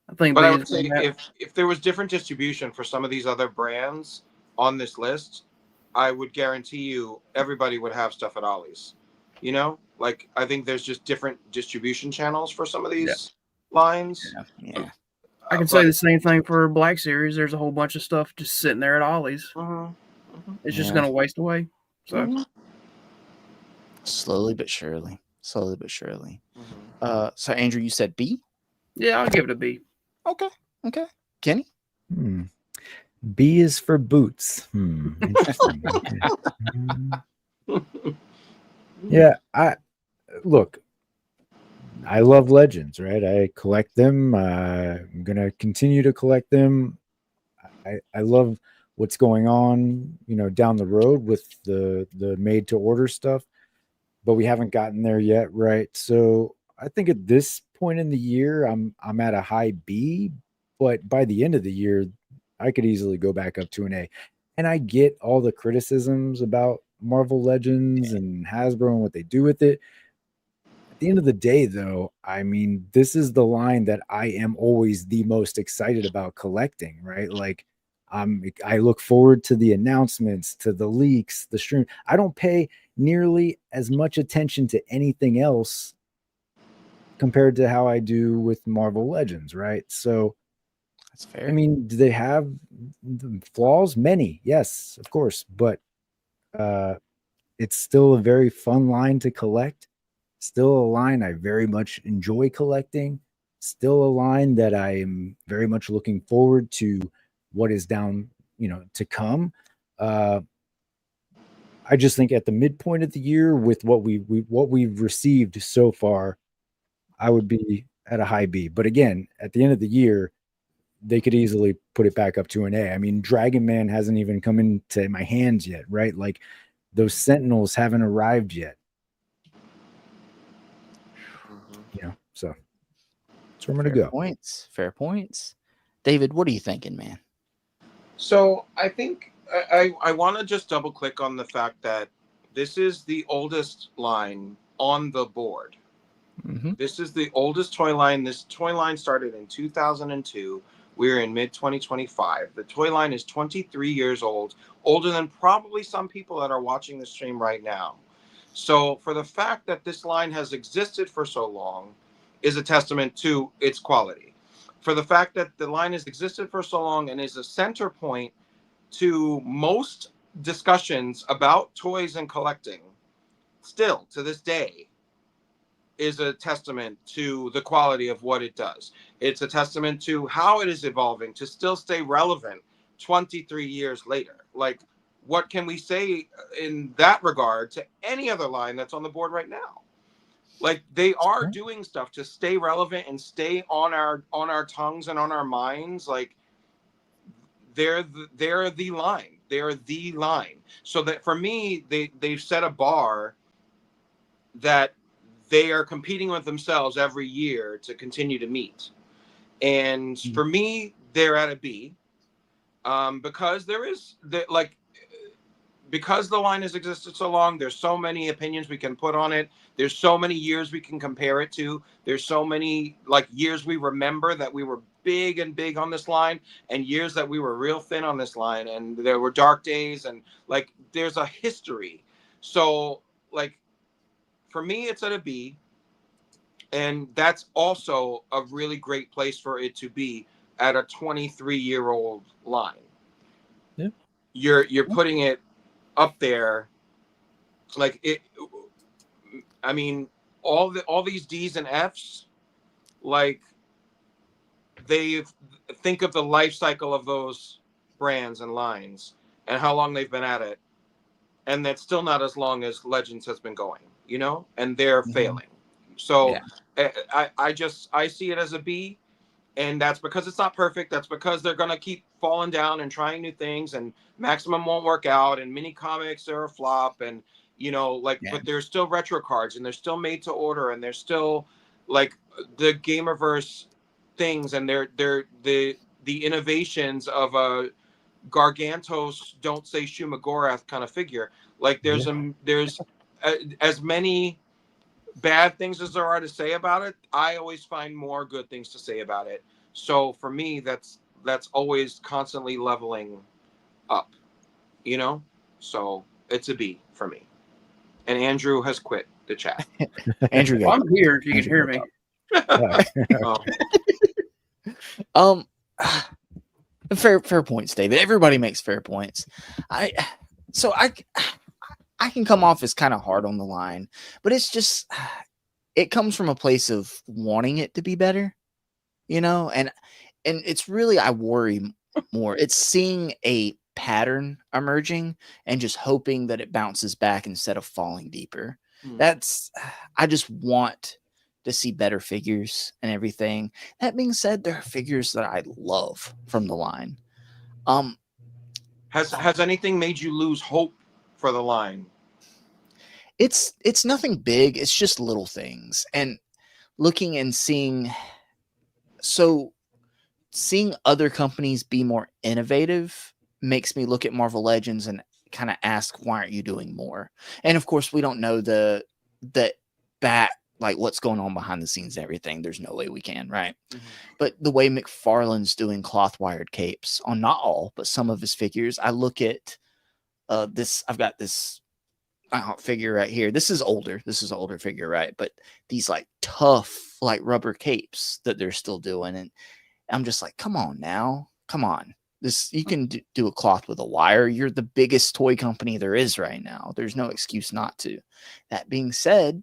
I think, But I would say if there was different distribution for some of these other brands on this list, I would guarantee you everybody would have stuff at Ollie's. Like I think there's just different distribution channels for some of these lines. Yeah. I can say the same thing for Black Series. There's a whole bunch of stuff just sitting there at Ollie's. It's just going to waste away. So Slowly but surely. So Andrew, you said B? yeah, I'll give it a B. Okay. Kenny? B is for boots. Interesting. Yeah, I love Legends, right? I collect them. I'm gonna continue to collect them. I love what's going on, down the road with the made to order stuff, but we haven't gotten there yet, right? So I think at this point in the year, I'm at a high B, but by the end of the year, I could easily go back up to an A. And I get all the criticisms about Marvel Legends and Hasbro and what they do with it. At the end of the day, though, I mean, this is the line that I am always the most excited about collecting, right? Like, I look forward to the announcements, to the leaks, the stream. I don't pay nearly as much attention to anything else compared to how I do with Marvel Legends, right? So, That's fair. I mean, do they have flaws? Many, yes, of course, but it's still a very fun line to collect. Still a line I very much enjoy collecting. Still a line that I am very much looking forward to what is down, to come. I just think at the midpoint of the year with what we've received so far, I would be at a high B. But again, at the end of the year, they could easily put it back up to an A. I mean, Dragon Man hasn't even come into my hands yet, right? Like those Sentinels haven't arrived yet. So that's where I'm going to go. Fair points. David, what are you thinking, man? So I think I want to just double click on the fact that this is the oldest line on the board. This is the oldest toy line. This toy line started in 2002. We're in mid-2025. The toy line is 23 years old, older than probably some people that are watching the stream right now. So for the fact that this line has existed for so long is a testament to its quality. For the fact that the line has existed for so long and is a center point to most discussions about toys and collecting, still to this day, is a testament to the quality of what it does. It's a testament to how it is evolving to still stay relevant 23 years later. Like, what can we say in that regard to any other line that's on the board right now? Like they are doing stuff to stay relevant and stay on our tongues and on our minds. Like they're the line. They're the line. So that for me, they've set a bar that they are competing with themselves every year to continue to meet. And for me, they're at a B, because because the line has existed so long. There's so many opinions we can put on it. There's so many years we can compare it to. There's so many years we remember that we were big on this line, and years that we were real thin on this line, and there were dark days, and there's a history. So for me, it's at a B. And that's also a really great place for it to be at a 23-year-old line. Yeah. You're putting it up there. I mean, all these D's and F's, they think of the life cycle of those brands and lines and how long they've been at it. And that's still not as long as Legends has been going, and they're failing. So I see it as a B, and that's because it's not perfect. That's because they're going to keep falling down and trying new things, and Maximum won't work out, and mini comics are a flop, and but there's still retro cards, and they're still made to order, and they're still the Gamerverse things, and they're the innovations of a Gargantos don't say Shumagorath kind of figure. There's as many bad things as there are to say about it. I always find more good things to say about it. So for me, that's always constantly leveling up, so it's a B for me. And Andrew has quit the chat. Andrew, I'm here if you can hear me. Fair points, David. Everybody makes fair points. I can come off as kind of hard on the line, but it's just, it comes from a place of wanting it to be better, and it's really, I worry more. It's seeing a pattern emerging and just hoping that it bounces back instead of falling deeper. I just want to see better figures and everything. That being said, there are figures that I love from the line. Has anything made you lose hope for the line? It's nothing big. It's just little things. And looking and seeing other companies be more innovative makes me look at Marvel Legends and kind of ask, why aren't you doing more? And of course, we don't know the what's going on behind the scenes and everything. There's no way we can, right? But the way McFarlane's doing cloth wired capes on not all, but some of his figures, I look at this. I've got this figure right here. This is older. This is an older figure, right? But these tough rubber capes that they're still doing, and I'm just like, come on now, come on. This, you can do a cloth with a wire. You're the biggest toy company there is right now. There's no excuse not to. That being said,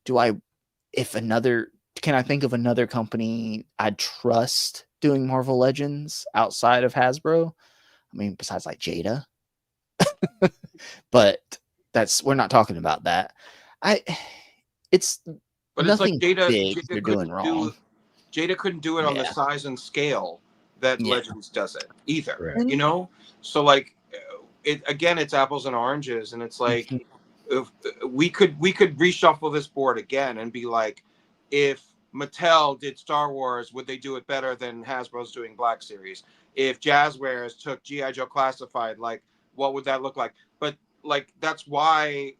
can I think of another company I'd trust doing Marvel Legends outside of Hasbro? I mean, besides Jada. But we're not talking about that. It's nothing big they're doing wrong. Jada couldn't do it on the size and scale that Legends does it either, So it's apples and oranges, and it's if we could reshuffle this board again and be like, if Mattel did Star Wars, would they do it better than Hasbro's doing Black Series? If Jazzwares took G.I. Joe Classified, what would that look like? But that's why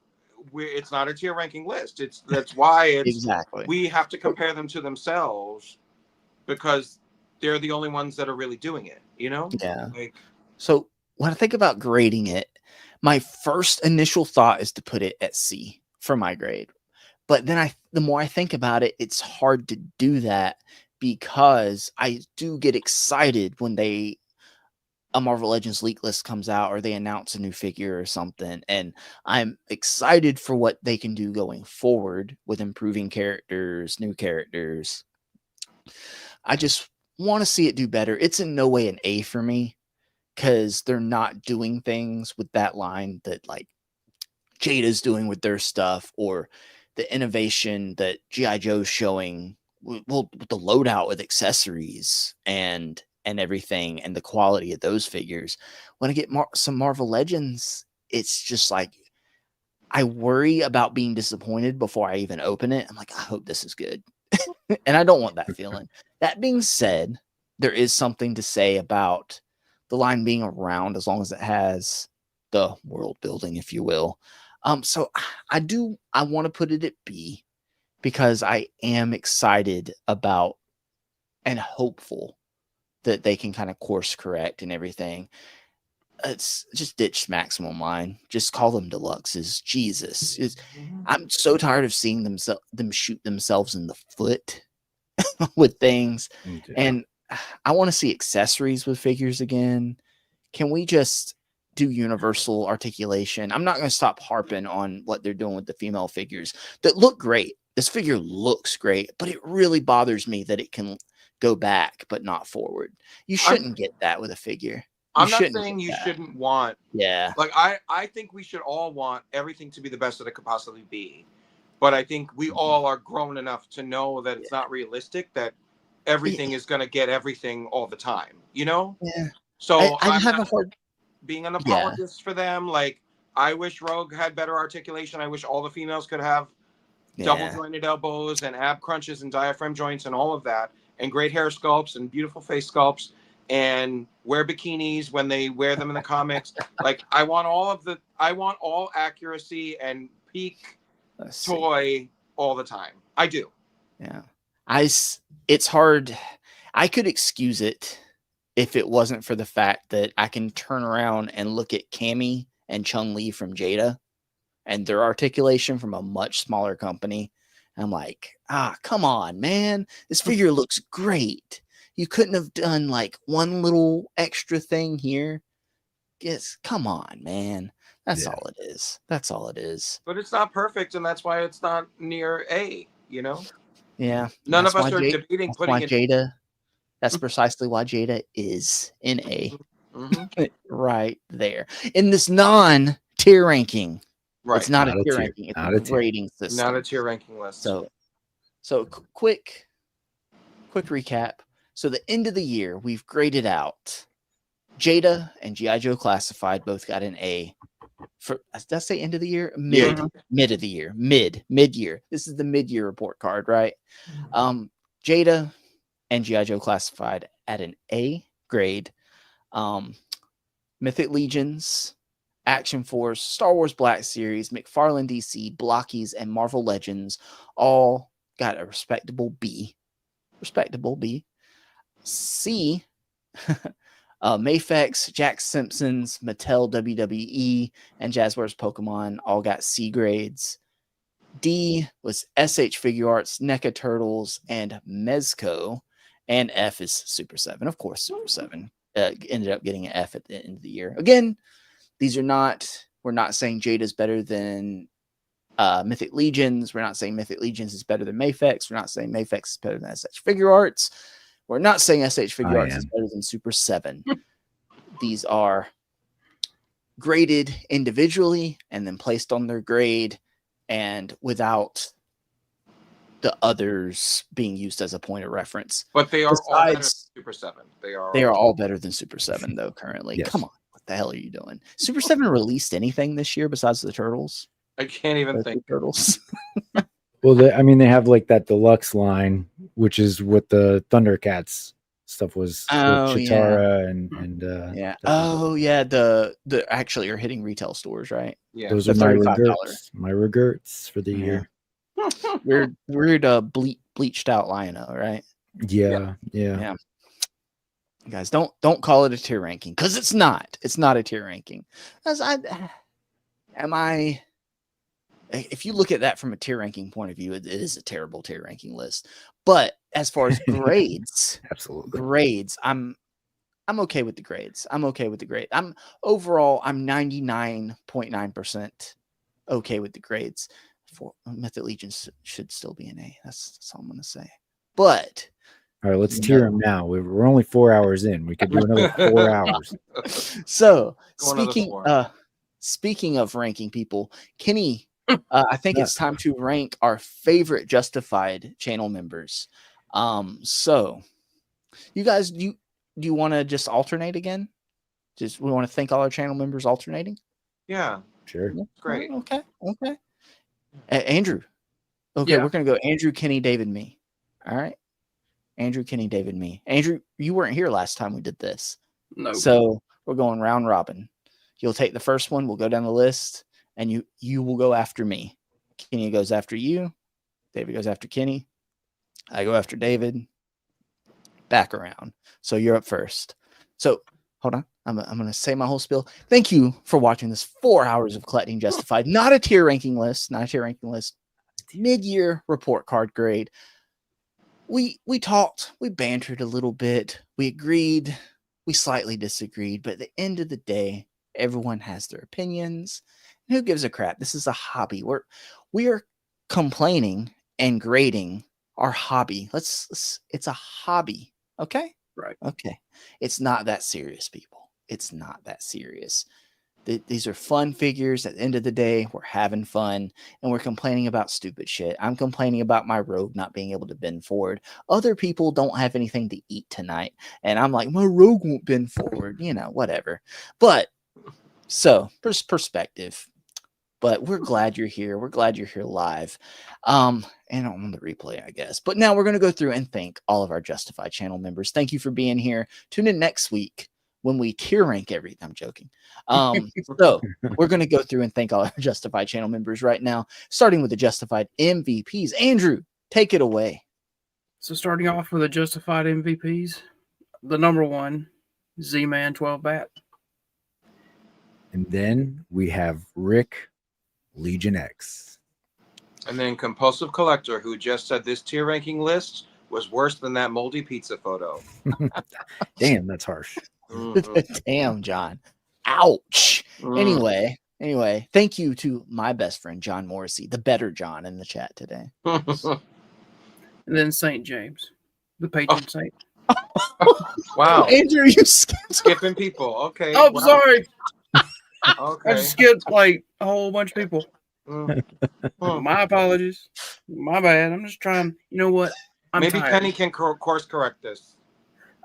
it's not a tier ranking list. That's why exactly, we have to compare them to themselves because they're the only ones that are really doing it, Yeah. So when I think about grading it, my first initial thought is to put it at C for my grade. But then the more I think about it, it's hard to do that because I do get excited when a Marvel Legends leak list comes out or they announce a new figure or something. And I'm excited for what they can do going forward with improving characters, new characters. I just want to see it do better. It's in no way an A for me because they're not doing things with that line that Jada's doing with their stuff, or the innovation that G.I. Joe's showing, well, with the loadout with accessories and everything, and the quality of those figures. When I get some Marvel Legends, it's just like I worry about being disappointed before I even open it. I'm like, I hope this is good. And I don't want that feeling. That being said, there is something to say about the line being around as long as it has the world building, if you will. So I want to put it at B because I am excited about and hopeful that they can kind of course correct and everything. It's just ditch maximum line. Just call them deluxes. Jesus, I'm so tired of seeing them shoot themselves in the foot with things, and I want to see accessories with figures again. Can we just do universal articulation? I'm not going to stop harping on what they're doing with the female figures that look great. This figure looks great, but it really bothers me that it can go back but not forward. You shouldn't get that with a figure. I'm not saying you shouldn't want. Yeah. Like I think we should all want everything to be the best that it could possibly be. But I think we all are grown enough to know that it's not realistic that everything is going to get everything all the time, you know? Yeah. So I have a hard being an apologist for them. Like, I wish Rogue had better articulation. I wish all the females could have double jointed elbows and ab crunches and diaphragm joints and all of that, and great hair sculpts and beautiful face sculpts, and wear bikinis when they wear them in the comics. Like, I want all accuracy and peak toy all the time. I do. Yeah. It's hard. I could excuse it if it wasn't for the fact that I can turn around and look at Cammy and Chun-Li from Jada and their articulation from a much smaller company. I'm like, come on, man. This figure looks great. You couldn't have done like one little extra thing here. Yes, come on, man. That's all it is. That's all it is. But it's not perfect, and that's why it's not near A, you know? Yeah. None of us are debating putting it Jada. That's precisely why Jada is in A. Right there. In this non-tier ranking. Right. It's not a tier ranking. It's a grading system. Not a tier ranking list. So quick recap. So the end of the year, we've graded out Jada and G.I. Joe Classified both got an A. Did I say end of the year? Mid of the year. Mid-year. This is the mid-year report card, right? Jada and G.I. Joe Classified at an A grade. Mythic Legions, Action Force, Star Wars Black Series, McFarlane DC, Blockies, and Marvel Legends all got a respectable B. C, Mafex, Jack Simpsons, Mattel WWE, and Jazzwares Pokemon all got C grades. D was SH Figuarts, NECA Turtles, and Mezco. And F is Super 7. Of course, Super 7 ended up getting an F at the end of the year. Again, we're not saying Jada's better than Mythic Legions. We're not saying Mythic Legions is better than Mafex. We're not saying Mafex is better than SH Figuarts. We're not saying SH Figuarts is better than Super 7. These are graded individually and then placed on their grade and without the others being used as a point of reference. But they are all better than Super 7. They are all better than Super 7, though, currently. Yes. Come on. What the hell are you doing? Super 7 released anything this year besides the Turtles? I can't even think. Turtles. Well, they have like that deluxe line, which is what the Thundercats stuff was. Chitara and the actually are hitting retail stores, right? Yeah, those are my regrets. My regrets for the year. Weird bleached out Lion-O, right? Yeah. Guys, don't call it a tier ranking because it's not. It's not a tier ranking. If you look at that from a tier ranking point of view, it is a terrible tier ranking list. But as far as grades, absolutely grades, I'm okay with the grades. I'm 99.9% okay with the grades. For Mythic Legions should still be an A. That's all I'm gonna say. But all right, let's tier them now. We're only 4 hours in. We could do another 4 hours. So speaking of ranking people, Kenny I think it's time to rank our favorite Justified channel members. So you guys, do you want to just alternate again? Just we want to thank all our channel members alternating. Yeah, Sure. great. Okay. Andrew. Okay, Yeah. we're gonna go Andrew, Kenny, David, me. All right. Andrew, Kenny, David, me. Andrew, you weren't here last time we did this. No. So we're going round robin. You'll take the first one. We'll go down the list, and you will go after me. Kenny goes after you. David goes after Kenny. I go after David. Back around. So you're up first. So hold on. I'm going to say my whole spiel. Thank you for watching this 4 hours of Collecting Justified. Not a tier ranking list. Mid-year report card grade. We talked. We bantered a little bit. We agreed. We slightly disagreed. But at the end of the day, everyone has their opinions. And who gives a crap? This is a hobby. We are complaining and grading our hobby. It's a hobby. Okay? Right. Okay. It's not that serious, people. It's not that serious. These are fun figures. At the end of the day, we're having fun and we're complaining about stupid shit. I'm complaining about my rogue not being able to bend forward. Other people don't have anything to eat tonight. And I'm like, my rogue won't bend forward, whatever. But so there's perspective. But we're glad you're here. We're glad you're here live. And on the replay, I guess. But now we're going to go through and thank all of our Justified channel members. Thank you for being here. Tune in next week when we tier rank everything. I'm joking. So we're going to go through and thank all our Justified channel members right now, starting with the Justified MVPs. Andrew, take it away. So starting off with the Justified MVPs, the number one, Z-Man 12 Bat. And then we have Rick, Legion X. And then Compulsive Collector, who just said this tier ranking list was worse than that moldy pizza photo. Damn, that's harsh. Damn, John. Ouch. Anyway, thank you to my best friend, John Morrissey, the better John in the chat today. And then St. James, the patron saint. Wow. Andrew, you Skipping people. Okay. Oh, wow. sorry. Okay. I just skipped like a whole bunch of people. My apologies. My bad. I'm just trying. You know what? I'm Maybe tired. Penny can course correct this.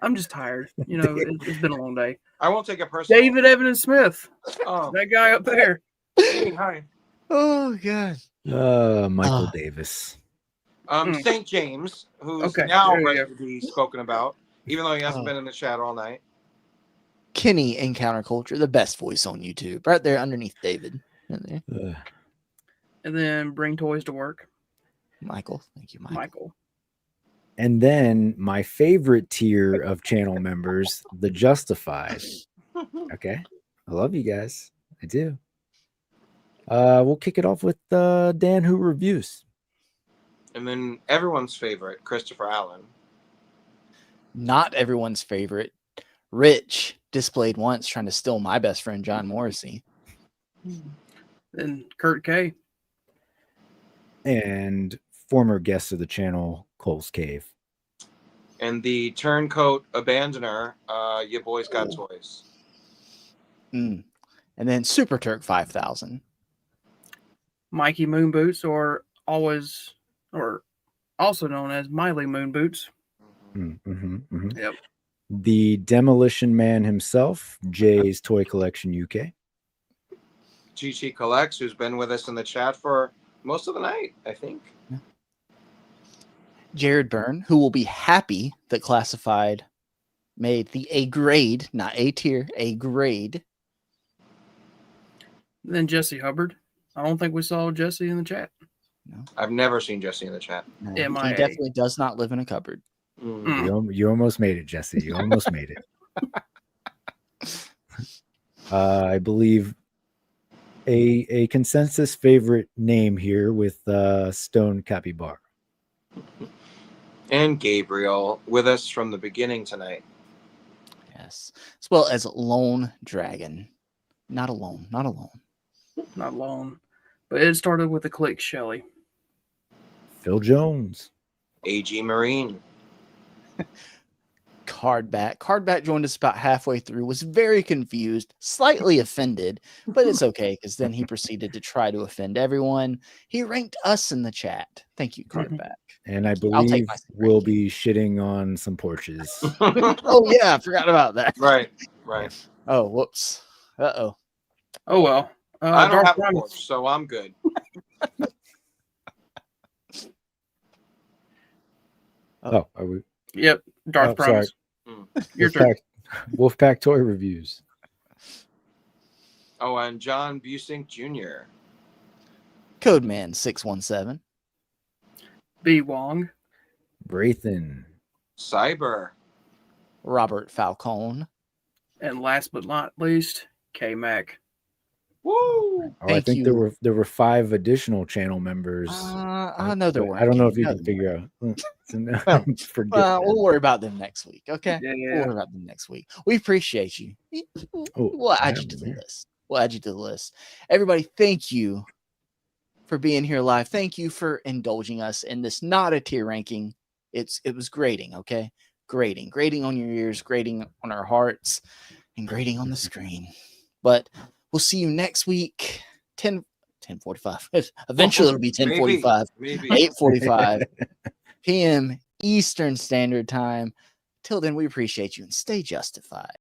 I'm just tired. It's been a long day. I won't take it personally. David Evan Smith. Oh. That guy up there. Hey, hi. Oh, God. Michael Davis. St. James, who's Okay, now there we ready to be spoken about, even though he hasn't been in the chat all night. Kenny in Counterculture, the best voice on YouTube, right there underneath David. Right there. And then Bring Toys to Work. Michael. Thank you, Michael. And then my favorite tier of channel members, the Justified. Okay. I love you guys. I do. We'll kick it off with Dan Who Reviews. And then everyone's favorite, Christopher Allen. Not everyone's favorite. Rich, displayed once, trying to steal my best friend, John Morrissey. Then Kurt K. And former guest of the channel, Cole's Cave. And the turncoat abandoner, your boys got toys. And then Super Turk 5000. Mikey Moonboots, or also known as Miley Moonboots. Yep. The Demolition Man himself, Jay's Toy Collection UK. Chi Collects, who's been with us in the chat for most of the night, I think. Yeah. Jared Byrne, who will be happy that Classified made the A grade, not A tier, A grade. And then Jesse Hubbard. I don't think we saw Jesse in the chat. No. I've never seen Jesse in the chat. No, MIA. he definitely does not live in a cupboard. You almost made it, Jesse. You almost made it. I believe a consensus favorite name here with Stone Capybara. And Gabriel with us from the beginning tonight. Yes. As well as Lone Dragon. Not alone. Not long. But it started with a click, Shelley. Phil Jones. AG Marine. Cardback. Cardback joined us about halfway through, was very confused, slightly offended, but it's okay because then he proceeded to try to offend everyone. He ranked us in the chat. Thank you, Cardback. And I I'll take believe my we'll ranking. be shitting on some porches. Oh yeah, I forgot about that. Right. Oh, whoops. Uh-oh. Oh well. I don't Dark have a Primus. porch, so I'm good. Oh, are we? Yep. Darth Oh, sorry. Primus. Your turn. Wolfpack toy reviews. Oh, and John Busink Jr. Codeman 617. B. Wong. Wraithen. Cyber. Robert Falcone. And last but not least, K Mac. Woo! Oh, I Thank think you. there were 5 additional channel members. I know there but were. I don't know if you can figure out. Forget that. We'll worry about them next week. Okay. Yeah. We'll worry about them next week. We appreciate you. Oh, We'll add yeah, you to the yeah. list. We'll add you to the list. Everybody, thank you for being here live. Thank you for indulging us in this not a tier ranking. It was grading, okay? Grading on your ears, grading on our hearts, and grading on the screen. But we'll see you next week. 10:45. Eventually it'll be 10:45. Maybe. 8:45 p.m. Eastern Standard Time. Till then, we appreciate you and stay justified.